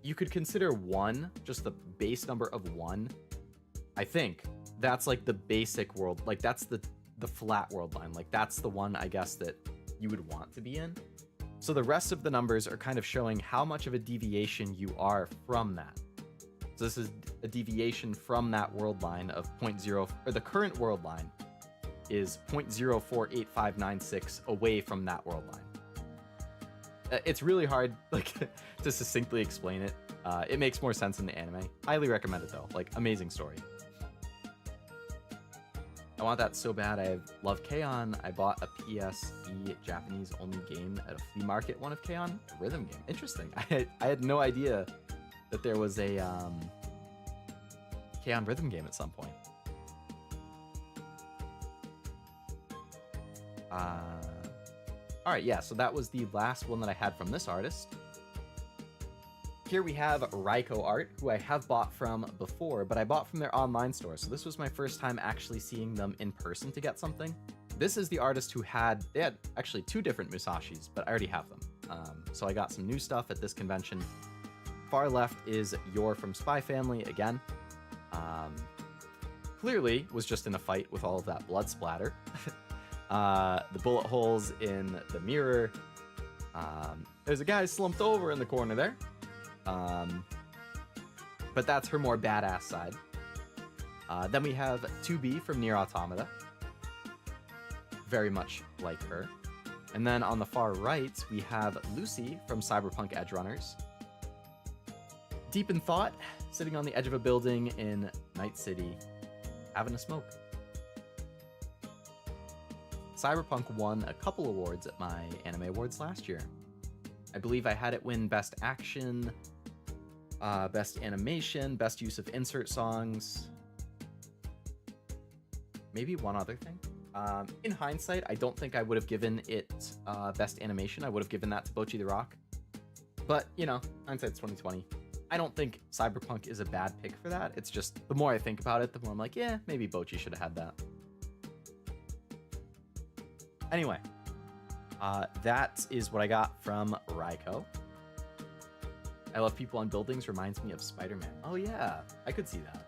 you could consider 1, just the base number of 1. I think that's like the basic world, like that's the flat world line. Like that's the one, I guess, that you would want to be in. So the rest of the numbers are kind of showing how much of a deviation you are from that. So this is a deviation from that world line of 0.0, or the current world line is 0.048596 away from that world line. It's really hard like to succinctly explain it. It makes more sense in the anime. Highly recommend it though. Like, amazing story. I want that so bad. I love K-On! I bought a PSE Japanese only game at a flea market, one of K-On! A rhythm game. Interesting. I had no idea that there was a K-On! Rhythm game at some point. Alright, yeah, so that was the last one that I had from this artist. Here we have Raiko Art, who I have bought from before, but I bought from their online store, so this was my first time actually seeing them in person to get something. This is the artist who they had actually 2 different Musashis, but I already have them. So I got some new stuff at this convention. Far left is Yor from Spy Family, again. Clearly was just in a fight with all of that blood splatter. The bullet holes in the mirror. There's a guy slumped over in the corner there. But that's her more badass side. Then we have 2B from Nier Automata. Very much like her. And then on the far right, we have Lucy from Cyberpunk Edgerunners. Deep in thought, sitting on the edge of a building in Night City, having a smoke. Cyberpunk won a couple awards at my Anime Awards last year. I believe I had it win Best Action, Best Animation, Best Use of Insert Songs, maybe one other thing. In hindsight, I don't think I would have given it Best Animation. I would have given that to Bocchi the Rock. But, you know, hindsight's 2020. I don't think Cyberpunk is a bad pick for that. It's just, the more I think about it, the more I'm like, yeah, maybe Bocchi should have had that. Anyway, that is what I got from Raiko. I love people on buildings reminds me of Spider-Man. Oh yeah, I could see that.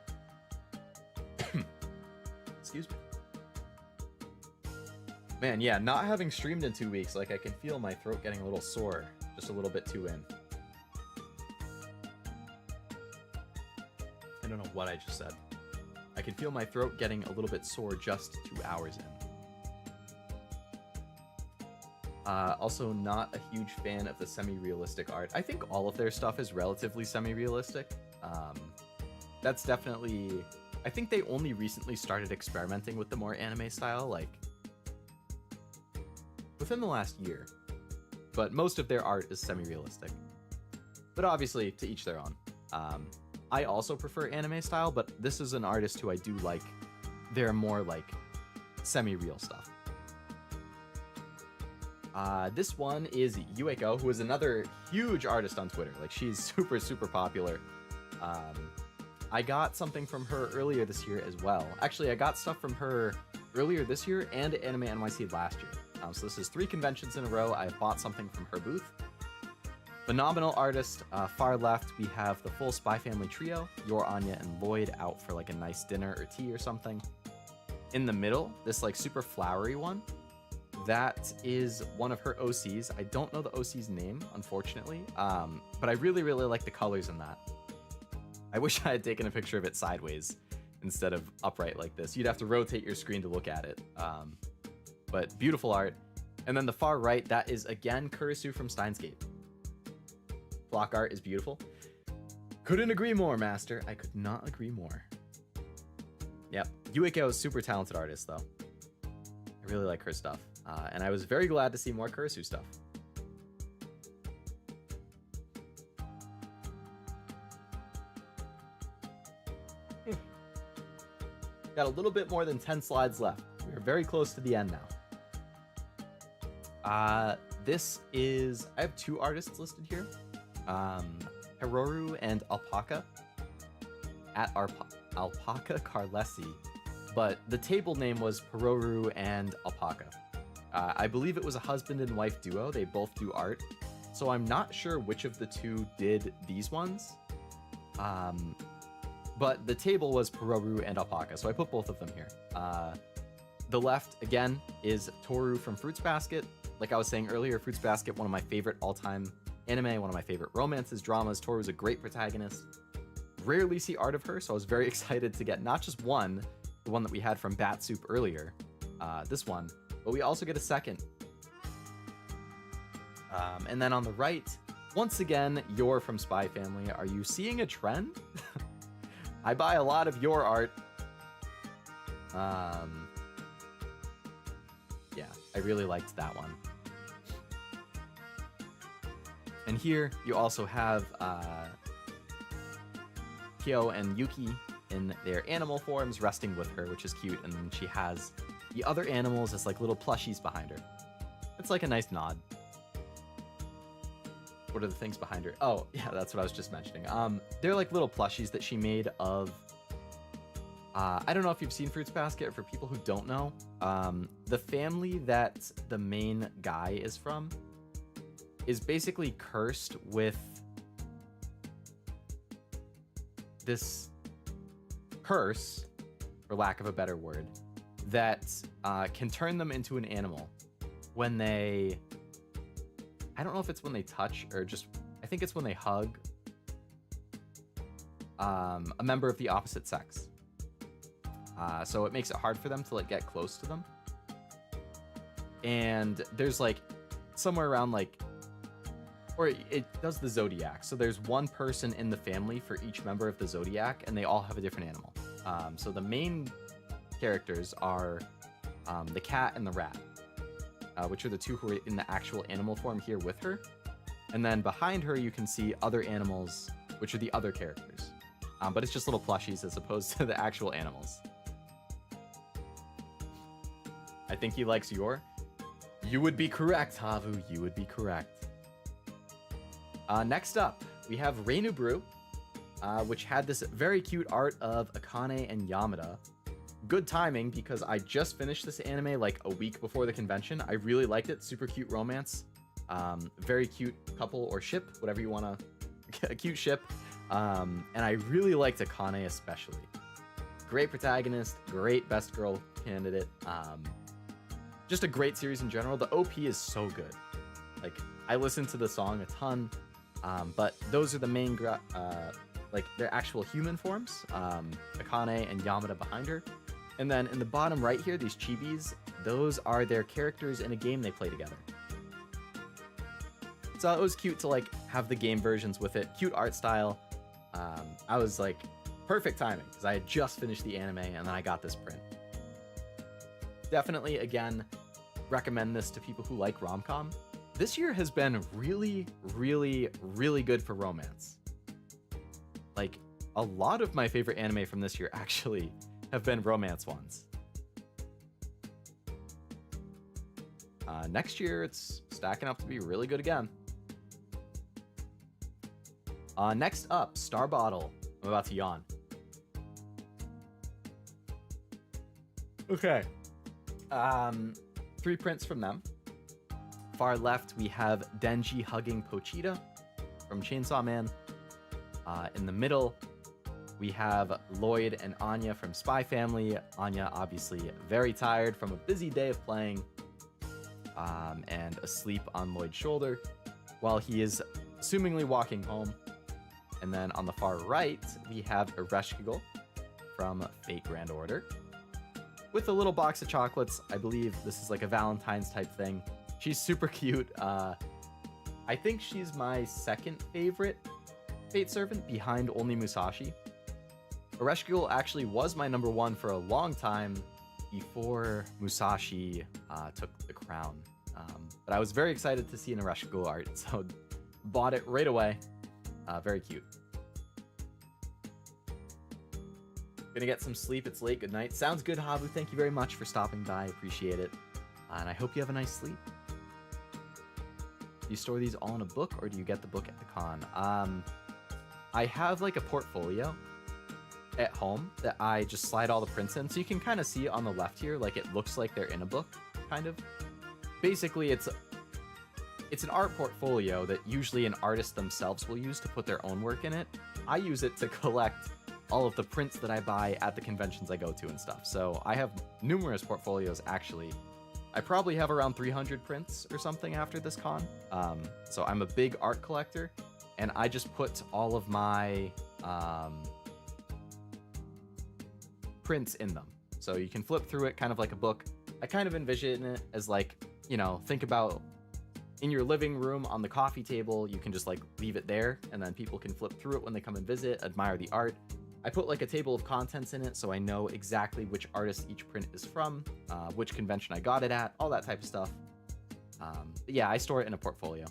Excuse me. Man, yeah, not having streamed in 2 weeks, like I can feel my throat getting a little sore, just a little bit too in. I don't know what I just said. I can feel my throat getting a little bit sore just 2 hours in. Also, not a huge fan of the semi-realistic art. I think all of their stuff is relatively semi-realistic. That's definitely... I think they only recently started experimenting with the more anime style, like, within the last year. But most of their art is semi-realistic. But obviously, to each their own. I also prefer anime style, but this is an artist who I do like their more, like, semi-real stuff. This one is YuGiOh, who is another huge artist on Twitter. Like, she's super, super popular. I got something from her earlier this year as well. Actually, I got stuff from her earlier this year and at Anime NYC last year. So this is 3 conventions in a row. I bought something from her booth. Phenomenal artist. Far left, we have the full Spy Family trio, Yor, Anya, and Lloyd out for like a nice dinner or tea or something. In the middle, this like super flowery one, that is one of her OCs. I don't know the OC's name, unfortunately, but I really, really like the colors in that. I wish I had taken a picture of it sideways instead of upright like this. You'd have to rotate your screen to look at it. But beautiful art. And then the far right, that is again Kurisu from Steins Gate. Block art is beautiful. Couldn't agree more, Master. I could not agree more. Yep, YuGiOh is a super talented artist, though. I really like her stuff. And I was very glad to see more Kurisu stuff. Got a little bit more than 10 slides left. We're very close to the end now. This is... I have 2 artists listed here. Hiroru and Alpaca. At Alpaca Carlesi. But the table name was Hiroru and Alpaca. I believe it was a husband and wife duo. They both do art. So I'm not sure which of the 2 did these ones. But the table was Hiroru and Alpaca, so I put both of them here. The left, again, is Toru from Fruits Basket. Like I was saying earlier, Fruits Basket, one of my favorite all-time anime, one of my favorite romances, dramas. Toru's a great protagonist. Rarely see art of her, so I was very excited to get not just one, the one that we had from Bat Soup earlier, this one, but we also get a second. And then on the right, once again, Yor from Spy Family. Are you seeing a trend? I buy a lot of Yor art. Yeah, I really liked that one. And here you also have Kyo and Yuki in their animal forms resting with her, which is cute. And then she has the other animals as like little plushies behind her. It's like a nice nod. What are the things behind her? Oh, yeah, that's what I was just mentioning. They're like little plushies that she made of... I don't know if you've seen Fruits Basket, or for people who don't know, the family that the main guy is from is basically cursed with this curse, for lack of a better word, that can turn them into an animal when they... I don't know if it's when they touch or just... I think it's when they hug a member of the opposite sex. So it makes it hard for them to like get close to them. And there's like somewhere around like... Or it does the zodiac. So there's one person in the family for each member of the zodiac, and they all have a different animal. So the main characters are the cat and the rat. Which are the 2 who are in the actual animal form here with her. And then behind her, you can see other animals, which are the other characters. But it's just little plushies as opposed to the actual animals. I think he likes Yor. You would be correct, Havu. You would be correct. Next up, we have Reinu Brew, which had this very cute art of Akane and Yamada. Good timing, because I just finished this anime like a week before the convention. I really liked it. Super cute romance. Very cute couple or ship, whatever you want to... A cute ship. And I really liked Akane especially. Great protagonist, great best girl candidate. Just a great series in general. The OP is so good. Like, I listened to the song a ton, but those are the main... like, their actual human forms. Akane and Yamada behind her. And then in the bottom right here, these chibis, those are their characters in a game they play together. So it was cute to like have the game versions with it. Cute art style. I was like, perfect timing because I had just finished the anime and then I got this print. Definitely, again, recommend this to people who like rom-com. This year has been really, really, really good for romance. Like, a lot of my favorite anime from this year actually have been romance ones. Next year, it's stacking up to be really good again. Next up, Star Bottle. I'm about to yawn. Okay. 3 prints from them. Far left, we have Denji hugging Pochita from Chainsaw Man. In the middle, we have Lloyd and Anya from Spy Family. Anya obviously very tired from a busy day of playing and asleep on Lloyd's shoulder while he is assumingly walking home. And then on the far right, we have Ereshkigal from Fate Grand Order with a little box of chocolates. I believe this is like a Valentine's type thing. She's super cute. I think she's my second favorite Fate servant behind only Musashi. Ereshkigal actually was my number 1 for a long time before Musashi took the crown. But I was very excited to see an Ereshkigal art, so bought it right away. Very cute. Gonna get some sleep. It's late. Good night. Sounds good, Habu. Thank you very much for stopping by. Appreciate it. And I hope you have a nice sleep. Do you store these all in a book, or do you get the book at the con? I have like a portfolio at home that I just slide all the prints in. So you can kind of see on the left here, like it looks like they're in a book, kind of. Basically, it's an art portfolio that usually an artist themselves will use to put their own work in it. I use it to collect all of the prints that I buy at the conventions I go to and stuff. So I have numerous portfolios, actually. I probably have around 300 prints or something after this con. So I'm a big art collector, and I just put all of my prints in them. So you can flip through it kind of like a book. I kind of envision it as like, you know, think about in your living room on the coffee table, you can just like leave it there and then people can flip through it when they come and visit, admire the art. I put like a table of contents in it so I know exactly which artist each print is from, which convention I got it at, all that type of stuff. But yeah, I store it in a portfolio.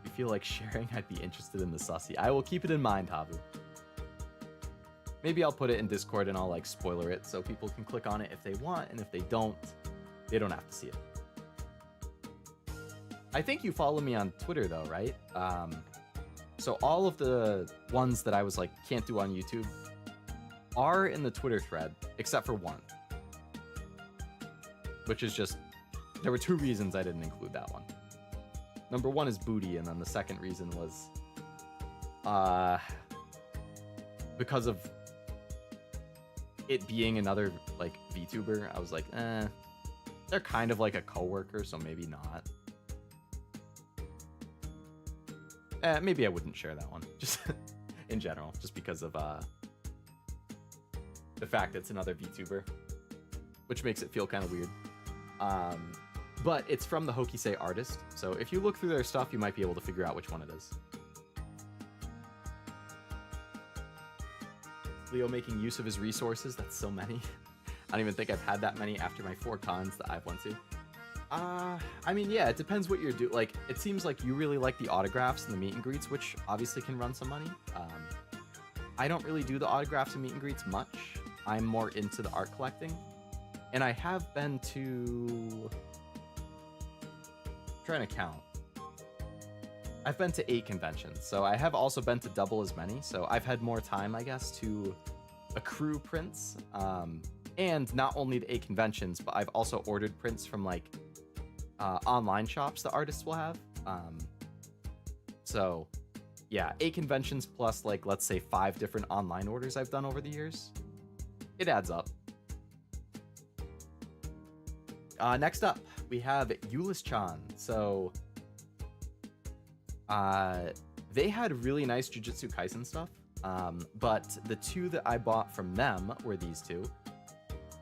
If you feel like sharing, I'd be interested in the sussy. I will keep it in mind, Habu. Maybe I'll put it in Discord and I'll like spoiler it so people can click on it if they want, and if they don't have to see it. I think you follow me on Twitter though, right? So all of the ones that I was like, can't do on YouTube are in the Twitter thread, except for one. Which is just, there were 2 reasons I didn't include that one. Number 1 is booty, and then the second reason was because of it being another like VTuber. I was like, they're kind of like a coworker, so maybe not. Maybe I wouldn't share that one, just in general, just because of the fact it's another VTuber, which makes it feel kind of weird. But it's from the Hokisei artist, so if you look through their stuff, you might be able to figure out which one it is. Leo making use of his resources. That's so many. I don't even think I've had that many after my 4 cons that I've went to. I mean, yeah, it depends what you're doing. Like, it seems like you really like the autographs and the meet and greets, which obviously can run some money. I don't really do the autographs and meet and greets much. I'm more into the art collecting. And I have been to... I'm trying to count. I've been to 8 conventions, so I have also been to double as many, so I've had more time, I guess, to accrue prints. And not only the 8 conventions, but I've also ordered prints from, like, online shops the artists will have. So, yeah, 8 conventions plus, like, let's say 5 different online orders I've done over the years. It adds up. Next up, we have Yulis-chan. So... they had really nice Jujutsu Kaisen stuff, but the 2 that I bought from them were these 2.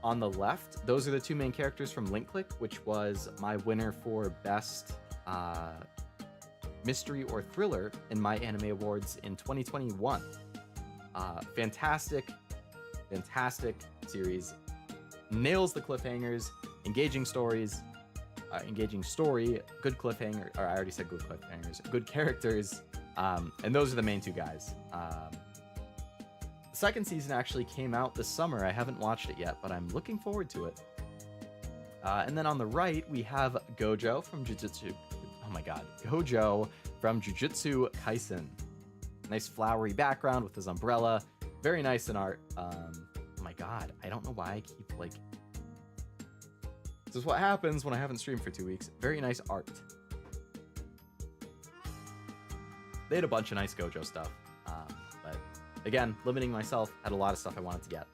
On the left, those are the two main characters from Link Click, which was my winner for best mystery or thriller in my anime awards in 2021. Fantastic series. Nails the cliffhangers, engaging stories, engaging story, good cliffhanger, or I already said good cliffhangers, good characters, and those are the main two guys. The second season actually came out this summer. I haven't watched it yet, but I'm looking forward to it. And then on the right, we have Gojo from Jujutsu. Oh my god, Gojo from Jujutsu Kaisen. Nice flowery background with his umbrella. Very nice in art. Oh my god, I don't know why I keep like... This is what happens when I haven't streamed for 2 weeks. Very nice art. They had a bunch of nice Gojo stuff. But again, limiting myself, had a lot of stuff I wanted to get.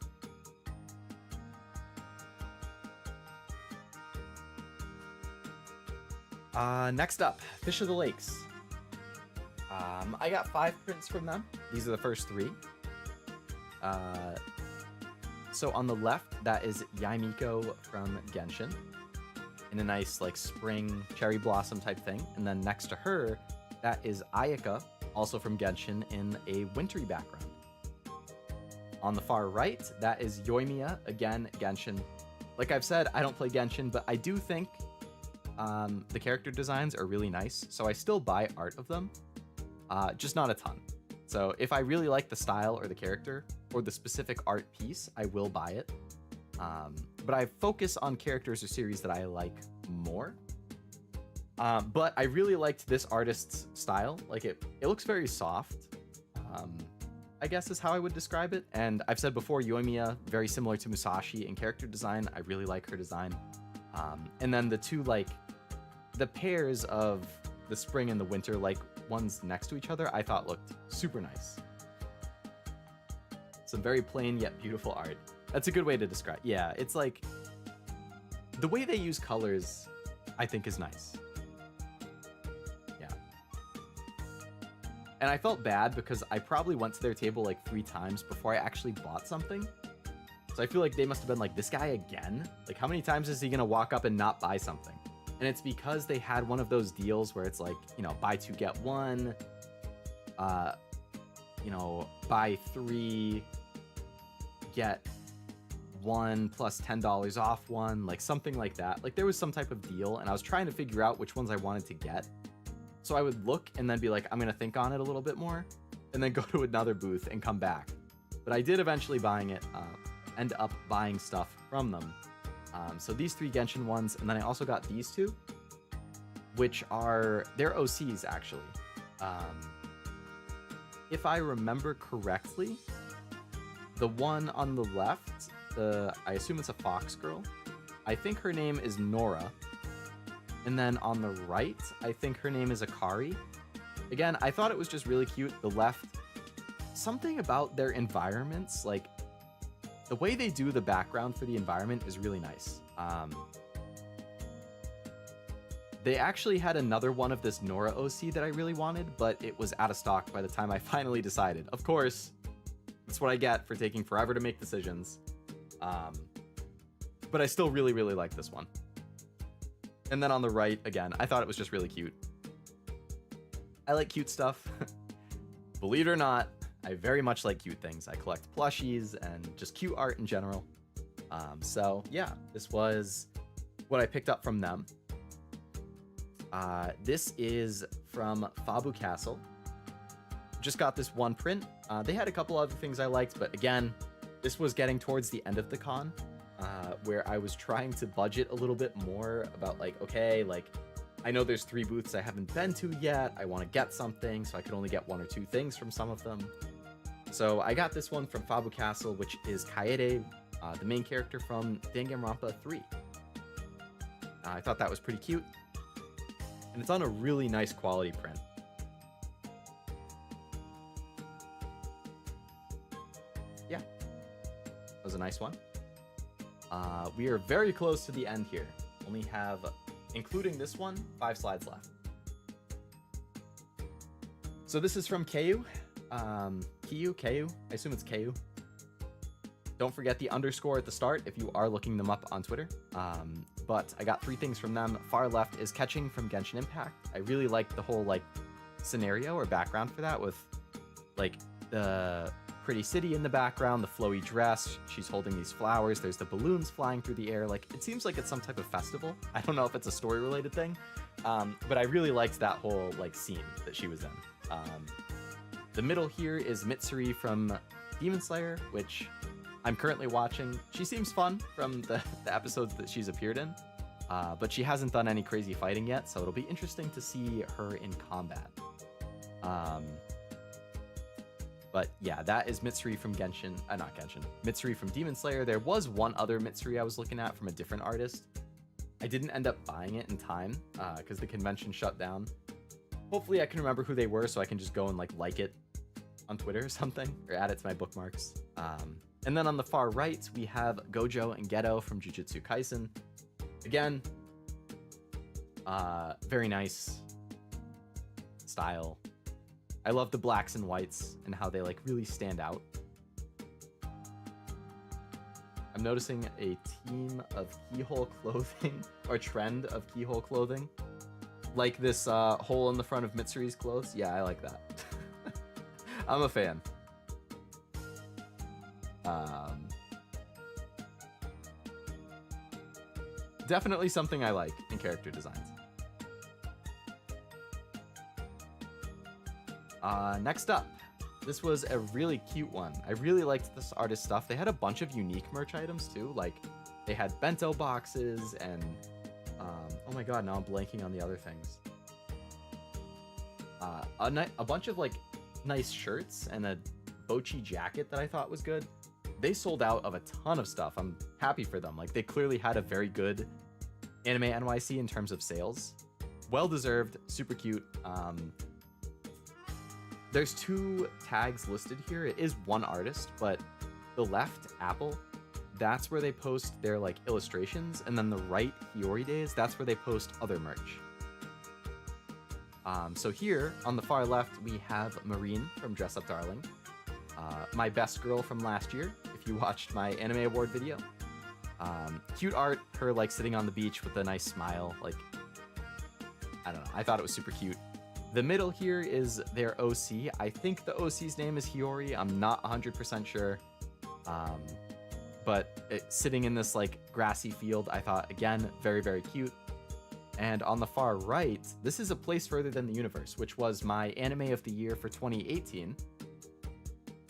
Next up, Fish of the Lakes. I got 5 prints from them. These are the first 3. So on the left, that is Yaimiko from Genshin, in a nice like spring cherry blossom type thing. And then next to her, that is Ayaka, also from Genshin, in a wintry background. On the far right, that is Yoimiya, again, Genshin. Like I've said, I don't play Genshin, but I do think the character designs are really nice, so I still buy art of them, just not a ton. So if I really like the style or the character or the specific art piece, I will buy it. But I focus on characters or series that I like more. But I really liked this artist's style. Like it looks very soft, I guess is how I would describe it. And I've said before, Yoimiya, very similar to Musashi in character design. I really like her design. And then the two, like, the pairs of the spring and the winter, like ones next to each other, I thought looked super nice. Some very plain yet beautiful art. That's a good way to describe. Yeah, it's like the way they use colors, I think, is nice. Yeah. And I felt bad because I probably went to their table like 3 times before I actually bought something. So I feel like they must have been like, this guy again? Like, how many times is he gonna walk up and not buy something? And it's because they had one of those deals where it's like, you know, buy 2 get 1, you know, buy 3 get 1 plus $10 off 1, like something like that. Like there was some type of deal, and I was trying to figure out which ones I wanted to get. So I would look and then be like, I'm gonna think on it a little bit more, and then go to another booth and come back. But I did eventually end up buying stuff from them. So these 3 Genshin ones, and then I also got these 2, which are, they're OCs actually. If I remember correctly, the one on the left, I assume it's a fox girl. I think her name is Nora. And then on the right, I think her name is Akari. Again, I thought it was just really cute. The left, something about their environments, like the way they do the background for the environment is really nice. They actually had another one of this Nora OC that I really wanted, but it was out of stock by the time I finally decided. Of course, that's what I get for taking forever to make decisions. But I still really, really like this one. And then on the right, again, I thought it was just really cute. I like cute stuff. Believe it or not, I very much like cute things. I collect plushies and just cute art in general. So yeah, this was what I picked up from them. This is from Fabu Castle. Just got this 1 print. They had a couple other things I liked, but again, this was getting towards the end of the con, where I was trying to budget a little bit more about like, okay, like I know there's 3 booths I haven't been to yet. I want to get something, so I could only get 1 or 2 things from some of them. So I got this one from Fabu Castle, which is Kaede, the main character from Danganronpa 3. I thought that was pretty cute. And it's on a really nice quality print. Yeah, that was a nice one. We are very close to the end here. Only have, including this one, 5 slides left. So this is from Keiyu. Keiyu? I assume it's Keiyu. Don't forget the underscore at the start if you are looking them up on Twitter. But I got 3 things from them. Far left is Catching from Genshin Impact. I really like the whole like scenario or background for that, with like the pretty city in the background, the flowy dress. She's holding these flowers. There's the balloons flying through the air. Like, it seems like it's some type of festival. I don't know if it's a story related thing, but I really liked that whole like scene that she was in. The middle here is Mitsuri from Demon Slayer, which I'm currently watching. She seems fun from the episodes that she's appeared in, but she hasn't done any crazy fighting yet, so it'll be interesting to see her in combat. But yeah, that is Mitsuri from Genshin, not Genshin, Mitsuri from Demon Slayer. There was one other Mitsuri I was looking at from a different artist. I didn't end up buying it in time because the convention shut down. Hopefully I can remember who they were so I can just go and like it on Twitter or something, or add it to my bookmarks. And then on the far right, we have Gojo and Geto from Jujutsu Kaisen. Again, very nice style. I love the blacks and whites and how they like really stand out. I'm noticing a team of keyhole clothing, or trend of keyhole clothing. Like this hole in the front of Mitsuri's clothes. Yeah, I like that. I'm a fan. Definitely something I like in character designs. Next up, this was a really cute one. I really liked this artist's stuff. They had a bunch of unique merch items too. Like they had bento boxes and oh my god, now I'm blanking on the other things. A bunch of like nice shirts and a Bochi jacket that I thought was good. They sold out of a ton of stuff. I'm happy for them. Like they clearly had a very good Anime NYC in terms of sales. Well deserved, super cute. There's 2 tags listed here. It is one artist, but the left, Apple, that's where they post their like illustrations, and then the right, Hiyori Days, that's where they post other merch. So here on the far left, we have Marine from Dress Up Darling, my best girl from last year, if you watched my anime award video. Cute art, her like sitting on the beach with a nice smile. Like, I don't know, I thought it was super cute. The middle here is their OC. I think the OC's name is Hiyori. I'm not 100% sure. But sitting in this like grassy field, I thought, again, very, very cute. And on the far right, this is A Place Further Than the Universe, which was my anime of the year for 2018.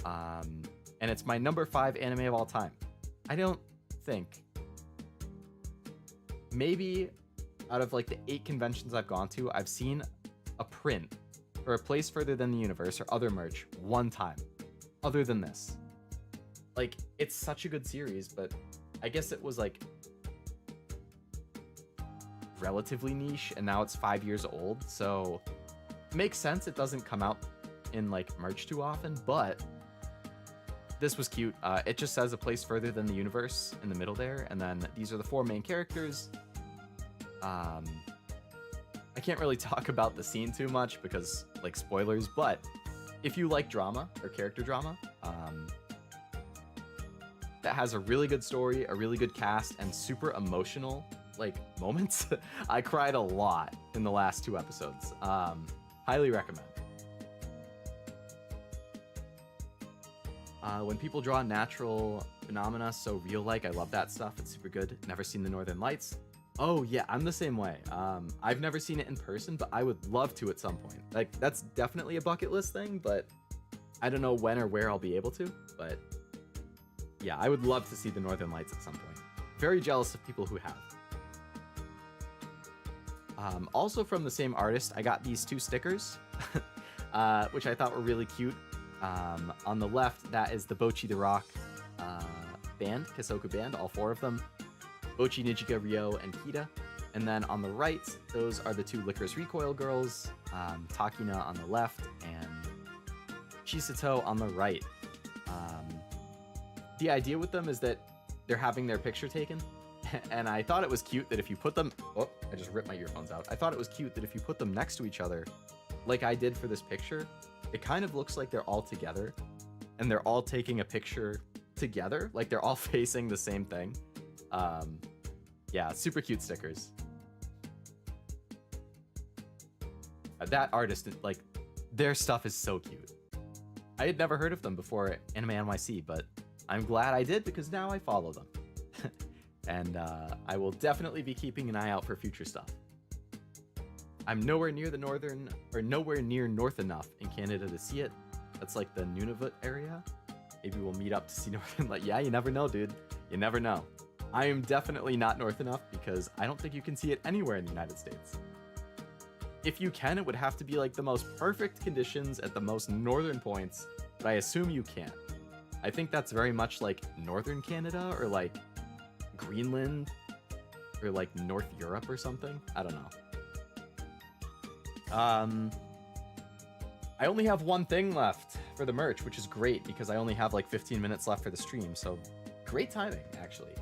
And it's my number 5 anime of all time. I don't think. Maybe out of like the 8 conventions I've gone to, I've seen a print or A Place Further Than the Universe or other merch one time, other than this. Like, it's such a good series, but I guess it was like relatively niche, and now it's 5 years old, so it makes sense it doesn't come out in like merch too often, but this was cute. It just says A Place Further Than the Universe in the middle there, and then these are the 4 main characters. I can't really talk about the scene too much because, like, spoilers, but if you like drama or character drama, that has a really good story, a really good cast, and super emotional, like, moments. I cried a lot in the last 2 episodes. Highly recommend. When people draw natural phenomena so real-like, I love that stuff. It's super good. Never seen the Northern Lights. Oh yeah, I'm the same way. I've never seen it in person, but I would love to at some point. Like, that's definitely a bucket list thing, but I don't know when or where I'll be able to. But yeah, I would love to see the Northern Lights at some point. Very jealous of people who have. Also from the same artist, I got these 2 stickers, which I thought were really cute. On the left, that is the Bochi the Rock band, Kesoku band, all 4 of them. Bochi, Nijika, Ryo, and Kita. And then on the right, those are the 2 Licorice Recoil girls, Takina on the left, and Chisato on the right. The idea with them is that they're having their picture taken, and I thought it was cute that if you put them... Oh, I just ripped my earphones out. I thought it was cute that if you put them next to each other, like I did for this picture, it kind of looks like they're all together, and they're all taking a picture together, like they're all facing the same thing. Yeah, super cute stickers. That artist, like, their stuff is so cute. I had never heard of them before Anime NYC, but I'm glad I did because now I follow them. And I will definitely be keeping an eye out for future stuff. I'm nowhere near nowhere near north enough in Canada to see it. That's like the Nunavut area. Maybe we'll meet up to see Northern Light. Yeah, you never know, dude. You never know. I am definitely not north enough because I don't think you can see it anywhere in the United States. If you can, it would have to be like the most perfect conditions at the most northern points, but I assume you can't. I think that's very much like northern Canada or like Greenland or like North Europe or something. I don't know. I only have one thing left for the merch, which is great because I only have like 15 minutes left for the stream. So great timing, actually.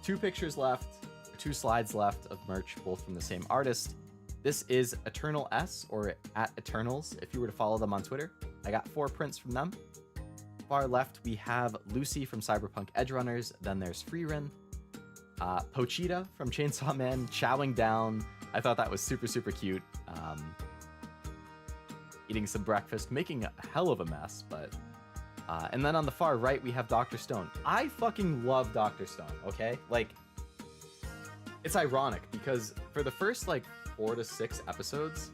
2 pictures left, 2 slides left of merch, both from the same artist. This is Eternal S, or at Eternals, if you were to follow them on Twitter. I got 4 prints from them. Far left, we have Lucy from Cyberpunk Edgerunners. Then there's Freerin. Pochita from Chainsaw Man, chowing down. I thought that was super, super cute. Eating some breakfast, making a hell of a mess, but... and then on the far right, we have Dr. Stone. I fucking love Dr. Stone, okay? Like, it's ironic because for the first, like, 4 to 6 episodes,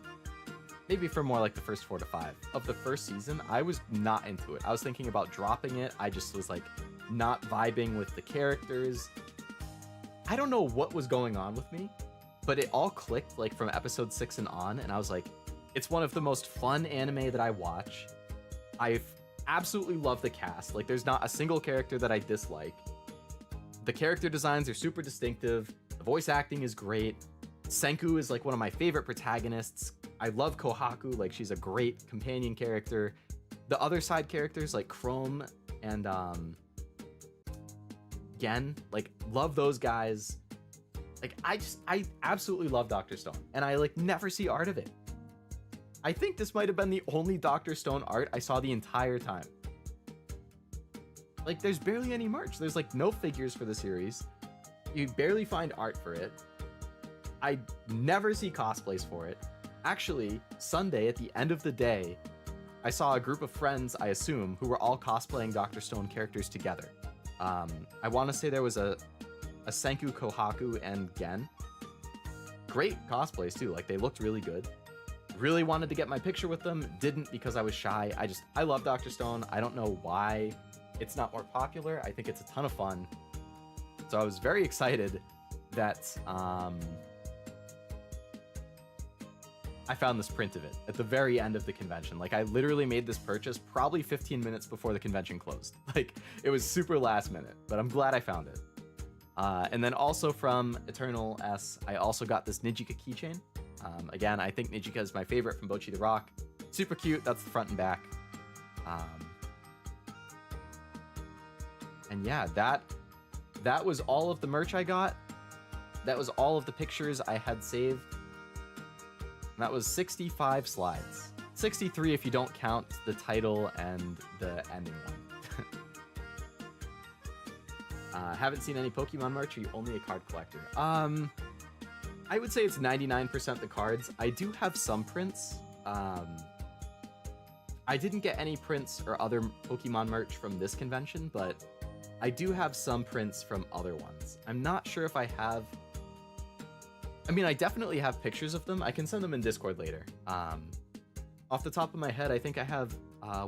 maybe for more like the first 4 to 5 of the first season, I was not into it. I was thinking about dropping it. I just was, like, not vibing with the characters. I don't know what was going on with me, but it all clicked, like, from episode 6 and on, and I was like, it's one of the most fun anime that I watch. I've absolutely love the cast. Like, there's not a single character that I dislike. The character designs are super distinctive. The voice acting is great. Senku is like one of my favorite protagonists. I love Kohaku. Like, she's a great companion character. The other side characters like Chrome and Gen, like, love those guys. Like, I absolutely love Dr. Stone, and I like never see art of it. I think this might have been the only Dr. Stone art I saw the entire time. Like, there's barely any merch. There's, like, no figures for the series. You barely find art for it. I never see cosplays for it. Actually, Sunday, at the end of the day, I saw a group of friends, I assume, who were all cosplaying Dr. Stone characters together. I want to say there was a Senku, Kohaku, and Gen. Great cosplays, too. Like, they looked really good. Really wanted to get my picture with them, didn't because I was shy. I love Dr. Stone. I don't know why it's not more popular. I think it's a ton of fun. So I was very excited that I found this print of it at the very end of the convention. Like, I literally made this purchase probably 15 minutes before the convention closed. Like, it was super last minute, but I'm glad I found it. And then also from Eternal S, I also got this Nijika keychain. Again, I think Nijika is my favorite from Bocchi the Rock. Super cute. That's the front and back. And yeah, that was all of the merch I got. That was all of the pictures I had saved. And that was 65 slides. 63 if you don't count the title and the ending one. Haven't seen any Pokemon merch. Are you only a card collector? I would say it's 99% the cards. I do have some prints. I didn't get any prints or other Pokemon merch from this convention, but I do have some prints from other ones. I'm not sure if I have... I mean, I definitely have pictures of them. I can send them in Discord later. Off the top of my head, I think I have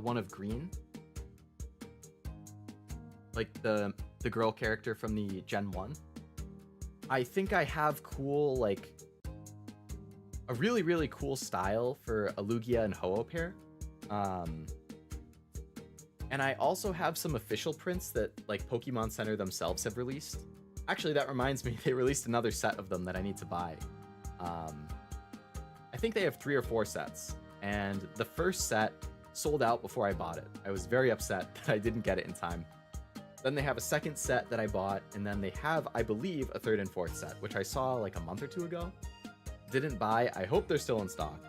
one of Green. Like the girl character from the Gen 1. I think I have cool, like, a really, really cool style for a Lugia and Ho-Oh pair. And I also have some official prints that, like, Pokemon Center themselves have released. Actually, that reminds me, they released another set of them that I need to buy. I think they have 3 or 4 sets, and the first set sold out before I bought it. I was very upset that I didn't get it in time. Then they have a second set that I bought, and then they have, I believe, a 3rd and 4th set, which I saw like a month or 2 ago. Didn't buy. I hope they're still in stock.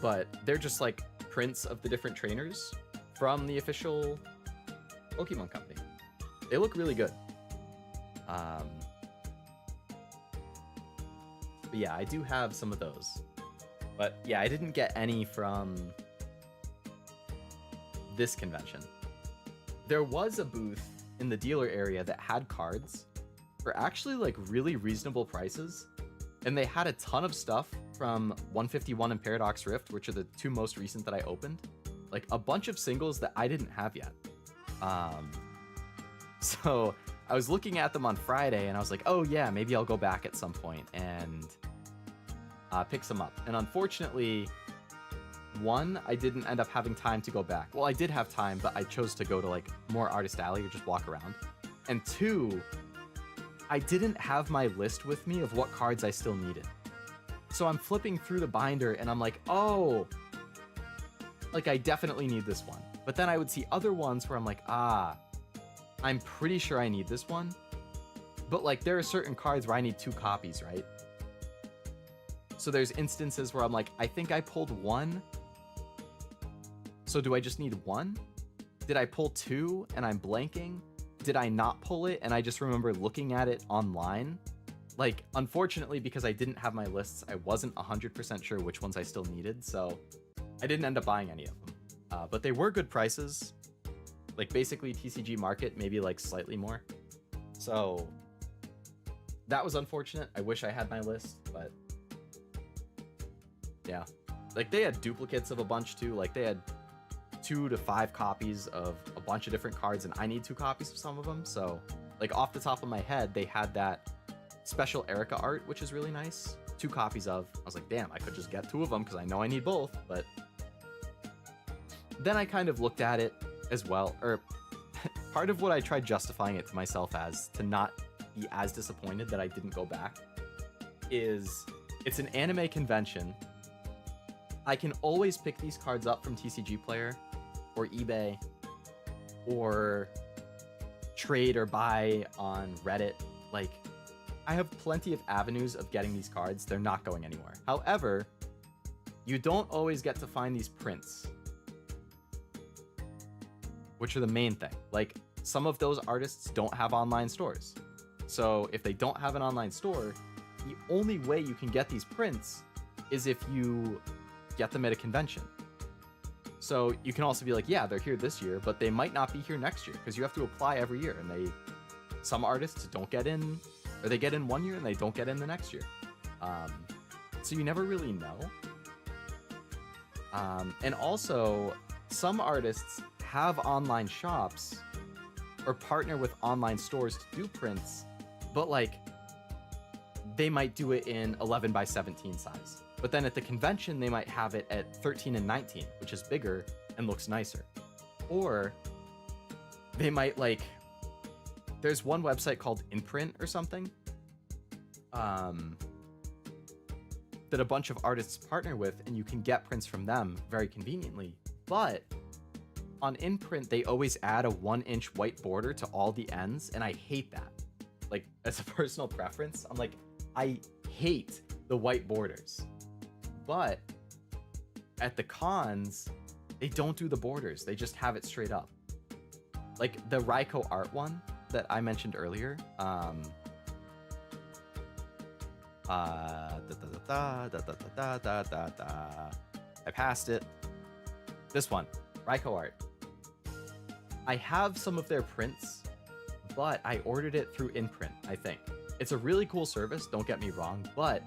But they're just like prints of the different trainers. from the official Pokemon company. They look really good. But yeah, I do have some of those. But yeah, I didn't get any from this convention. There was a booth in the dealer area that had cards for actually like really reasonable prices. And they had a ton of stuff from 151 and Paradox Rift, which are the two most recent that I opened. Like a bunch of singles that I didn't have yet. So I was looking at them on Friday and I was like, oh yeah, maybe I'll go back at some point and pick some up. And unfortunately, one, I didn't end up having time to go back. Well, I did have time, but I chose to go to like more Artist Alley or just walk around. And two, I didn't have my list with me of what cards I still needed. So I'm flipping through the binder and I'm like, oh, like I definitely need this one. But then I would see other ones where I'm like, I'm pretty sure I need this one. But like there are certain cards where I need 2 copies, right? So there's instances where I'm like, I think I pulled 1. So do I just need 1? Did I pull 2 and I'm blanking? Did I not pull it and I just remember looking at it online? Like, unfortunately, because I didn't have my lists, I wasn't 100% sure which ones I still needed, so I didn't end up buying any of them. But they were good prices. Like, basically TCG Market, maybe like slightly more. So that was unfortunate. I wish I had my list, but yeah. Like, they had duplicates of a bunch too. Like, they had 2 to 5 copies of a bunch of different cards, and I need 2 copies of some of them. So, like, off the top of my head, they had that special Erica art, which is really nice. 2 copies of. I was like, damn, I could just get 2 of them because I know I need both. But then I kind of looked at it as well, or part of what I tried justifying it to myself as, to not be as disappointed that I didn't go back, is it's an anime convention. I can always pick these cards up from TCG Player or eBay or trade or buy on Reddit. Like, I have plenty of avenues of getting these cards. They're not going anywhere. However, you don't always get to find these prints, which are the main thing. Like, some of those artists don't have online stores. So if they don't have an online store, the only way you can get these prints is if you get them at a convention. So you can also be like, yeah, they're here this year, but they might not be here next year because you have to apply every year, and some artists don't get in, or they get in one year and they don't get in the next year. So you never really know. And also, some artists have online shops or partner with online stores to do prints, but like they might do it in 11x17 size. But then at the convention, they might have it at 13 and 19, which is bigger and looks nicer. Or they might like, there's one website called Imprint or something that a bunch of artists partner with, and you can get prints from them very conveniently. But on Imprint, they always add a 1-inch white border to all the ends, and I hate that. Like, as a personal preference, I'm like, I hate the white borders. But at the cons, they don't do the borders. They just have it straight up. Like the YuGiOh art one that I mentioned earlier. I passed it. This one, YuGiOh art. I have some of their prints, but I ordered it through Imprint, I think. It's a really cool service, don't get me wrong, but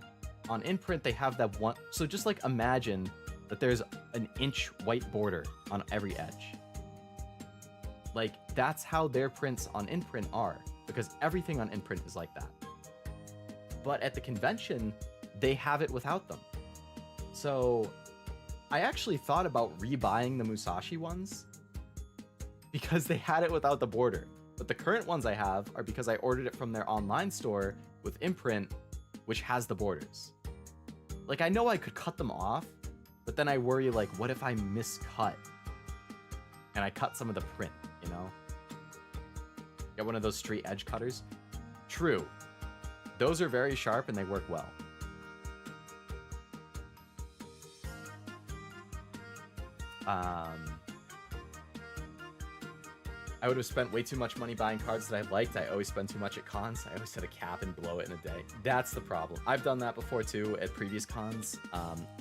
on Imprint, they have that one. So just like imagine that there's an inch white border on every edge. Like, that's how their prints on Imprint are, because everything on Imprint is like that. But at the convention, they have it without them. So I actually thought about rebuying the Musashi ones because they had it without the border. But the current ones I have are because I ordered it from their online store with Imprint, which has the borders. Like, I know I could cut them off, but then I worry, like, what if I miscut and I cut some of the print, you know? Get one of those straight edge cutters. True. Those are very sharp and they work well. I would have spent way too much money buying cards that I liked. I always spend too much at cons. I always set a cap and blow it in a day. That's the problem. I've done that before too at previous cons.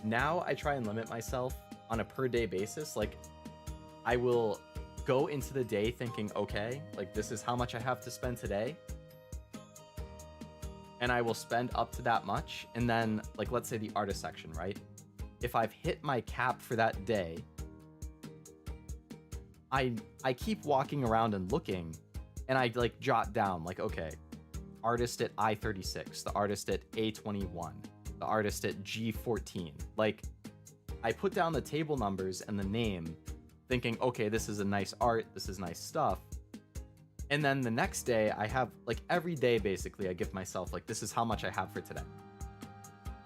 Now I try and limit myself on a per day basis. Like, I will go into the day thinking, okay, like this is how much I have to spend today. And I will spend up to that much. And then, like, let's say the artist section, right? If I've hit my cap for that day, I keep walking around and looking, and I like jot down like, okay, artist at I-36, the artist at A-21, the artist at G-14. Like, I put down the table numbers and the name, thinking, okay, this is a nice art, this is nice stuff. And then the next day, I have, like, every day, basically, I give myself, like, this is how much I have for today.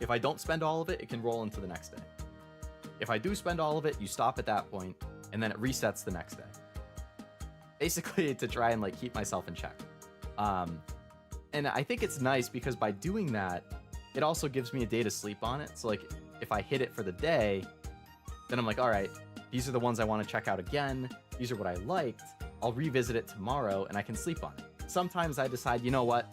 If I don't spend all of it, it can roll into the next day. If I do spend all of it, you stop at that point, and then it resets the next day. Basically, to try and, like, keep myself in check. And I think it's nice because by doing that, it also gives me a day to sleep on it. So, like, if I hit it for the day, then I'm like, all right, these are the ones I want to check out again. These are what I liked. I'll revisit it tomorrow, and I can sleep on it. Sometimes I decide, you know what?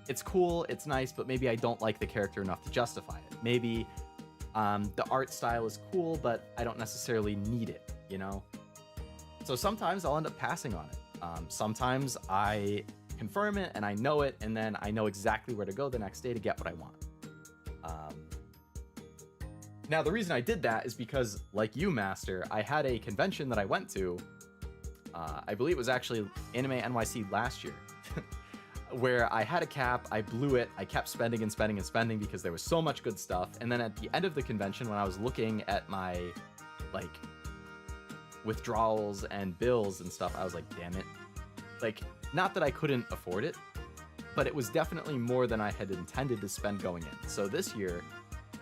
It's cool, it's nice, but maybe I don't like the character enough to justify it. Maybe the art style is cool, but I don't necessarily need it, you know? So sometimes I'll end up passing on it. Sometimes I confirm it and I know it, and then I know exactly where to go the next day to get what I want. Now, the reason I did that is because, like you, Master, I had a convention that I went to. I believe it was actually Anime NYC last year. Where I had a cap, I blew it, I kept spending and spending and spending because there was so much good stuff. And then at the end of the convention, when I was looking at my, like, withdrawals and bills and stuff, I was like, damn it. Like, not that I couldn't afford it, but it was definitely more than I had intended to spend going in. So this year,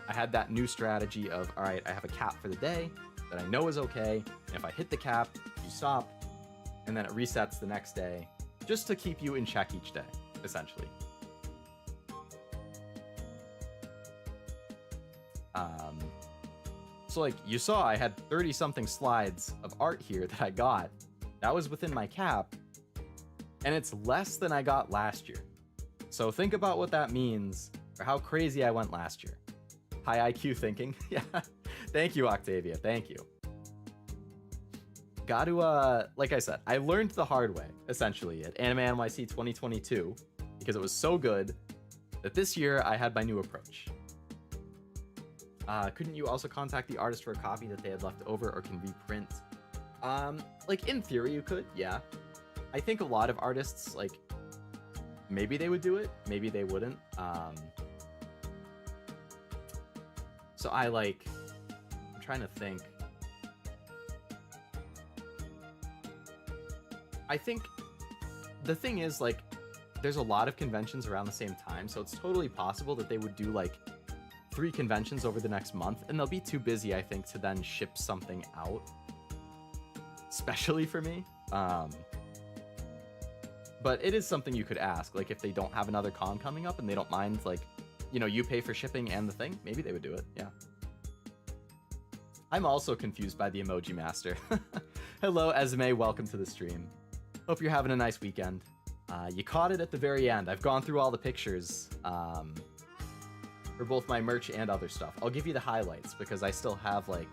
I had that new strategy of, all right, I have a cap for the day that I know is okay. And if I hit the cap, you stop, and then it resets the next day. Just to keep you in check each day, essentially. So like you saw, I had 30-something slides of art here that I got. That was within my cap, and it's less than I got last year. So think about what that means for how crazy I went last year. High IQ thinking. Yeah. Thank you, Octavia. Thank you. Got to, like I said, I learned the hard way, essentially, at Anime NYC 2022, because it was so good that this year I had my new approach. Couldn't you also contact the artist for a copy that they had left over or can reprint? Like, in theory, you could, yeah. I think a lot of artists, like, maybe they would do it, maybe they wouldn't. So I'm trying to think. I think the thing is, like, there's a lot of conventions around the same time, so it's totally possible that they would do, like, 3 conventions over the next month, and they'll be too busy, I think, to then ship something out. Especially for me. But it is something you could ask, like, if they don't have another con coming up and they don't mind, like, you know, you pay for shipping and the thing, maybe they would do it, yeah. I'm also confused by the Emoji Master. Hello, Esme, welcome to the stream. Hope you're having a nice weekend. You caught it at the very end. I've gone through all the pictures for both my merch and other stuff. I'll give you the highlights because I still have like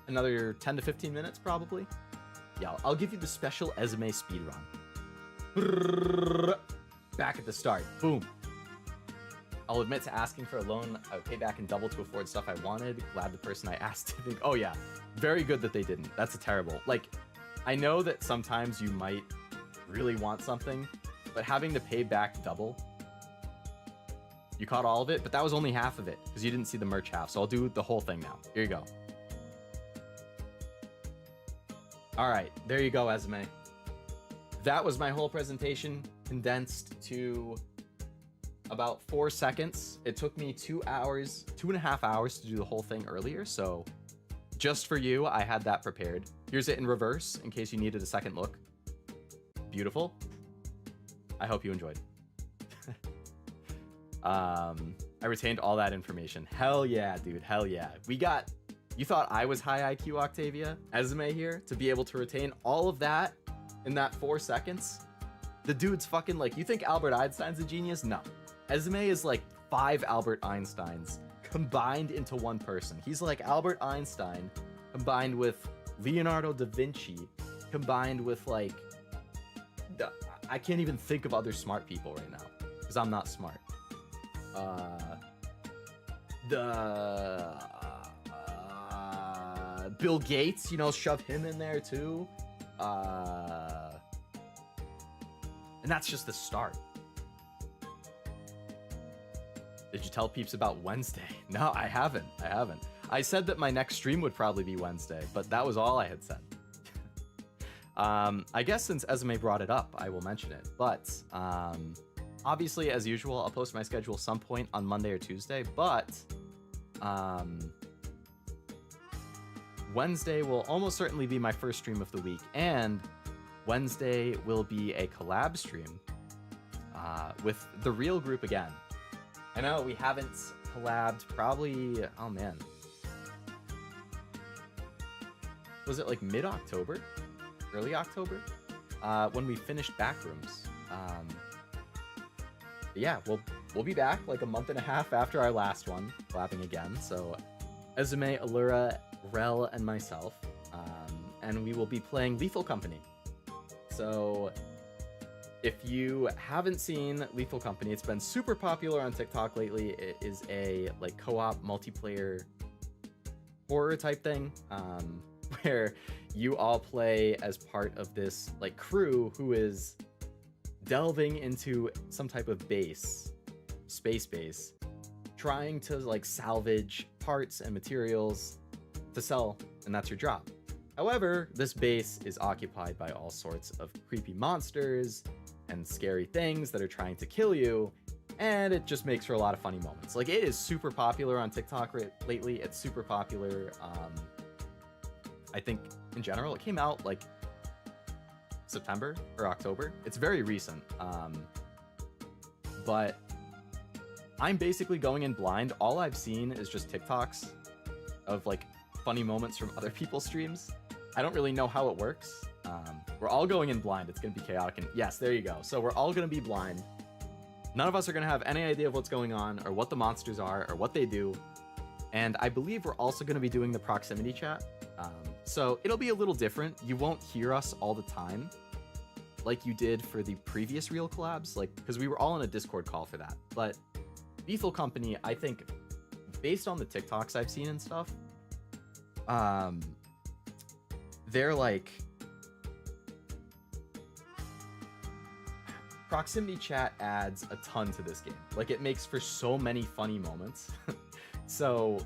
another 10 to 15 minutes probably. Yeah, I'll give you the special Esme speedrun. Back at the start. Boom. I'll admit to asking for a loan. I would pay back in double to afford stuff I wanted. Glad the person I asked to think. Oh yeah, very good that they didn't. That's a terrible. Like, I know that sometimes you might really want something, but having to pay back double. You caught all of it, but that was only half of it because you didn't see the merch half. So I'll do the whole thing now. Here you go. All right, there you go, Esme. That was my whole presentation condensed to about 4 seconds. It took me 2 hours, 2.5 hours to do the whole thing earlier. So just for you, I had that prepared. Here's it in reverse in case you needed a second look. Beautiful. I hope you enjoyed. I retained all that information. Hell yeah, dude. Hell yeah. We got You thought I was high IQ, Octavia? Ezume here, to be able to retain all of that in that 4 seconds? The dude's fucking like, you think Albert Einstein's a genius? No. Ezume is like 5 Albert Einsteins combined into one person. He's like Albert Einstein combined with Leonardo da Vinci combined with like, I can't even think of other smart people right now because I'm not smart. Bill Gates, you know, shove him in there too. And that's just the start. Did you tell peeps about Wednesday? No, I haven't. I said that my next stream would probably be Wednesday, but that was all I had said. I guess since Ezume brought it up, I will mention it. But obviously, as usual, I'll post my schedule some point on Monday or Tuesday, but Wednesday will almost certainly be my first stream of the week, and Wednesday will be a collab stream with the real group again. I know we haven't collabed probably, oh man. Was it like mid-October? Early October? When we finished Backrooms. Yeah, we'll be back like a month and a half after our last one, collabing again. So Ezume, Allura, Rel, and myself. And we will be playing Lethal Company. So if you haven't seen Lethal Company, it's been super popular on TikTok lately. It is a like co-op multiplayer horror type thing, where you all play as part of this like crew who is delving into some type of space base, trying to like salvage parts and materials to sell, and that's your job. However, this base is occupied by all sorts of creepy monsters and scary things that are trying to kill you, and it just makes for a lot of funny moments. Like, it is super popular on TikTok lately. It's super popular. I think in general, it came out like September or October. It's very recent. But I'm basically going in blind. All I've seen is just TikToks of like funny moments from other people's streams. I don't really know how it works. We're all going in blind. It's going to be chaotic. And yes, there you go. So we're all going to be blind. None of us are going to have any idea of what's going on or what the monsters are or what they do. And I believe we're also going to be doing the proximity chat. So it'll be a little different. You won't hear us all the time like you did for the previous real collabs, like, because we were all in a Discord call for that. But Lethal Company, I think, based on the TikToks I've seen and stuff, they're like, proximity chat adds a ton to this game. Like, it makes for so many funny moments. So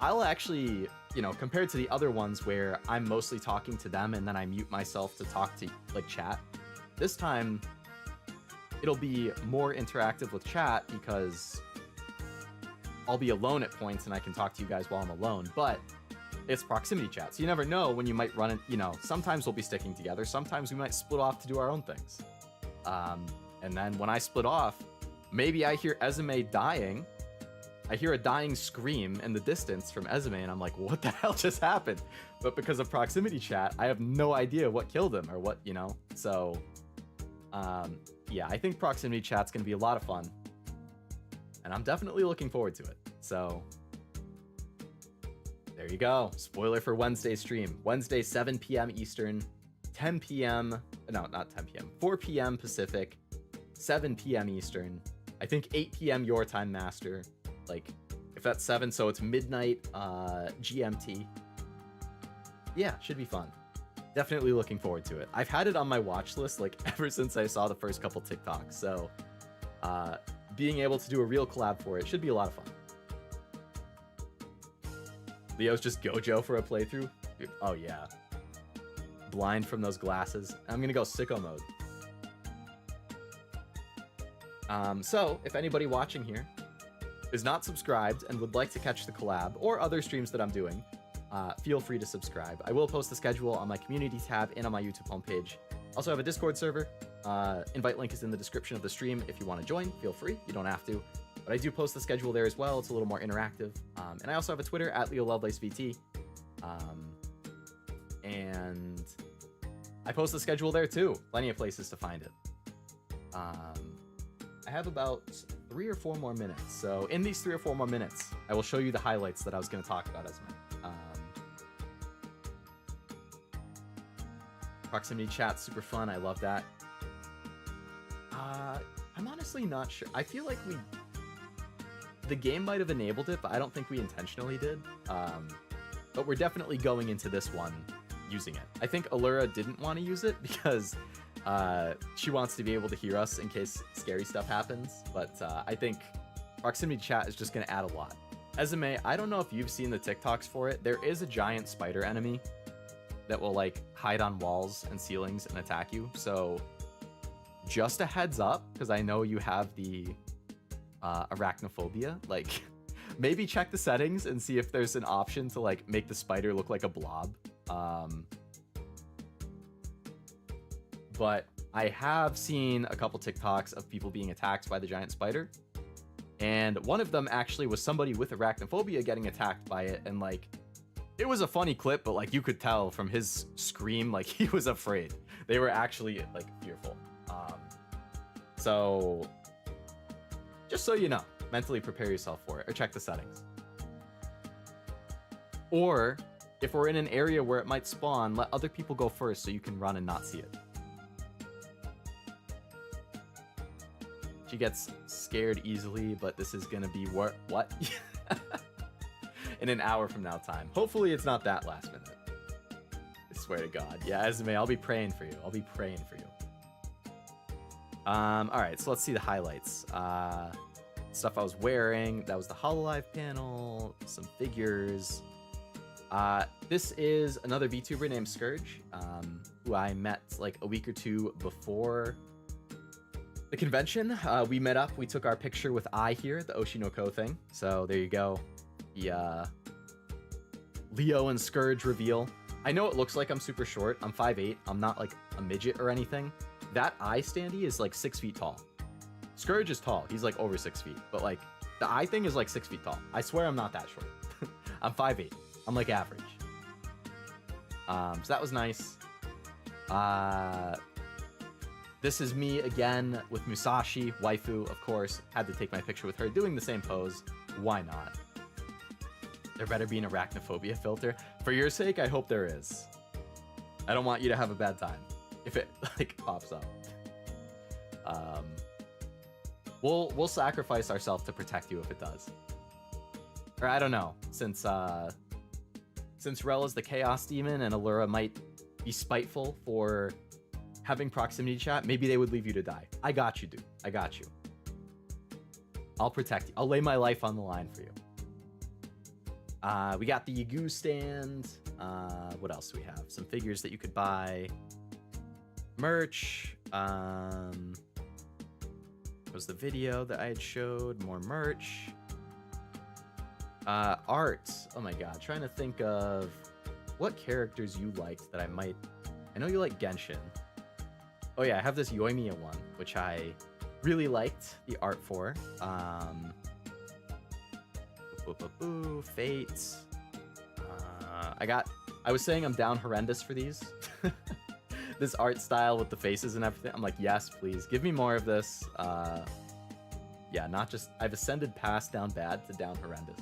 I'll actually, you know, compared to the other ones where I'm mostly talking to them and then I mute myself to talk to like chat, this time it'll be more interactive with chat because I'll be alone at points and I can talk to you guys while I'm alone, but it's proximity chat. So you never know when you might run it, you know, sometimes we'll be sticking together. Sometimes we might split off to do our own things. And then when I split off, maybe I hear Ezume dying. I hear a dying scream in the distance from Ezume, and I'm like, what the hell just happened? But because of proximity chat, I have no idea what killed him or what, you know? So, yeah, I think proximity chat's going to be a lot of fun. And I'm definitely looking forward to it. So, there you go. Spoiler for Wednesday's stream. Wednesday, 7 p.m. Eastern, 10 p.m. No, not 10 p.m. 4 p.m. Pacific, 7 p.m. Eastern. I think 8 p.m. your time, Master. Like, if that's 7, so it's midnight GMT. Yeah, should be fun. Definitely looking forward to it. I've had it on my watch list like ever since I saw the first couple TikToks. So being able to do a real collab for it should be a lot of fun. Leo's just Gojo for a playthrough. Dude, oh yeah. Blind from those glasses. I'm gonna go sicko mode. So if anybody watching here is not subscribed and would like to catch the collab or other streams that I'm doing, feel free to subscribe. I will post the schedule on my community tab and on my YouTube homepage. Also have a Discord server. Invite link is in the description of the stream. If you want to join, feel free. You don't have to. But I do post the schedule there as well. It's a little more interactive. And I also have a Twitter at Leo Lovelace VT. And I post the schedule there too. Plenty of places to find it. I have about 3 or 4 more minutes. So in these 3 or 4 more minutes, I will show you the highlights that I was going to talk about as my proximity chat, super fun. I love that. I'm honestly not sure. I feel like the game might have enabled it, but I don't think we intentionally did. But we're definitely going into this one using it. I think Allura didn't want to use it because she wants to be able to hear us in case scary stuff happens. But I think proximity chat is just going to add a lot. Esme, I don't know if you've seen the TikToks for it. There is a giant spider enemy that will like hide on walls and ceilings and attack you. So just a heads up, because I know you have the arachnophobia. Like, maybe check the settings and see if there's an option to like make the spider look like a blob. But I have seen a couple TikToks of people being attacked by the giant spider. And one of them actually was somebody with arachnophobia getting attacked by it. And like, it was a funny clip, but like you could tell from his scream, like he was afraid. They were actually like fearful. So just so you know, mentally prepare yourself for it or check the settings. Or if we're in an area where it might spawn, let other people go first so you can run and not see it. She gets scared easily, but this is gonna be what? In an hour from now time. Hopefully it's not that last minute. I swear to God. Yeah, Esme, I'll be praying for you. I'll be praying for you. Alright, so let's see the highlights. Stuff I was wearing. That was the HoloLive panel. Some figures. This is another VTuber named Scourge, who I met like a week or 2 before the convention. We met up. We took our picture with I here, the Oshinoko thing. So there you go. The Leo and Scourge reveal. I know it looks like I'm super short. I'm 5'8". I'm not like a midget or anything. That eye standee is like 6 feet tall. Scourge is tall. He's like over 6 feet. But like the eye thing is like 6 feet tall. I swear I'm not that short. I'm 5'8". I'm like average. So that was nice. This is me again with Musashi, waifu, of course. Had to take my picture with her doing the same pose. Why not? There better be an arachnophobia filter. For your sake, I hope there is. I don't want you to have a bad time if it like pops up. We'll sacrifice ourselves to protect you if it does. Or I don't know, since Rel is the Chaos Demon and Allura might be spiteful for having proximity chat, maybe they would leave you to die. I got you, dude. I got you. I'll protect you. I'll lay my life on the line for you. We got the YuGiOh stand. What else do we have? Some figures that you could buy. Merch. Was the video that I had showed. More merch. Art. Oh my god. Trying to think of what characters you liked that I might... I know you like Genshin. Oh yeah, I have this Yoimiya one, which I really liked the art for. Fate. I was saying I'm down horrendous for these. This art style with the faces and everything. I'm like, yes, please. Give me more of this. Yeah, not just... I've ascended past down bad to down horrendous.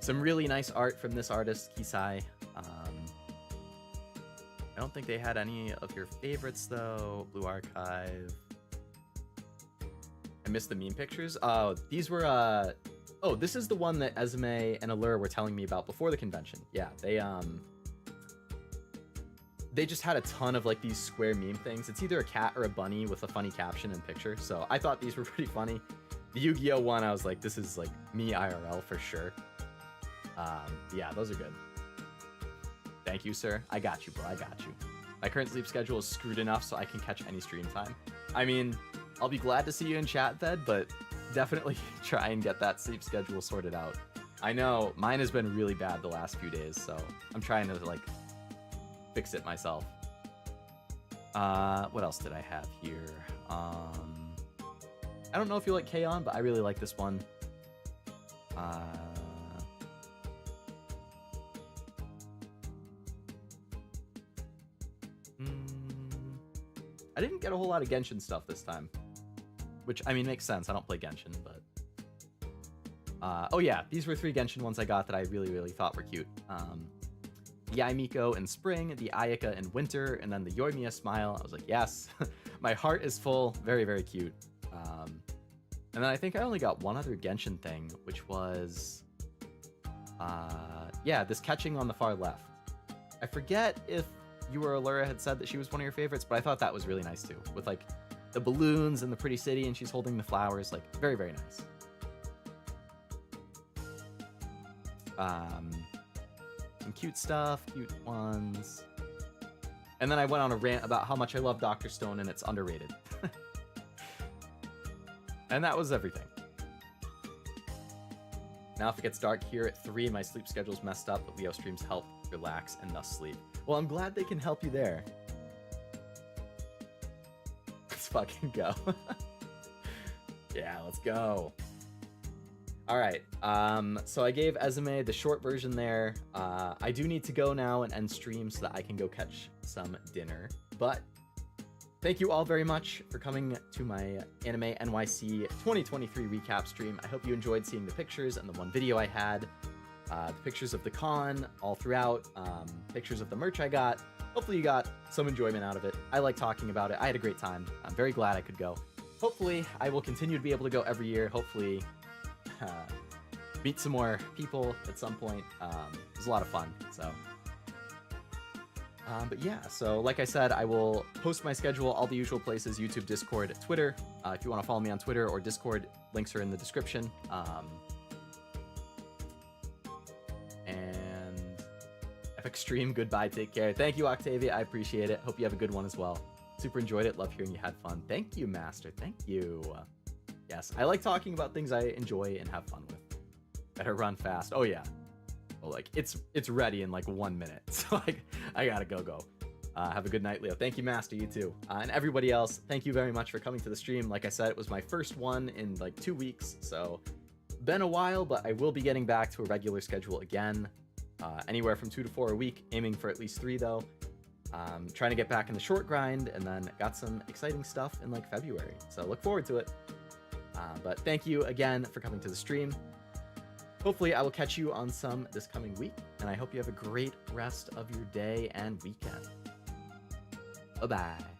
Some really nice art from this artist, Kisai. I don't think they had any of your favorites, though. Blue Archive. I missed the meme pictures. Oh, these were... Oh, this is the one that Esme and Allura were telling me about before the convention. Yeah, they just had a ton of like these square meme things. It's either a cat or a bunny with a funny caption and picture. So I thought these were pretty funny. The YuGiOh one, I was like, this is like me IRL for sure. Yeah, those are good. Thank you, sir. I got you, bro. I got you. My current sleep schedule is screwed enough so I can catch any stream time. I mean, I'll be glad to see you in chat, Thed, but definitely try and get that sleep schedule sorted out. I know mine has been really bad the last few days, so I'm trying to like fix it myself. What else did I have here? I don't know if you like K-On, but I really like this one. I didn't get a whole lot of Genshin stuff this time, which, I mean, makes sense. I don't play Genshin, but... oh yeah, these were 3 Genshin ones I got that I really, really thought were cute. The Yaimiko in spring, the Ayaka in winter, and then the Yoimiya smile. I was like, yes, my heart is full. Very, very cute. And then I think I only got one other Genshin thing, which was... yeah, this catching on the far left. I forget if you or Allura had said that she was one of your favorites, but I thought that was really nice too. With like the balloons and the pretty city, and she's holding the flowers. Like, very, very nice. Some cute stuff, cute ones. And then I went on a rant about how much I love Dr. Stone and it's underrated. And that was everything. Now if it gets dark here at 3, my sleep schedule's messed up, but Leo streams help relax and thus sleep. Well, I'm glad they can help you there. Let's fucking go. Yeah, let's go. All right, so I gave Ezume the short version there. I do need to go now and end stream so that I can go catch some dinner. But thank you all very much for coming to my Anime NYC 2023 recap stream. I hope you enjoyed seeing the pictures and the one video I had. The pictures of the con all throughout, pictures of the merch I got. Hopefully you got some enjoyment out of it. I like talking about it. I had a great time. I'm very glad I could go. Hopefully I will continue to be able to go every year. Hopefully meet some more people at some point. It was a lot of fun, so. But yeah, so like I said, I will post my schedule, all the usual places, YouTube, Discord, Twitter. If you want to follow me on Twitter or Discord, links are in the description. And epic stream, goodbye, take care. Thank you, Octavia, I appreciate it. Hope you have a good one as well. Super enjoyed it, love hearing you had fun. Thank you, Master, thank you. Yes, I like talking about things I enjoy and have fun with. Better run fast. Oh yeah. Well, like it's ready in like 1 minute, so I gotta go. Have a good night, Leo. Thank you, Master. You too. And everybody else, thank you very much for coming to the stream. Like I said, it was my first one in like 2 weeks, so been a while, but I will be getting back to a regular schedule again. Anywhere from 2 to 4 a week, aiming for at least 3 though. Trying to get back in the short grind, and then got some exciting stuff in like February, so look forward to it. But thank you again for coming to the stream. Hopefully I will catch you on some this coming week, and I hope you have a great rest of your day and weekend. Bye-bye.